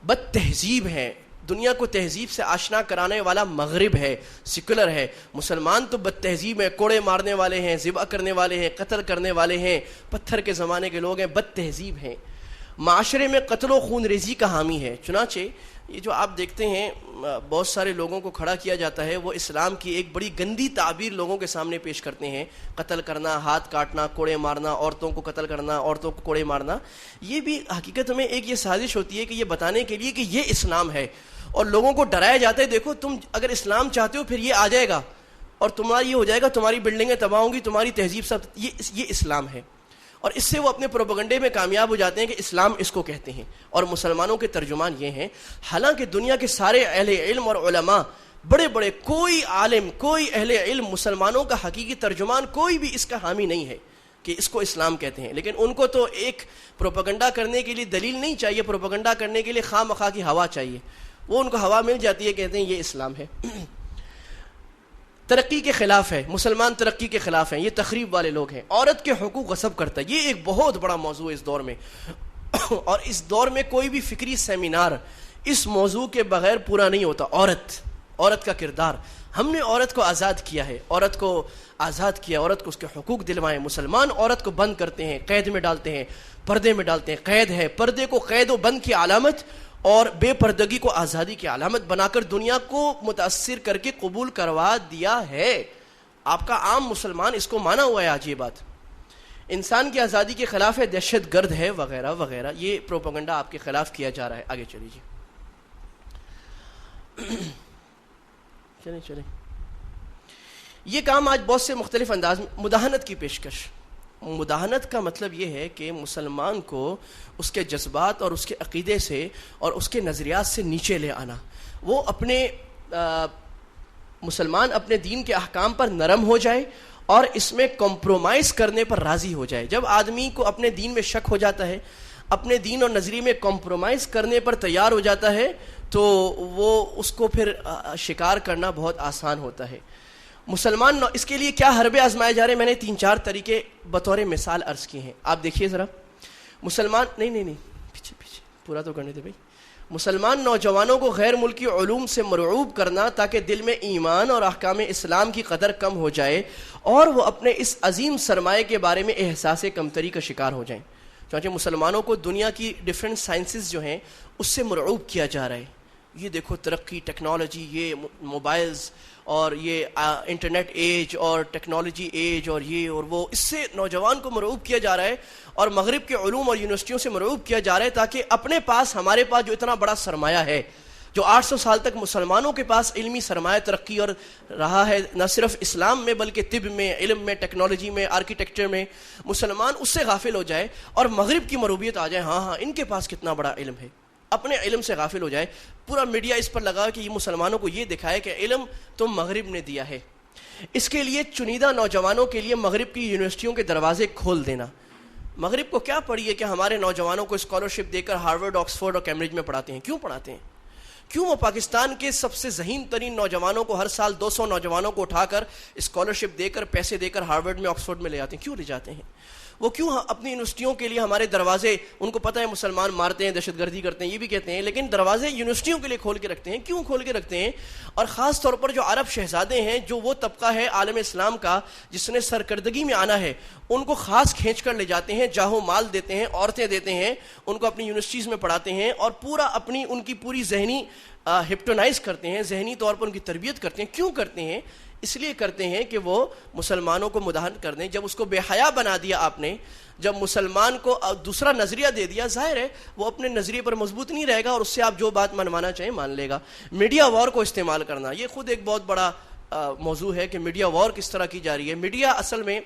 بد تہذیب ہیں. دنیا کو تہذیب سے آشنا کرانے والا مغرب ہے، سیکولر ہے. مسلمان تو بد تہذیب ہیں، کوڑے مارنے والے ہیں، ذبح کرنے والے ہیں، قتل کرنے والے ہیں، پتھر کے زمانے کے لوگ ہیں، بد تہذیب ہیں. معاشرے میں قتل و خون ریزی کا حامی ہے. چنانچہ یہ جو آپ دیکھتے ہیں بہت سارے لوگوں کو کھڑا کیا جاتا ہے، وہ اسلام کی ایک بڑی گندی تعبیر لوگوں کے سامنے پیش کرتے ہیں. قتل کرنا، ہاتھ کاٹنا، کوڑے مارنا، عورتوں کو قتل کرنا، عورتوں کو کوڑے مارنا، یہ بھی حقیقت میں ایک یہ سازش ہوتی ہے کہ یہ بتانے کے لیے کہ یہ اسلام ہے، اور لوگوں کو ڈرایا جاتا ہے دیکھو تم اگر اسلام چاہتے ہو پھر یہ آ جائے گا اور تمہارا یہ ہو جائے گا، تمہاری بلڈنگیں تباہ ہوں گی، تمہاری تہذیب سب، یہ اسلام ہے. اور اس سے وہ اپنے پروپیگنڈے میں کامیاب ہو جاتے ہیں کہ اسلام اس کو کہتے ہیں، اور مسلمانوں کے ترجمان یہ ہیں. حالانکہ دنیا کے سارے اہل علم اور علماء، بڑے بڑے، کوئی عالم، کوئی اہل علم، مسلمانوں کا حقیقی ترجمان کوئی بھی اس کا حامی نہیں ہے کہ اس کو اسلام کہتے ہیں. لیکن ان کو تو ایک پروپیگنڈا کرنے کے لیے دلیل نہیں چاہیے، پروپیگنڈا کرنے کے لیے خواہ مخواہ کی ہوا چاہیے. وہ ان کو ہوا مل جاتی ہے، کہتے ہیں یہ اسلام ہے. ترقی کے خلاف ہے، مسلمان ترقی کے خلاف ہیں، یہ تخریب والے لوگ ہیں. عورت کے حقوق غصب کرتا ہے، یہ ایک بہت بڑا موضوع ہے اس دور میں. اور اس دور میں کوئی بھی فکری سیمینار اس موضوع کے بغیر پورا نہیں ہوتا. عورت کا کردار، ہم نے عورت کو آزاد کیا ہے، عورت کو آزاد کیا، عورت کو اس کے حقوق دلوائے. مسلمان عورت کو بند کرتے ہیں، قید میں ڈالتے ہیں، پردے میں ڈالتے ہیں. قید ہے، پردے کو قید و بند کی علامت اور بے پردگی کو آزادی کی علامت بنا کر دنیا کو متاثر کر کے قبول کروا دیا ہے. آپ کا عام مسلمان اس کو مانا ہوا ہے. آج یہ بات انسان کی آزادی کے خلاف ہے، دہشت گرد ہے، وغیرہ وغیرہ. یہ پروپیگنڈا آپ کے خلاف کیا جا رہا ہے. آگے چلیے. چلیں یہ کام آج بہت سے مختلف انداز میں. مداہنت کی پیشکش. مداہنت کا مطلب یہ ہے کہ مسلمان کو اس کے جذبات اور اس کے عقیدے سے اور اس کے نظریات سے نیچے لے آنا. وہ مسلمان اپنے دین کے احکام پر نرم ہو جائے اور اس میں کمپرومائز کرنے پر راضی ہو جائے. جب آدمی کو اپنے دین میں شک ہو جاتا ہے، اپنے دین اور نظریے میں کمپرومائز کرنے پر تیار ہو جاتا ہے، تو وہ اس کو پھر شکار کرنا بہت آسان ہوتا ہے. مسلمان اس کے لیے کیا حربے آزمائے جا رہے ہیں، میں نے 3-4 طریقے بطور مثال عرض کیے ہیں. آپ دیکھیے ذرا. مسلمان نہیں پیچھے پورا تو کرنے دے بھائی. مسلمان نوجوانوں کو غیر ملکی علوم سے مرعوب کرنا تاکہ دل میں ایمان اور احکام اسلام کی قدر کم ہو جائے اور وہ اپنے اس عظیم سرمایے کے بارے میں احساس کمتری کا شکار ہو جائیں. چونکہ مسلمانوں کو دنیا کی ڈیفرنٹ سائنسز جو ہیں اس سے مرعوب کیا جا رہا ہے. یہ دیکھو ترقی، ٹیکنالوجی، یہ موبائلز اور یہ انٹرنیٹ ایج اور ٹیکنالوجی ایج اور یہ اور وہ، اس سے نوجوان کو مرعوب کیا جا رہا ہے اور مغرب کے علوم اور یونیورسٹیوں سے مرعوب کیا جا رہا ہے تاکہ اپنے پاس، ہمارے پاس جو اتنا بڑا سرمایہ ہے، جو 800 سال تک مسلمانوں کے پاس علمی سرمایہ ترقی اور رہا ہے، نہ صرف اسلام میں بلکہ طب میں، علم میں، ٹیکنالوجی میں، آرکیٹیکچر میں، مسلمان اس سے غافل ہو جائے اور مغرب کی مروبیت آ جائے. ہاں ان کے پاس کتنا بڑا علم ہے، اپنے علم سے غافل ہو جائے. پورا میڈیا اس پر لگا کہ یہ مسلمانوں کو یہ دکھائے کہ علم تو مغرب نے دیا ہے. اس کے لیے چنیدہ نوجوانوں کے لیے مغرب کی یونیورسٹیوں کے دروازے کھول دینا. مغرب کو کیا پڑی ہے کہ ہمارے نوجوانوں کو اسکالرشپ دے کر ہارورڈ، آکسفورڈ اور کیمبرج میں پڑھاتے ہیں؟ کیوں پڑھاتے ہیں؟ کیوں وہ پاکستان کے سب سے ذہین ترین نوجوانوں کو ہر سال 200 نوجوانوں کو اٹھا کر اسکالرشپ دے کر، پیسے دے کر ہارورڈ میں، آکسفورڈ میں لے جاتے ہیں؟ کیوں لے جاتے ہیں؟ وہ کیوں اپنی یونیورسٹیوں کے لیے ہمارے دروازے، ان کو پتہ ہے مسلمان مارتے ہیں، دہشت گردی کرتے ہیں، یہ بھی کہتے ہیں، لیکن دروازے یونیورسٹیوں کے لیے کھول کے رکھتے ہیں؟ کیوں کھول کے رکھتے ہیں؟ اور خاص طور پر جو عرب شہزادے ہیں، جو وہ طبقہ ہے عالم اسلام کا جس نے سرکردگی میں آنا ہے، ان کو خاص کھینچ کر لے جاتے ہیں، جاہو مال دیتے ہیں، عورتیں دیتے ہیں، ان کو اپنی یونیورسٹیز میں پڑھاتے ہیں اور پورا اپنی ان کی پوری ذہنی ہپٹونائز کرتے ہیں، ذہنی طور پر ان کی تربیت کرتے ہیں. کیوں کرتے ہیں؟ اس لیے کرتے ہیں کہ وہ مسلمانوں کو مداحن کر دیں. جب اس کو بے حیا بنا دیا آپ نے، جب مسلمان کو دوسرا نظریہ دے دیا، ظاہر ہے وہ اپنے نظریے پر مضبوط نہیں رہے گا اور اس سے آپ جو بات منوانا چاہیں مان لے گا. میڈیا وار کو استعمال کرنا، یہ خود ایک بہت بڑا موضوع ہے کہ میڈیا وار کس طرح کی جا رہی ہے. میڈیا اصل میں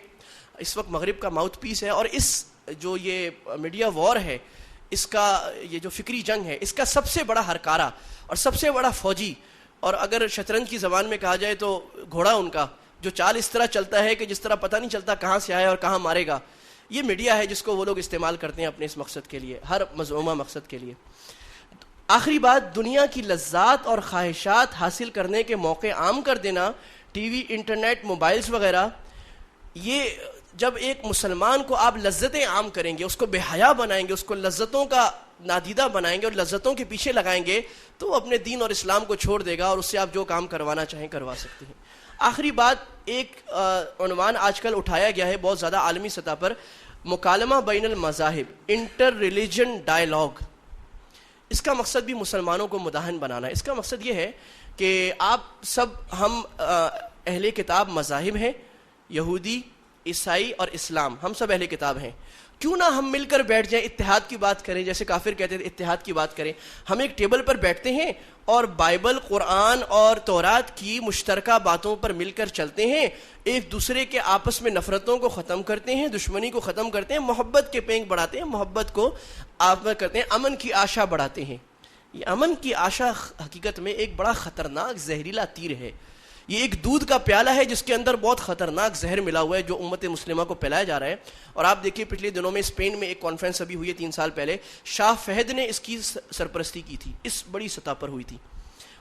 اس وقت مغرب کا ماؤتھ پیس ہے اور اس جو یہ میڈیا وار ہے، اس کا یہ جو فکری جنگ ہے، اس کا سب سے بڑا ہرکارہ اور سب سے بڑا فوجی، اور اگر شطرنج کی زبان میں کہا جائے تو گھوڑا ان کا جو چال اس طرح چلتا ہے کہ جس طرح پتہ نہیں چلتا کہاں سے آیا اور کہاں مارے گا، یہ میڈیا ہے جس کو وہ لوگ استعمال کرتے ہیں اپنے اس مقصد کے لیے، ہر مذمومہ مقصد کے لیے. آخری بات، دنیا کی لذات اور خواہشات حاصل کرنے کے موقع عام کر دینا، ٹی وی، انٹرنیٹ، موبائلز وغیرہ. یہ جب ایک مسلمان کو آپ لذتیں عام کریں گے، اس کو بے حیا بنائیں گے، اس کو لذتوں کا نادیدہ بنائیں گے اور لذتوں کے پیچھے لگائیں گے، تو وہ اپنے دین اور اسلام کو چھوڑ دے گا اور اس سے آپ جو کام کروانا چاہیں کروا سکتے ہیں. آخری بات، ایک عنوان آج کل اٹھایا گیا ہے بہت زیادہ عالمی سطح پر، مکالمہ بین المذاہب، انٹر ریلیجن ڈائیلاگ. اس کا مقصد بھی مسلمانوں کو مداحن بنانا ہے. اس کا مقصد یہ ہے کہ آپ سب، ہم اہل کتاب مذاہب ہیں، یہودی، عیسائی اور اسلام، ہم سب اہل کتاب ہیں. کیوں نہ ہم مل کر بیٹھ جائیں، اتحاد کی بات کریں، جیسے کافر کہتے تھے اتحاد کی بات کریں. ہم ایک ٹیبل پر بیٹھتے ہیں اور بائبل، قرآن اور تورات کی مشترکہ باتوں پر مل کر چلتے ہیں، ایک دوسرے کے آپس میں نفرتوں کو ختم کرتے ہیں، دشمنی کو ختم کرتے ہیں، محبت کے پینک بڑھاتے ہیں، محبت کو آپ کرتے ہیں، امن کی آشا بڑھاتے ہیں. یہ امن کی آشا حقیقت میں ایک بڑا خطرناک زہریلا تیر ہے. یہ ایک دودھ کا پیالہ ہے جس کے اندر بہت خطرناک زہر ملا ہوا ہے جو امت مسلمہ کو پھیلایا جا رہا ہے. اور آپ دیکھیے پچھلے دنوں میں اسپین میں ایک کانفرنس ابھی ہوئی ہے 3 سال پہلے، شاہ فہد نے اس کی سرپرستی کی تھی، اس بڑی سطح پر ہوئی تھی،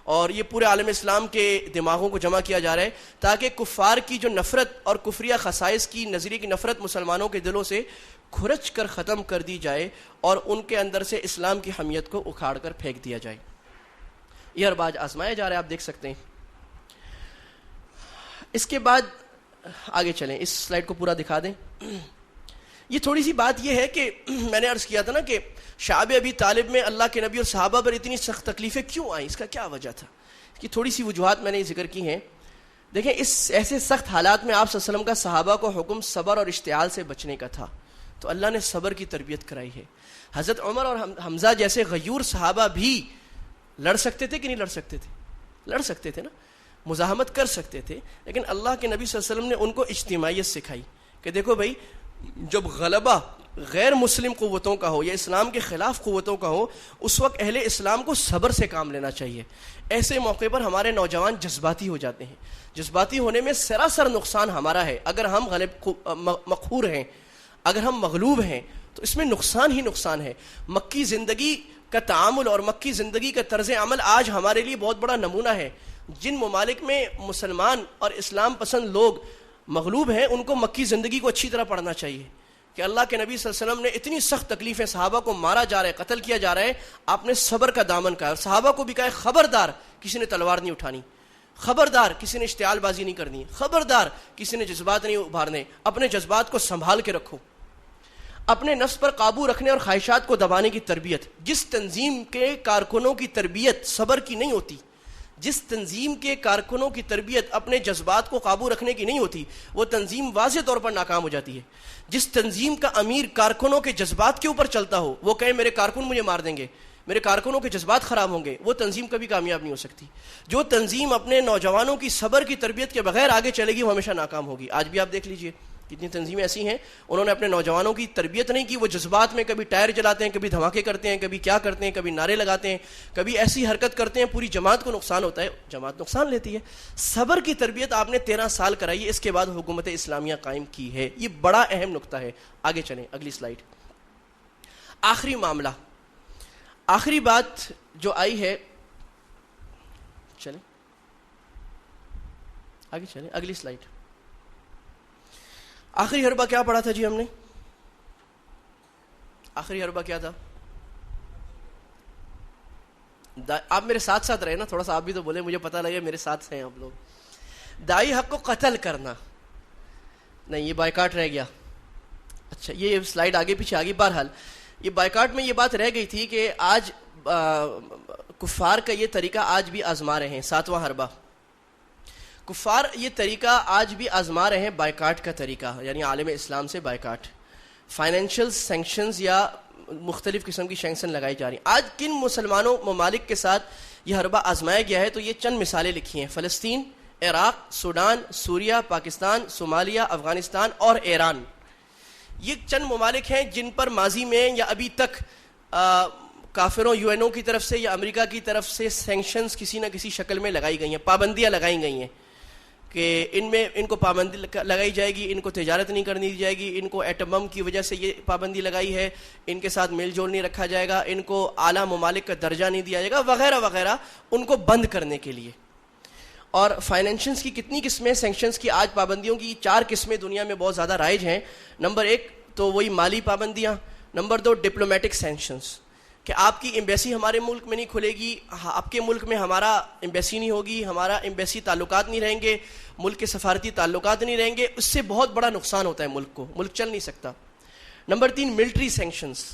اور یہ پورے عالم اسلام کے دماغوں کو جمع کیا جا رہا ہے تاکہ کفار کی جو نفرت اور کفریہ خصائص کی نظریے کی نفرت مسلمانوں کے دلوں سے کھرچ کر ختم کر دی جائے اور ان کے اندر سے اسلام کی حمیت کو اکھاڑ کر پھینک دیا جائے. یہ ارباج آزمایا جا رہا ہے، آپ دیکھ سکتے ہیں. اس کے بعد آگے چلیں، اس سلائڈ کو پورا دکھا دیں. یہ تھوڑی سی بات یہ ہے کہ میں نے عرض کیا تھا نا کہ شعب ابی طالب میں اللہ کے نبی اور صحابہ پر اتنی سخت تکلیفیں کیوں آئیں، اس کا کیا وجہ تھا. اس کی تھوڑی سی وجوہات میں نے ذکر کی ہیں. دیکھیں، اس ایسے سخت حالات میں آپ صلی اللہ علیہ وسلم کا صحابہ کو حکم صبر اور اشتعال سے بچنے کا تھا، تو اللہ نے صبر کی تربیت کرائی ہے. حضرت عمر اور حمزہ جیسے غیور صحابہ بھی لڑ سکتے تھے کہ نہیں لڑ سکتے تھے؟ لڑ سکتے تھے نا، مزاحمت کر سکتے تھے، لیکن اللہ کے نبی صلی اللہ علیہ وسلم نے ان کو اجتماعیت سکھائی کہ دیکھو بھائی، جب غلبہ غیر مسلم قوتوں کا ہو یا اسلام کے خلاف قوتوں کا ہو، اس وقت اہل اسلام کو صبر سے کام لینا چاہیے. ایسے موقع پر ہمارے نوجوان جذباتی ہو جاتے ہیں. جذباتی ہونے میں سراسر نقصان ہمارا ہے. اگر ہم مقہور ہیں، اگر ہم مغلوب ہیں، تو اس میں نقصان ہی نقصان ہے. مکی زندگی کا تعامل اور مکی زندگی کا طرز عمل آج ہمارے لیے بہت بڑا نمونہ ہے. جن ممالک میں مسلمان اور اسلام پسند لوگ مغلوب ہیں، ان کو مکی زندگی کو اچھی طرح پڑھنا چاہیے. کہ اللہ کے نبی صلی اللہ علیہ وسلم نے اتنی سخت تکلیفیں، صحابہ کو مارا جا رہا ہے، قتل کیا جا رہا ہے، آپ نے صبر کا دامن کہا، اور صحابہ کو بھی کہا خبردار کسی نے تلوار نہیں اٹھانی، خبردار کسی نے اشتعال بازی نہیں کرنی، خبردار کسی نے جذبات نہیں ابھارنے، اپنے جذبات کو سنبھال کے رکھو، اپنے نفس پر قابو رکھنے اور خواہشات کو دبانے کی تربیت۔ جس تنظیم کے کارکنوں کی تربیت صبر کی نہیں ہوتی، جس تنظیم کے کارکنوں کی تربیت اپنے جذبات کو قابو رکھنے کی نہیں ہوتی، وہ تنظیم واضح طور پر ناکام ہو جاتی ہے۔ جس تنظیم کا امیر کارکنوں کے جذبات کے اوپر چلتا ہو، وہ کہے میرے کارکن مجھے مار دیں گے، میرے کارکنوں کے جذبات خراب ہوں گے، وہ تنظیم کبھی کامیاب نہیں ہو سکتی۔ جو تنظیم اپنے نوجوانوں کی صبر کی تربیت کے بغیر آگے چلے گی، وہ ہمیشہ ناکام ہوگی۔ آج بھی آپ دیکھ لیجئے کتنی تنظیمیں ایسی ہیں، انہوں نے اپنے نوجوانوں کی تربیت نہیں کی، وہ جذبات میں کبھی ٹائر جلاتے ہیں، کبھی دھماکے کرتے ہیں، کبھی کیا کرتے ہیں، کبھی نعرے لگاتے ہیں، کبھی ایسی حرکت کرتے ہیں، پوری جماعت کو نقصان ہوتا ہے، جماعت نقصان لیتی ہے۔ صبر کی تربیت آپ نے 13 سال کرائی ہے، اس کے بعد حکومت اسلامیہ قائم کی ہے، یہ بڑا اہم نقطہ ہے۔ آگے چلیں، اگلی سلائیڈ۔ آخری معاملہ، آخری بات جو آئی ہے، چلیں آگے چلیں، اگلی سلائیڈ۔ آخری حربہ کیا پڑھا تھا جی ہم نے؟ آخری حربہ کیا تھا؟ آپ میرے ساتھ ساتھ رہے نا، تھوڑا سا آپ بھی تو بولے، مجھے پتہ لگے میرے ساتھ ہیں آپ لوگ۔ دائی حق کو قتل کرنا، نہیں یہ بائیکاٹ رہ گیا۔ اچھا یہ سلائیڈ آگے پیچھے آگئی۔ بہرحال یہ بائیکاٹ میں یہ بات رہ گئی تھی کہ آج کفار کا یہ طریقہ آج بھی آزما رہے ہیں۔ 7واں حربہ، کفار یہ طریقہ آج بھی آزما رہے ہیں، بائیکاٹ کا طریقہ، یعنی عالم اسلام سے بائیکاٹ، فائنینشیل سینکشنز یا مختلف قسم کی سینکشن لگائی جا رہی ہیں۔ آج کن مسلمانوں ممالک کے ساتھ یہ حربہ آزمایا گیا ہے، تو یہ چند مثالیں لکھی ہیں: فلسطین، عراق، سوڈان، سوریہ، پاکستان، صومالیہ، افغانستان اور ایران۔ یہ چند ممالک ہیں جن پر ماضی میں یا ابھی تک کافروں، یو این او کی طرف سے یا امریکہ کی طرف سے سینکشنز کسی نہ کسی شکل میں لگائی گئی ہیں، پابندیاں لگائی گئی ہیں کہ ان کو پابندی لگائی جائے گی، ان کو تجارت نہیں کرنی دی جائے گی، ان کو ایٹم بم کی وجہ سے یہ پابندی لگائی ہے، ان کے ساتھ میل جول نہیں رکھا جائے گا، ان کو اعلیٰ ممالک کا درجہ نہیں دیا جائے گا، وغیرہ وغیرہ، ان کو بند کرنے کے لیے۔ اور فائنینشنز کی کتنی قسمیں، سینکشنز کی آج پابندیوں کی 4 قسمیں دنیا میں بہت زیادہ رائج ہیں۔ نمبر 1 تو وہی مالی پابندیاں، نمبر 2 ڈپلومیٹک سینکشنز، کہ آپ کی ایمبیسی ہمارے ملک میں نہیں کھلے گی، آپ کے ملک میں ہمارا ایمبیسی نہیں ہوگی، ہمارا ایمبیسی تعلقات نہیں رہیں گے، ملک کے سفارتی تعلقات نہیں رہیں گے، اس سے بہت بڑا نقصان ہوتا ہے ملک کو، ملک چل نہیں سکتا۔ نمبر 3 ملٹری سینکشنز،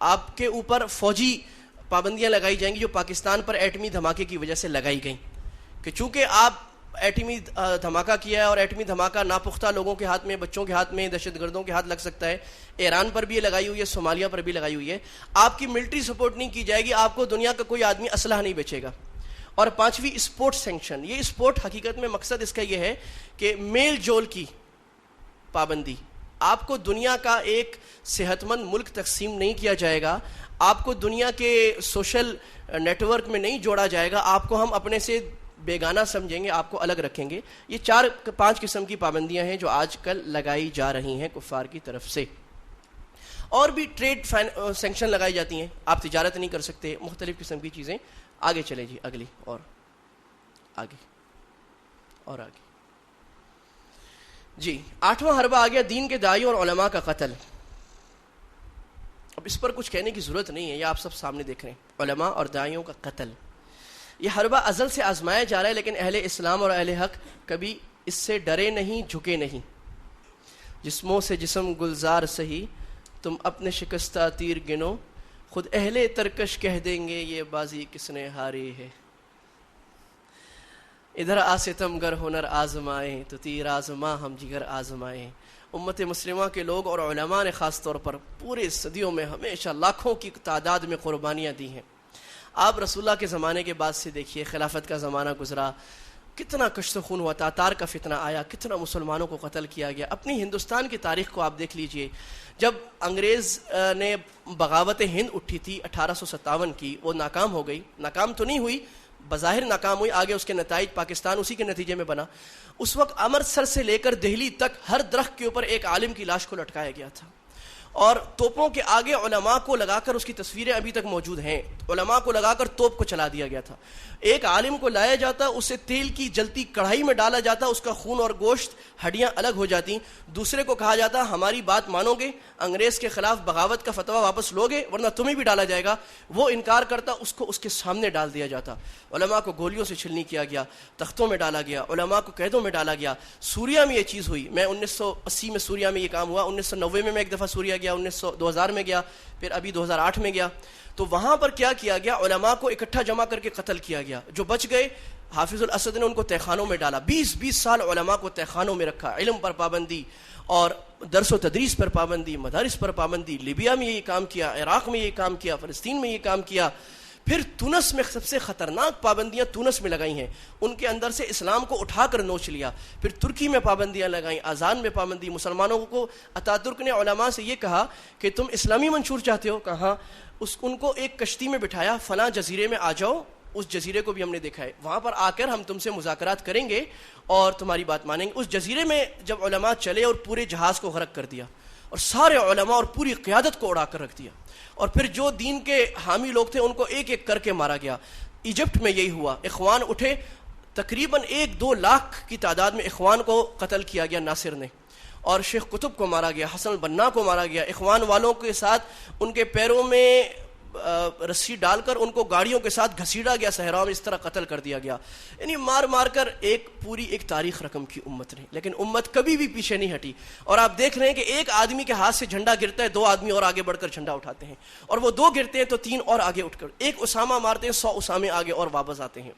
آپ کے اوپر فوجی پابندیاں لگائی جائیں گی جو پاکستان پر ایٹمی دھماکے کی وجہ سے لگائی گئیں، کہ چونکہ آپ ایٹمی دھماکہ کیا ہے اور ایٹمی دھماکہ ناپختہ لوگوں کے ہاتھ میں، بچوں کے ہاتھ میں، دہشت گردوں کے ہاتھ لگ سکتا ہے۔ ایران پر بھی یہ لگائی ہوئی ہے، صومالیہ پر بھی لگائی ہوئی ہے۔ آپ کی ملٹری سپورٹ نہیں کی جائے گی، آپ کو دنیا کا کوئی آدمی اسلحہ نہیں بیچے گا۔ اور 5ویں اسپورٹ سینکشن، یہ اسپورٹ حقیقت میں مقصد اس کا یہ ہے کہ میل جول کی پابندی، آپ کو دنیا کا ایک صحت مند ملک تقسیم نہیں کیا جائے گا، آپ کو دنیا کے سوشل نیٹ ورک میں نہیں جوڑا جائے گا، آپ کو ہم اپنے سے بیگانہ سمجھیں گے، آپ کو الگ رکھیں گے۔ یہ 4-5 قسم کی پابندیاں ہیں جو آج کل لگائی جا رہی ہیں کفار کی طرف سے۔ اور بھی ٹریڈ سینکشن لگائی جاتی ہیں، آپ تجارت نہیں کر سکتے، مختلف قسم کی چیزیں۔ آگے چلیں جی، اگلی اور آگے اور آگے جی۔ 8واں حربہ آ گیا، دین کے داعی اور علماء کا قتل۔ اب اس پر کچھ کہنے کی ضرورت نہیں ہے، یہ آپ سب سامنے دیکھ رہے ہیں، علماء اور داعیوں کا قتل۔ یہ حربہ ازل سے آزمایا جا رہا ہے، لیکن اہل اسلام اور اہل حق کبھی اس سے ڈرے نہیں، جھکے نہیں۔ جسموں سے جسم گلزار سہی، تم اپنے شکستہ تیر گنو، خود اہل ترکش کہہ دیں گے یہ بازی کس نے ہاری ہے۔ ادھر آ ستم گر ہنر آزمائے، تو تیر آزما ہم جگر آزمائے۔ امت مسلمہ کے لوگ اور علماء نے خاص طور پر پورے صدیوں میں ہمیشہ لاکھوں کی تعداد میں قربانیاں دی ہیں۔ آپ رسول اللہ کے زمانے کے بعد سے دیکھیے، خلافت کا زمانہ گزرا، کتنا کشت خون ہوا، تاتار کا فتنہ آیا، کتنا مسلمانوں کو قتل کیا گیا۔ اپنی ہندوستان کی تاریخ کو آپ دیکھ لیجئے، جب انگریز نے بغاوت ہند اٹھی تھی 1857 کی، وہ ناکام ہو گئی، ناکام تو نہیں ہوئی، بظاہر ناکام ہوئی، آگے اس کے نتائج پاکستان اسی کے نتیجے میں بنا۔ اس وقت امرتسر سے لے کر دہلی تک ہر درخت کے اوپر ایک عالم کی لاش کو لٹکایا گیا تھا، اور توپوں کے آگے علماء کو لگا کر، اس کی تصویریں ابھی تک موجود ہیں، علماء کو لگا کر توپ کو چلا دیا گیا تھا. ایک عالم کو لایا جاتا، اسے تیل کی جلتی کڑھائی میں ڈالا جاتا، اس کا خون اور گوشت ہڈیاں الگ ہو جاتی. دوسرے کو کہا جاتا ہماری بات مانو گے، انگریز کے خلاف بغاوت کا فتویٰ واپس لوگے ورنہ تمہیں بھی ڈالا جائے گا. وہ انکار کرتا، اس کو اس کے سامنے ڈال دیا جاتا. علماء کو گولیوں سے چھلنی کیا گیا، تختوں میں ڈالا گیا، علماء کو قیدوں میں ڈالا گیا. سوریا میں یہ چیز ہوئی. میں 1980 میں سوریا میں یہ کام ہوا، 1990 میں ایک دفعہ سوریا گیا، 2000 میں گیا، پھر ابھی 2008 میں گیا. تو وہاں پر کیا کیا گیا، علماء کو اکٹھا جمع کر کے قتل کیا گیا. جو بچ گئے حافظ الاسد نے ان کو تہخانوں میں ڈالا. 20 سال علماء کو تہخانوں میں رکھا. علم پر پابندی اور درس و تدریس پر پابندی، مدارس پر پابندی. لیبیا میں یہ کام کیا، عراق میں یہ کام کیا، فلسطین میں یہ کام کیا. پھر تونس میں سب سے خطرناک پابندیاں تونس میں لگائی ہیں، ان کے اندر سے اسلام کو اٹھا کر نوچ لیا. پھر ترکی میں پابندیاں لگائیں، اذان میں پابندی. مسلمانوں کو اتاترک نے علماء سے یہ کہا کہ تم اسلامی منشور چاہتے ہو؟ کہاں. ان کو ایک کشتی میں بٹھایا، فلاں جزیرے میں آ جاؤ. اس جزیرے کو بھی ہم نے دیکھا ہے، وہاں پر آ کر ہم تم سے مذاکرات کریں گے اور تمہاری بات مانیں گے. اس جزیرے میں جب علماء چلے اور پورے جہاز کو غرق کر دیا اور سارے علماء اور پوری قیادت کو اڑا کر رکھ دیا. اور پھر جو دین کے حامی لوگ تھے ان کو ایک ایک کر کے مارا گیا. ایجپٹ میں یہی ہوا. اخوان اٹھے، تقریباً 1-2 لاکھ کی تعداد میں اخوان کو قتل کیا گیا ناصر نے، اور شیخ قطب کو مارا گیا، حسن البنا کو مارا گیا. اخوان والوں کے ساتھ ان کے پیروں میں رسی ڈال کر ان کو گاڑیوں کے ساتھ گھسیڑا گیا صحراؤں میں، اس طرح قتل کر دیا گیا. یعنی مار مار کر ایک تاریخ رقم کی امت نے. لیکن امت کبھی بھی پیچھے نہیں ہٹی. اور آپ دیکھ رہے ہیں کہ ایک آدمی کے ہاتھ سے جھنڈا گرتا ہے، 2 آدمی اور آگے بڑھ کر جھنڈا اٹھاتے ہیں، اور وہ 2 گرتے ہیں تو 3 اور آگے اٹھ کر، ایک اسامہ مارتے ہیں 100 اسامے آگے اور واپس آتے ہیں.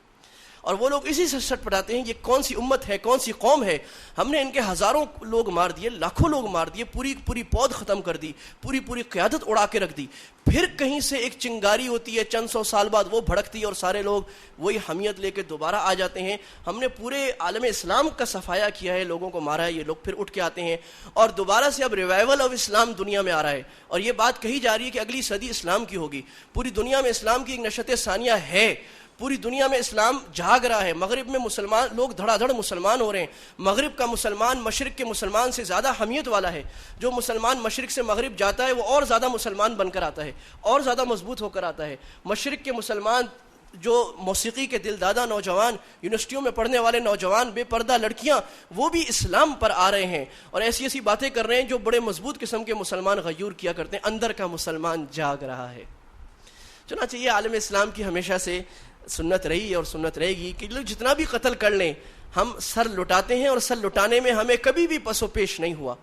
اور وہ لوگ اسی سے سٹ پٹاتے ہیں یہ کون سی امت ہے، کون سی قوم ہے. ہم نے ان کے ہزاروں لوگ مار دیے، لاکھوں لوگ مار دیے، پوری پود ختم کر دی، پوری قیادت اڑا کے رکھ دی. پھر کہیں سے ایک چنگاری ہوتی ہے، چند 100 سال بعد وہ بھڑکتی ہے اور سارے لوگ وہی حمیت لے کے دوبارہ آ جاتے ہیں. ہم نے پورے عالم اسلام کا صفایا کیا ہے، لوگوں کو مارا ہے، یہ لوگ پھر اٹھ کے آتے ہیں اور دوبارہ سے اب ریوائول آف اسلام دنیا میں آ رہا ہے. اور یہ بات کہی جا رہی ہے کہ اگلی صدی اسلام کی ہوگی. پوری دنیا میں اسلام کی ایک نشت ثانیہ ہے. پوری دنیا میں اسلام جاگ رہا ہے. مغرب میں مسلمان لوگ دھڑا دھڑ مسلمان ہو رہے ہیں. مغرب کا مسلمان مشرق کے مسلمان سے زیادہ حمیت والا ہے. جو مسلمان مشرق سے مغرب جاتا ہے وہ اور زیادہ مسلمان بن کر آتا ہے، اور زیادہ مضبوط ہو کر آتا ہے. مشرق کے مسلمان جو موسیقی کے دل دادا نوجوان، یونیورسٹیوں میں پڑھنے والے نوجوان، بے پردہ لڑکیاں، وہ بھی اسلام پر آ رہے ہیں اور ایسی باتیں کر رہے ہیں جو بڑے مضبوط قسم کے مسلمان غیور کیا کرتے ہیں. اندر کا مسلمان جاگ رہا ہے. چنانچہ یہ عالم اسلام کی ہمیشہ سے سنت رہی اور سنت رہے گی کہ لوگ جتنا بھی قتل کر لیں ہم سر لٹاتے ہیں، اور سر لٹانے میں ہمیں کبھی بھی پس و پیش نہیں ہوا.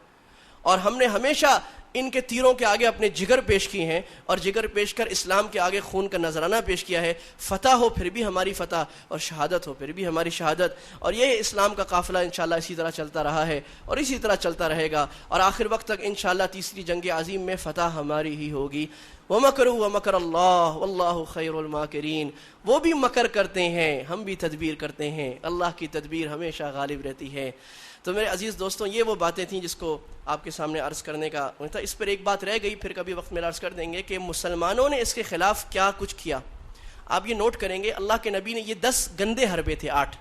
اور ہم نے ہمیشہ ان کے تیروں کے آگے اپنے جگر پیش کیے ہیں اور جگر پیش کر اسلام کے آگے خون کا نذرانہ پیش کیا ہے. فتح ہو پھر بھی ہماری فتح اور شہادت ہو پھر بھی ہماری شہادت. اور یہ اسلام کا قافلہ انشاءاللہ اسی طرح چلتا رہا ہے اور اسی طرح چلتا رہے گا، اور آخر وقت تک انشاءاللہ تیسری جنگ عظیم میں فتح ہماری ہی ہوگی. وَمَكَرُوا وَمَكَرَ اللَّهُ وَاللَّهُ خَيْرُ الْمَاكِرِينَ. وہ بھی مکر کرتے ہیں، ہم بھی تدبیر کرتے ہیں. اللہ کی تدبیر ہمیشہ غالب رہتی ہے. تو میرے عزیز دوستوں، یہ وہ باتیں تھیں جس کو آپ کے سامنے عرض کرنے کا تھا. اس پر ایک بات رہ گئی، پھر کبھی وقت میں عرض کر دیں گے کہ مسلمانوں نے اس کے خلاف کیا کچھ کیا. آپ یہ نوٹ کریں گے، اللہ کے نبی نے یہ 10 گندے حربے تھے، 8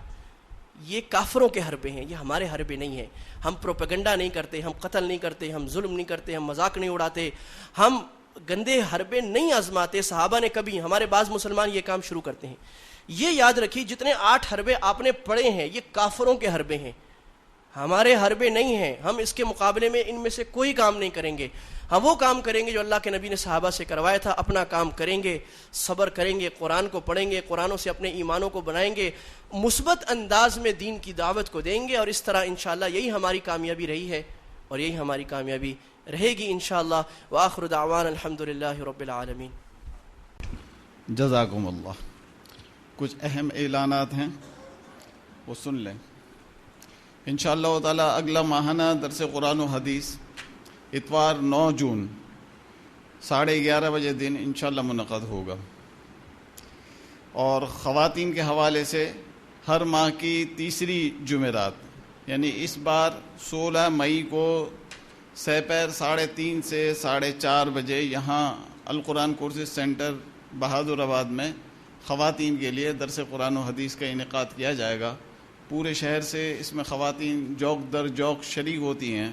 یہ کافروں کے حربے ہیں، یہ ہمارے حربے نہیں ہیں. ہم پروپیگنڈا نہیں کرتے، ہم قتل نہیں کرتے، ہم ظلم نہیں کرتے، ہم مذاق نہیں اڑاتے، ہم گندے حربے نہیں آزماتے. صحابہ نے کبھی، ہمارے بعض مسلمان یہ کام شروع کرتے ہیں. یہ یاد رکھیے جتنے 8 حربے آپ نے پڑھے ہیں یہ کافروں کے حربے ہیں، ہمارے حربے نہیں ہیں. ہم اس کے مقابلے میں ان میں سے کوئی کام نہیں کریں گے. ہم وہ کام کریں گے جو اللہ کے نبی نے صحابہ سے کروایا تھا. اپنا کام کریں گے، صبر کریں گے، قرآن کو پڑھیں گے، قرآنوں سے اپنے ایمانوں کو بنائیں گے، مثبت انداز میں دین کی دعوت کو دیں گے. اور اس طرح انشاءاللہ یہی ہماری کامیابی رہی ہے اور یہی ہماری کامیابی رہے گی انشاءاللہ. وآخر دعوانا الحمدللہ رب العالمین. جزاکم اللہ. کچھ اہم اعلانات ہیں وہ سن لیں. انشاءاللہ تعالی اگلا ماہانہ درس قرآن و حدیث اتوار 9 جون 11:30 بجے دن انشاءاللہ منعقد ہوگا. اور خواتین کے حوالے سے ہر ماہ کی تیسری جمعرات یعنی اس بار 16 مئی کو سپہر 3:30 سے 4:30 بجے یہاں القرآن کورسز سینٹر بہادر آباد میں خواتین کے لیے درس قرآن و حدیث کا انعقاد کیا جائے گا. پورے شہر سے اس میں خواتین جوق در جوق شریک ہوتی ہیں.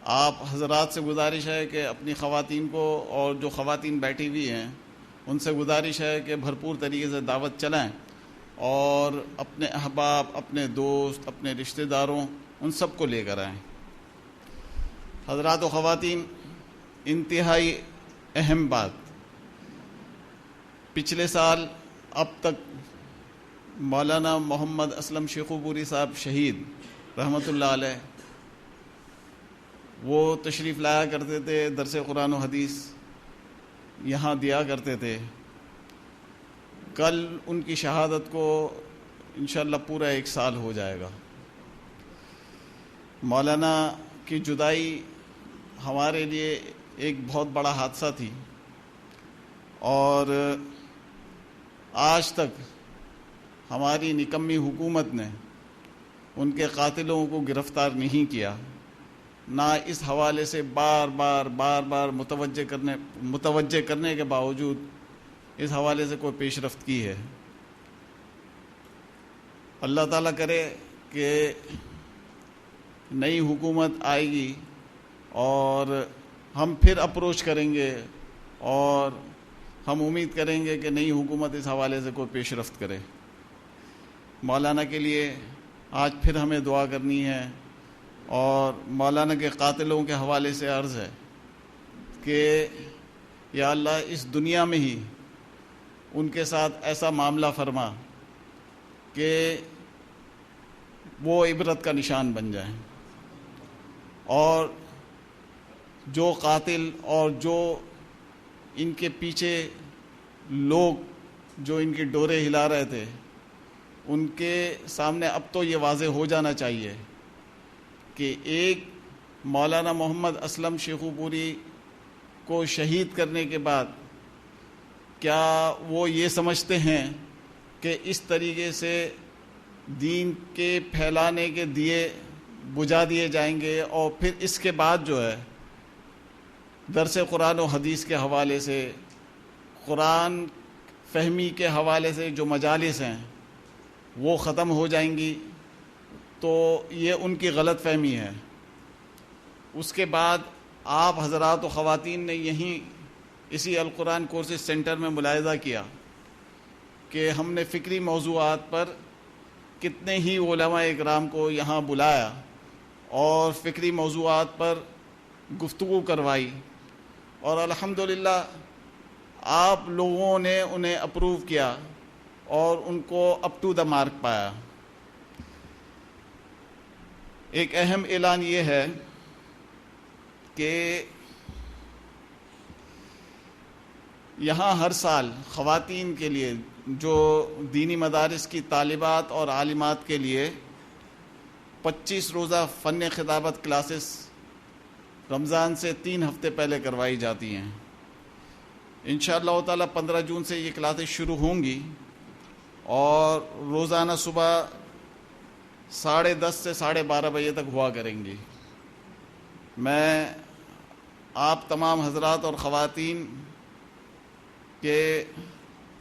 آپ حضرات سے گزارش ہے کہ اپنی خواتین کو، اور جو خواتین بیٹھی ہوئی ہیں ان سے گزارش ہے کہ بھرپور طریقے سے دعوت چلائیں اور اپنے احباب، اپنے دوست، اپنے رشتہ داروں، ان سب کو لے کر آئیں۔ حضرات و خواتین، انتہائی اہم بات، پچھلے سال اب تک مولانا محمد اسلم شیخو پوری صاحب شہید رحمۃ اللہ علیہ، وہ تشریف لایا کرتے تھے، درس قرآن و حدیث یہاں دیا کرتے تھے۔ کل ان کی شہادت کو انشاءاللہ پورا 1 سال ہو جائے گا۔ مولانا کی جدائی ہمارے لیے ایک بہت بڑا حادثہ تھی، اور آج تک ہماری نکمی حکومت نے ان کے قاتلوں کو گرفتار نہیں کیا، نہ اس حوالے سے بار بار متوجہ کرنے کے باوجود اس حوالے سے کوئی پیش رفت کی ہے۔ اللہ تعالیٰ کرے کہ نئی حکومت آئے گی اور ہم پھر اپروچ کریں گے، اور ہم امید کریں گے کہ نئی حکومت اس حوالے سے کوئی پیش رفت کرے۔ مولانا کے لیے آج پھر ہمیں دعا کرنی ہے، اور مولانا کے قاتلوں کے حوالے سے عرض ہے کہ یا اللہ اس دنیا میں ہی ان کے ساتھ ایسا معاملہ فرما کہ وہ عبرت کا نشان بن جائیں، اور جو قاتل اور جو ان کے پیچھے لوگ جو ان کی ڈورے ہلا رہے تھے، ان کے سامنے اب تو یہ واضح ہو جانا چاہیے کہ ایک مولانا محمد اسلم شیخو پوری کو شہید کرنے کے بعد کیا وہ یہ سمجھتے ہیں کہ اس طریقے سے دین کے پھیلانے کے دیے بجھا دیے جائیں گے، اور پھر اس کے بعد جو ہے درس قرآن و حدیث کے حوالے سے، قرآن فہمی کے حوالے سے جو مجالس ہیں وہ ختم ہو جائیں گی؟ تو یہ ان کی غلط فہمی ہے۔ اس کے بعد آپ حضرات و خواتین نے یہیں اسی القرآن کورسز سینٹر میں ملاحظہ کیا کہ ہم نے فکری موضوعات پر کتنے ہی علماء اکرام کو یہاں بلایا اور فکری موضوعات پر گفتگو کروائی، اور الحمدللہ آپ لوگوں نے انہیں اپروو کیا اور ان کو اپ ٹو دا مارک پایا۔ ایک اہم اعلان یہ ہے کہ یہاں ہر سال خواتین کے لیے، جو دینی مدارس کی طالبات اور عالمات کے لیے 25 روزہ فن خطابت کلاسز رمضان سے 3 ہفتے پہلے کروائی جاتی ہیں۔ انشاءاللہ تعالی 15 جون سے یہ کلاسز شروع ہوں گی، اور روزانہ صبح 10:30 سے 12:30 بجے تک ہوا کریں گی۔ میں آپ تمام حضرات اور خواتین کے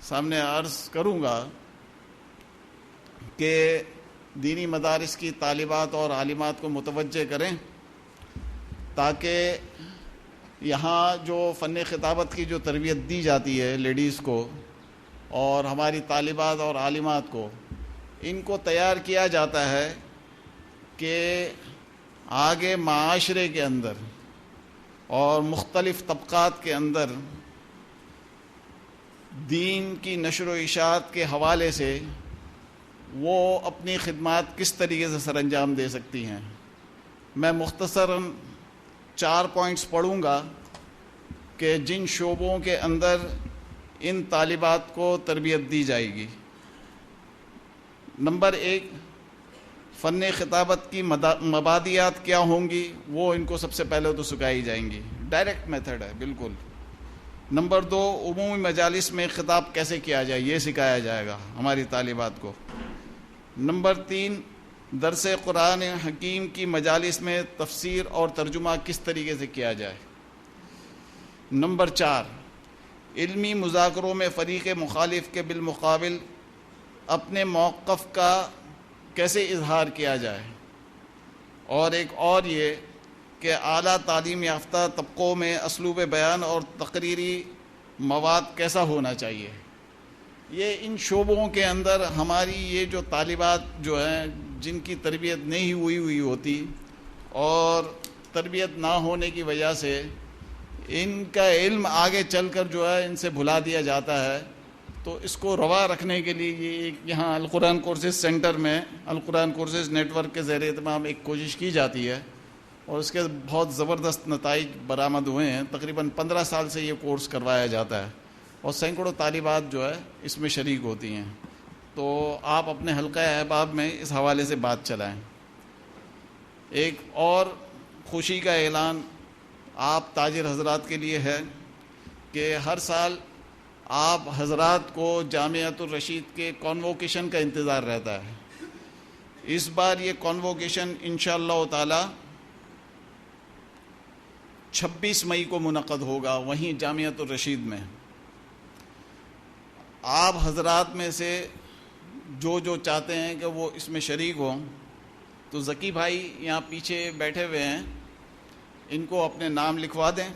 سامنے عرض کروں گا کہ دینی مدارس کی طالبات اور عالمات کو متوجہ کریں، تاکہ یہاں جو فن خطابت کی جو تربیت دی جاتی ہے لیڈیز کو اور ہماری طالبات اور عالمات کو، ان کو تیار کیا جاتا ہے کہ آگے معاشرے کے اندر اور مختلف طبقات کے اندر دین کی نشر و اشاعت کے حوالے سے وہ اپنی خدمات کس طریقے سے سر انجام دے سکتی ہیں۔ میں مختصراً 4 پوائنٹس پڑھوں گا کہ جن شعبوں کے اندر ان طالبات کو تربیت دی جائے گی۔ نمبر 1، فن خطابت کی مبادیات کیا ہوں گی، وہ ان کو سب سے پہلے تو سکھائی جائیں گی، ڈائریکٹ میتھڈ ہے بالکل۔ نمبر 2، عمومی مجالس میں خطاب کیسے کیا جائے، یہ سکھایا جائے گا ہماری طالبات کو۔ نمبر 3، درس قرآن حکیم کی مجالس میں تفسیر اور ترجمہ کس طریقے سے کیا جائے۔ نمبر 4، علمی مذاکروں میں فریق مخالف کے بالمقابل اپنے موقف کا کیسے اظہار کیا جائے۔ اور ایک اور یہ کہ اعلیٰ تعلیم یافتہ طبقوں میں اسلوب بیان اور تقریری مواد کیسا ہونا چاہیے. یہ ان شعبوں کے اندر ہماری یہ جو طالبات جو ہیں جن کی تربیت نہیں ہوئی ہوتی اور تربیت نہ ہونے کی وجہ سے ان کا علم آگے چل کر جو ہے ان سے بھلا دیا جاتا ہے، تو اس کو روا رکھنے کے لیے یہ یہاں القرآن کورسز سینٹر میں القرآن کورسز نیٹ ورک کے زیر اہتمام ایک کوشش کی جاتی ہے اور اس کے بہت زبردست نتائج برآمد ہوئے ہیں. تقریباً 15 سال سے یہ کورس کروایا جاتا ہے اور سینکڑوں طالبات جو ہے اس میں شریک ہوتی ہیں. تو آپ اپنے حلقہ احباب میں اس حوالے سے بات چلائیں. ایک اور خوشی کا اعلان آپ تاجر حضرات کے لیے ہے کہ ہر سال آپ حضرات کو جامعۃ الرشید کے کانووکیشن کا انتظار رہتا ہے. اس بار یہ کانووکیشن انشاءاللہ تعالی 26 مئی کو منعقد ہوگا وہیں جامعۃ الرشید میں. آپ حضرات میں سے جو چاہتے ہیں کہ وہ اس میں شریک ہوں تو ذکی بھائی یہاں پیچھے بیٹھے ہوئے ہیں، ان کو اپنے نام لکھوا دیں.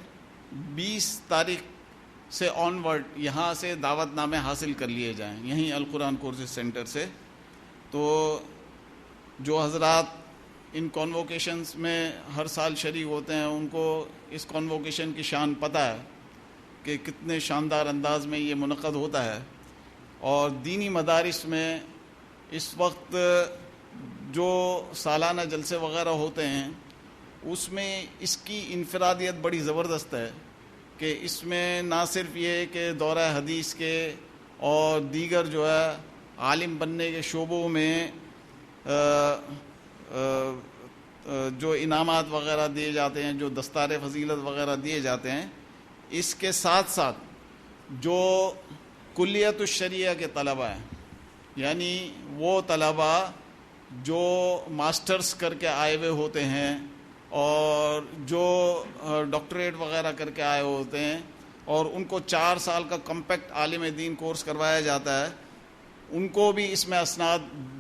20 تاریخ سے آن ورڈ یہاں سے دعوت نامے حاصل کر لیے جائیں یہیں القرآن کورسز سینٹر سے. تو جو حضرات ان کانووکیشنز میں ہر سال شریک ہوتے ہیں ان کو اس کانووکیشن کی شان پتہ ہے کہ کتنے شاندار انداز میں یہ منعقد ہوتا ہے. اور دینی مدارس میں اس وقت جو سالانہ جلسے وغیرہ ہوتے ہیں اس میں اس کی انفرادیت بڑی زبردست ہے کہ اس میں نہ صرف یہ کہ دورہ حدیث کے اور دیگر جو ہے عالم بننے کے شعبوں میں جو انعامات وغیرہ دیے جاتے ہیں، جو دستار فضیلت وغیرہ دیے جاتے ہیں، اس کے ساتھ ساتھ جو کلیت الشریعہ کے طلبہ ہیں، یعنی وہ طلبہ جو ماسٹرز کر کے آئے ہوئے ہوتے ہیں اور جو ڈاکٹریٹ وغیرہ کر کے آئے ہوتے ہیں اور ان کو 4 سال کا کمپیکٹ عالم دین کورس کروایا جاتا ہے، ان کو بھی اس میں اسناد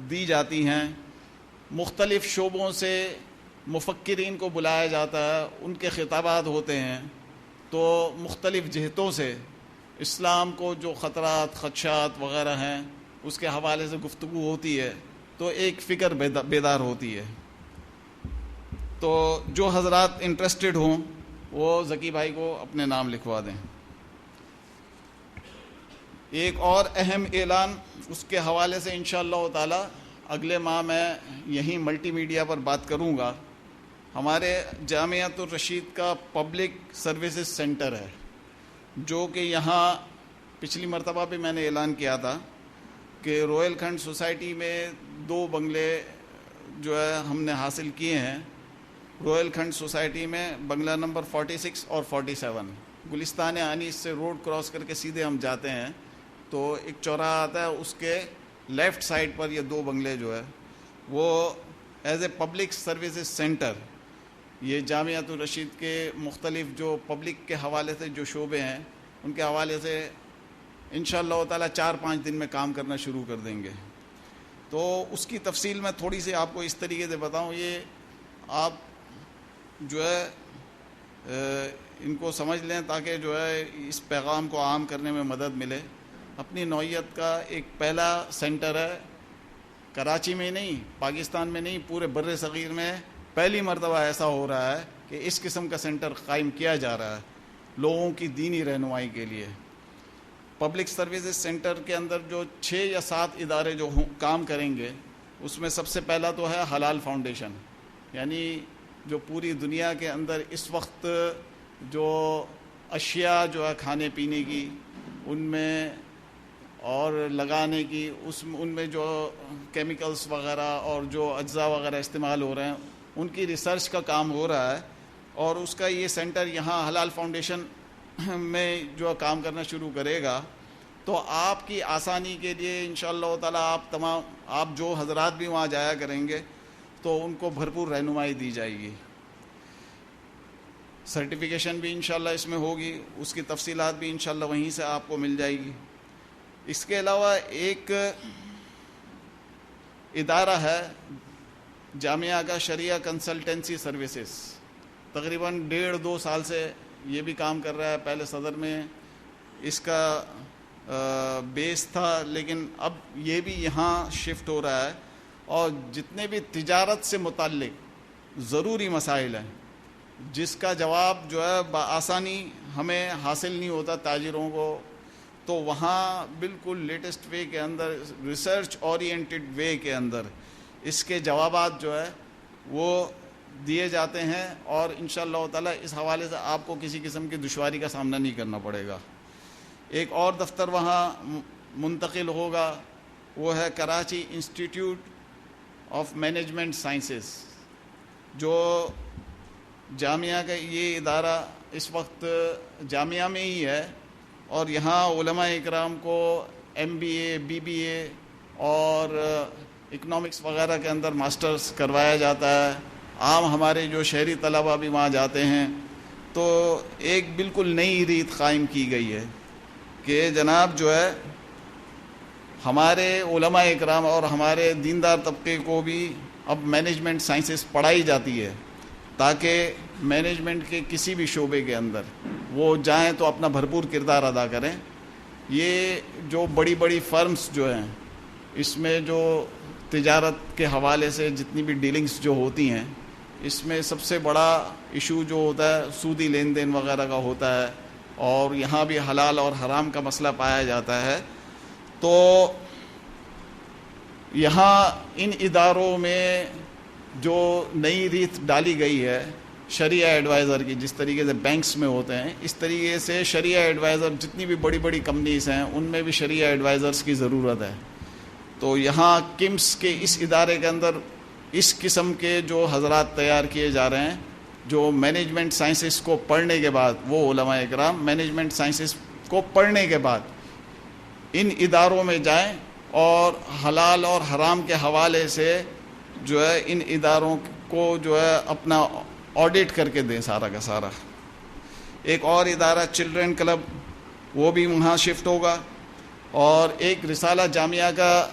دی جاتی ہیں. مختلف شعبوں سے مفکرین کو بلایا جاتا ہے، ان کے خطابات ہوتے ہیں. تو مختلف جہتوں سے اسلام کو جو خطرات خدشات وغیرہ ہیں اس کے حوالے سے گفتگو ہوتی ہے تو ایک فکر بیدار ہوتی ہے. تو جو حضرات انٹرسٹڈ ہوں وہ ذکی بھائی کو اپنے نام لکھوا دیں. ایک اور اہم اعلان اس کے حوالے سے انشاءاللہ تعالی اگلے ماہ میں یہیں ملٹی میڈیا پر بات کروں گا. ہمارے جامعۃ الرشید کا پبلک سروسز سینٹر ہے جو کہ یہاں پچھلی مرتبہ بھی میں نے اعلان کیا تھا کہ رویل کھنڈ سوسائٹی میں 2 بنگلے جو ہے ہم نے حاصل کیے ہیں. رویل کھنڈ سوسائٹی میں بنگلہ نمبر 46 اور 47 گلستان انیس سے روڈ کراس کر کے سیدھے ہم جاتے ہیں تو ایک چوراہا آتا ہے، اس کے لیفٹ سائڈ پر یہ 2 بنگلے جو ہے وہ as a public services centre یہ جامعۃ الرشید کے مختلف جو پبلک کے حوالے سے جو شعبے ہیں ان کے حوالے سے انشاءاللہ تعالی 4-5 دن میں کام کرنا شروع کر دیں گے. تو اس کی تفصیل میں تھوڑی سی آپ کو اس طریقے سے بتاؤں. یہ آپ جو ہے ان کو سمجھ لیں تاکہ جو ہے اس پیغام کو عام کرنے میں مدد ملے. اپنی نوعیت کا ایک پہلا سینٹر ہے، کراچی میں نہیں، پاکستان میں نہیں، پورے بر صغیر میں پہلی مرتبہ ایسا ہو رہا ہے کہ اس قسم کا سینٹر قائم کیا جا رہا ہے لوگوں کی دینی رہنمائی کے لیے. پبلک سروسز سینٹر کے اندر جو 6 یا 7 ادارے جو کام کریں گے اس میں سب سے پہلا تو ہے حلال فاؤنڈیشن، یعنی جو پوری دنیا کے اندر اس وقت جو اشیاء جو ہے کھانے پینے کی ان میں اور لگانے کی ان میں جو کیمیکلز وغیرہ اور جو اجزاء وغیرہ استعمال ہو رہے ہیں ان کی ریسرچ کا کام ہو رہا ہے اور اس کا یہ سینٹر یہاں حلال فاؤنڈیشن میں جو کام کرنا شروع کرے گا. تو آپ کی آسانی کے لیے انشاءاللہ تعالی آپ جو حضرات بھی وہاں جایا کریں گے تو ان کو بھرپور رہنمائی دی جائے گی. سرٹیفیکیشن بھی انشاءاللہ اس میں ہوگی، اس کی تفصیلات بھی انشاءاللہ وہیں سے آپ کو مل جائے گی. اس کے علاوہ ایک ادارہ ہے جامعہ کا شریعہ کنسلٹنسی سروسز، تقریباً 1.5-2 سال سے یہ بھی کام کر رہا ہے. پہلے صدر میں اس کا بیس تھا، لیکن اب یہ بھی یہاں شفٹ ہو رہا ہے. اور جتنے بھی تجارت سے متعلق ضروری مسائل ہیں جس کا جواب جو ہے بآسانی ہمیں حاصل نہیں ہوتا تاجروں کو، تو وہاں بالکل لیٹسٹ وے کے اندر، ریسرچ اورینٹڈ وے کے اندر اس کے جوابات جو ہے وہ دیے جاتے ہیں، اور انشاءاللہ تعالی اس حوالے سے آپ کو کسی قسم کی دشواری کا سامنا نہیں کرنا پڑے گا. ایک اور دفتر وہاں منتقل ہوگا، وہ ہے Karachi institute of management sciences, جو جامعہ کا یہ ادارہ اس وقت جامعہ میں ہی ہے، اور یہاں علماء اکرام کو MBA BBA اور اکنامکس وغیرہ کے اندر ماسٹرز کروایا جاتا ہے. عام ہمارے جو شہری طلبہ بھی وہاں جاتے ہیں. تو ایک بالکل نئی ریت قائم کی گئی ہے کہ جناب جو ہے ہمارے علماء اکرام اور ہمارے دیندار طبقے کو بھی اب مینجمنٹ سائنسز پڑھائی جاتی ہے، تاکہ مینجمنٹ کے کسی بھی شعبے کے اندر وہ جائیں تو اپنا بھرپور کردار ادا کریں. یہ جو بڑی بڑی فرمز جو ہیں، اس میں جو تجارت کے حوالے سے جتنی بھی ڈیلنگز جو ہوتی ہیں، اس میں سب سے بڑا ایشو جو ہوتا ہے سودی لین دین وغیرہ کا ہوتا ہے، اور یہاں بھی حلال اور حرام کا مسئلہ پایا جاتا ہے. تو یہاں ان اداروں میں جو نئی ریت ڈالی گئی ہے شریعہ ایڈوائزر کی، جس طریقے سے بینکس میں ہوتے ہیں، اس طریقے سے شریعہ ایڈوائزر جتنی بھی بڑی بڑی کمپنیز ہیں ان میں بھی شریعہ ایڈوائزرز کی ضرورت ہے. تو یہاں کمس کے اس ادارے کے اندر اس قسم کے جو حضرات تیار کیے جا رہے ہیں، جو مینجمنٹ سائنسز کو پڑھنے کے بعد، وہ علماء اکرام مینجمنٹ سائنسز کو پڑھنے کے بعد ان اداروں میں جائیں اور حلال اور حرام کے حوالے سے جو ہے ان اداروں کو جو ہے اپنا آڈٹ کر کے دیں سارا کا سارا. ایک اور ادارہ چلڈرن کلب، وہ بھی وہاں شفٹ ہوگا. اور ایک رسالہ جامعہ کا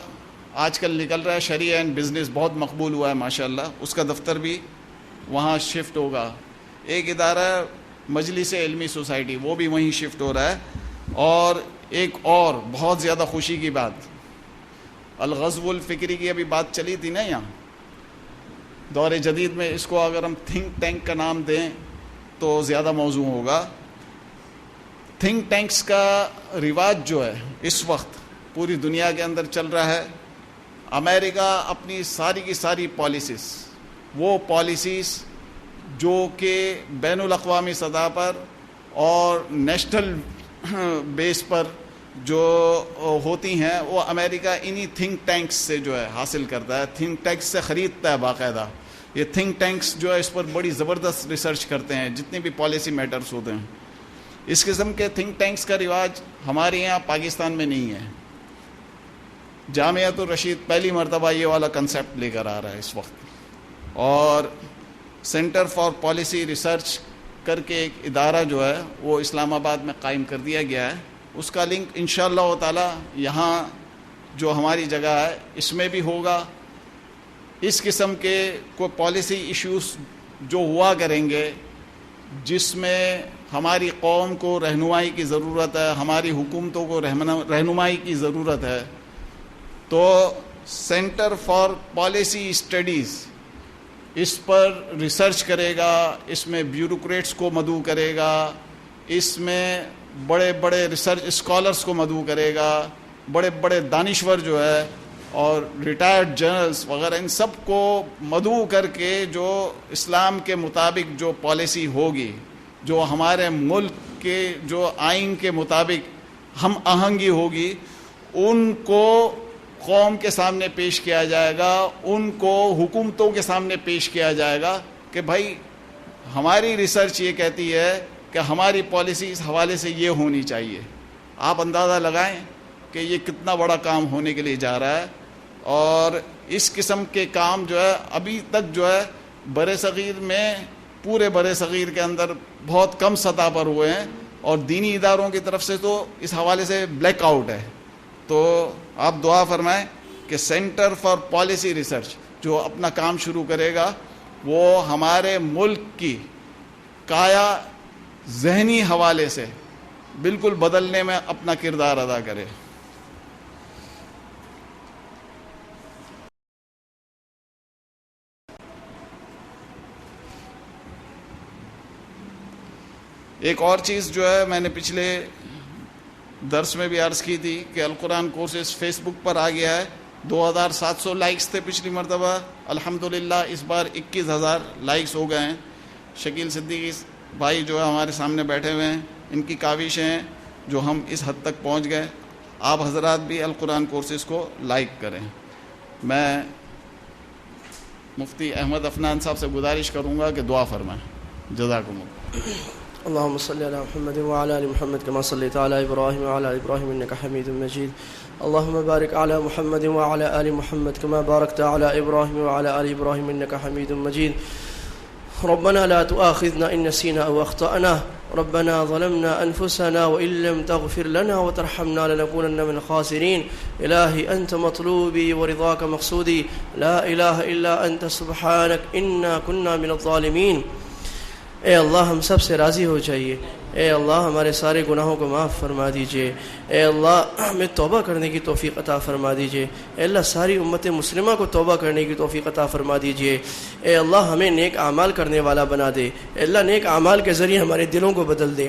آج کل نکل رہا ہے، شریعہ اینڈ بزنس، بہت مقبول ہوا ہے ماشاءاللہ، اس کا دفتر بھی وہاں شفٹ ہوگا. ایک ادارہ مجلس علمی سوسائٹی، وہ بھی وہیں شفٹ ہو رہا ہے. اور ایک اور بہت زیادہ خوشی کی بات، الغزو الفکری کی ابھی بات چلی تھی نا یہاں دور جدید میں، اس کو اگر ہم تھنک ٹینک کا نام دیں تو زیادہ موزوں ہوگا. تھنک ٹینکس کا رواج جو ہے اس وقت پوری دنیا کے اندر چل رہا ہے. امریکہ اپنی ساری کی ساری پالیسیز، وہ پالیسیز جو کہ بین الاقوامی سطح پر اور نیشنل بیس پر جو ہوتی ہیں، وہ امریکہ انہی تھنک ٹینکس سے جو ہے حاصل کرتا ہے، تھنک ٹینکس سے خریدتا ہے باقاعدہ. یہ تھنک ٹینکس جو ہے اس پر بڑی زبردست ریسرچ کرتے ہیں، جتنے بھی پالیسی میٹرز ہوتے ہیں. اس قسم کے تھنک ٹینکس کا رواج ہمارے یہاں پاکستان میں نہیں ہے. جامعۃ الرشید پہلی مرتبہ یہ والا کنسیپٹ لے کر آ رہا ہے اس وقت. اور سینٹر فار پالیسی ریسرچ کر کے ایک ادارہ جو ہے وہ اسلام آباد میں قائم کر دیا گیا ہے. اس کا لنک انشاءاللہ تعالی یہاں جو ہماری جگہ ہے اس میں بھی ہوگا. اس قسم کے کوئی پالیسی ایشوز جو ہوا کریں گے جس میں ہماری قوم کو رہنمائی کی ضرورت ہے، ہماری حکومتوں کو رہنمائی کی ضرورت ہے، تو سینٹر فار پالیسی اسٹڈیز اس پر ریسرچ کرے گا، اس میں بیوروکریٹس کو مدعو کرے گا، اس میں بڑے بڑے ریسرچ اسکالرس کو مدعو کرے گا، بڑے بڑے دانشور جو ہے اور ریٹائرڈ جرنلز وغیرہ، ان سب کو مدعو کر کے جو اسلام کے مطابق جو پالیسی ہوگی، جو ہمارے ملک کے جو آئین کے مطابق ہم آہنگی ہوگی، ان کو قوم کے سامنے پیش کیا جائے گا، ان کو حکومتوں کے سامنے پیش کیا جائے گا کہ بھائی ہماری ریسرچ یہ کہتی ہے کہ ہماری پالیسی اس حوالے سے یہ ہونی چاہیے. آپ اندازہ لگائیں کہ یہ کتنا بڑا کام ہونے کے لیے جا رہا ہے. اور اس قسم کے کام جو ہے ابھی تک جو ہے برِ صغیر میں، پورے برِ صغیر کے اندر بہت کم سطح پر ہوئے ہیں، اور دینی اداروں کی طرف سے تو اس حوالے سے بلیک آؤٹ ہے. تو آپ دعا فرمائیں کہ سینٹر فار پالیسی ریسرچ جو اپنا کام شروع کرے گا وہ ہمارے ملک کی کایا ذہنی حوالے سے بالکل بدلنے میں اپنا کردار ادا کرے۔ ایک اور چیز جو ہے میں نے پچھلے درس میں بھی عرض کی تھی کہ القرآن کورسز فیس بک پر آ گیا ہے۔ 2700 لائکس تھے پچھلی مرتبہ، الحمدللہ اس بار 21,000 لائکس ہو گئے ہیں۔ شکیل صدیقی بھائی جو ہے ہمارے سامنے بیٹھے ہوئے ہیں، ان کی کاوشیں ہیں جو ہم اس حد تک پہنچ گئے۔ آپ حضرات بھی القرآن کورسز کو لائک کریں۔ میں مفتی احمد افنان صاحب سے گزارش کروں گا کہ دعا فرمائیں۔ جزاکم اللہ۔ اللهم صل على محمد وعلى آل محمد كما صليت على إبراهيم وعلى آل إبراهيم إنك حميد مجيد. اللهم بارك على محمد وعلى آل محمد كما باركت على إبراهيم وعلى آل إبراهيم إنك حميد مجيد. ربنا لا تؤاخذنا إن نسينا أو أخطأنا. ربنا ظلمنا أنفسنا وإن لم تغفر لنا وترحمنا لنكونن من الخاسرين. إلهي أنت مطلوبي ورضاك مقصودي. لا إله إلا أنت سبحانك إنا كنا من الظالمين. اے اللہ ہم سب سے راضی ہو جائیے۔ اے اللہ ہمارے سارے گناہوں کو معاف فرما دیجئے۔ اے اللہ ہمیں توبہ کرنے کی توفیق عطا فرما دیجئے۔ اے اللہ ساری امت مسلمہ کو توبہ کرنے کی توفیق عطا فرما دیجئے۔ اے اللہ ہمیں نیک اعمال کرنے والا بنا دے۔ اے اللہ نیک اعمال کے ذریعے ہمارے دلوں کو بدل دے۔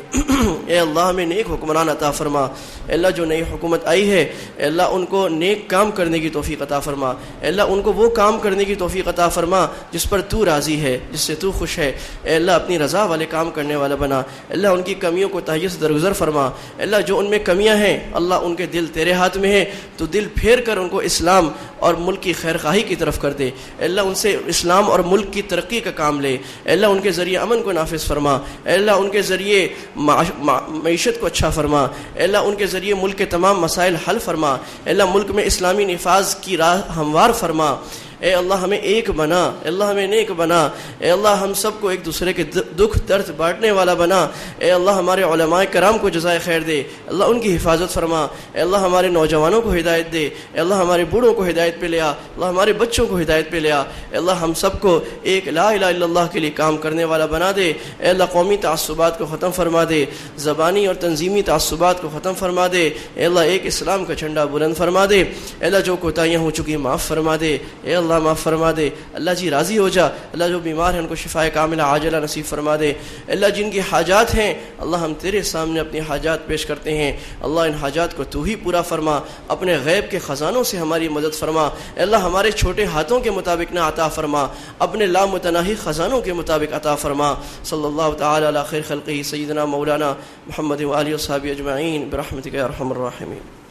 اے اللہ ہمیں نیک حکمران عطا فرما۔ اے اللہ جو نئی حکومت آئی ہے اے اللہ ان کو نیک کام کرنے کی توفیق عطا فرما۔ اے اللہ ان کو وہ کام کرنے کی توفیق عطا فرما جس پر تو راضی ہے، جس سے تو خوش ہے۔ اے اللہ اپنی رضا والے کام کرنے والا بنا۔ اے اللہ ان کی کمیوں کو تہیہ سے درگزر فرما۔ اے اللہ جو ان میں کمیاں ہیں اللہ ان کے دل تیرے ہاتھ میں ہیں، تو دل پھیر کر ان کو اسلام اور ملک کی خیر خواہی کی طرف کر دے۔ اے اللہ ان سے اسلام اور ملک کی ترقی کا کام لے۔ اے اللہ ان کے ذریعے امن کو نافذ فرما۔ اے اللہ ان کے ذریعے معیشت کو اچھا فرما۔ اے اللہ ان کے ذریعے ملک کے تمام مسائل حل فرما۔ اے اللہ ملک میں اسلامی نفاذ کی راہ ہموار فرما۔ اے اللہ ہمیں ایک بنا، اے اللہ ہمیں نیک بنا۔ اے اللہ ہم سب کو ایک دوسرے کے دکھ درد بانٹنے والا بنا۔ اے اللہ ہمارے علماء کرام کو جزائے خیر دے۔ اللہ ان کی حفاظت فرما۔ اے اللہ ہمارے نوجوانوں کو ہدایت دے۔ اے اللہ ہمارے بوڑھوں کو ہدایت پہ لیا۔ اللہ ہمارے بچوں کو ہدایت پہ لیا۔ اے اللہ ہم سب کو ایک لا الہ الا اللہ کے لیے کام کرنے والا بنا دے۔ اے اللہ قومی تعصبات کو ختم فرما دے، زبانی اور تنظیمی تعصبات کو ختم فرما دے۔ اے اللہ ایک اسلام کا جھنڈا بلند فرما دے۔ اے اللہ جو کوتاہیاں ہو چکی معاف فرما دے۔ اے اللہ معاف فرما دے۔ اللہ جی راضی ہو جا۔ اللہ جو بیمار ہیں ان کو شفائے کاملہ عاجلہ نصیب فرما دے۔ اللہ جن کی حاجات ہیں اللہ ہم تیرے سامنے اپنی حاجات پیش کرتے ہیں۔ اللہ ان حاجات کو تو ہی پورا فرما۔ اپنے غیب کے خزانوں سے ہماری مدد فرما۔ اللہ ہمارے چھوٹے ہاتھوں کے مطابق نہ عطا فرما، اپنے لامتناہی خزانوں کے مطابق عطا فرما۔ صلی اللہ تعالی علی خیر خلقہ سیدنا مولانا محمد و آلہ و صحبہ اجمعین برحمتک یا ارحم الراحمین۔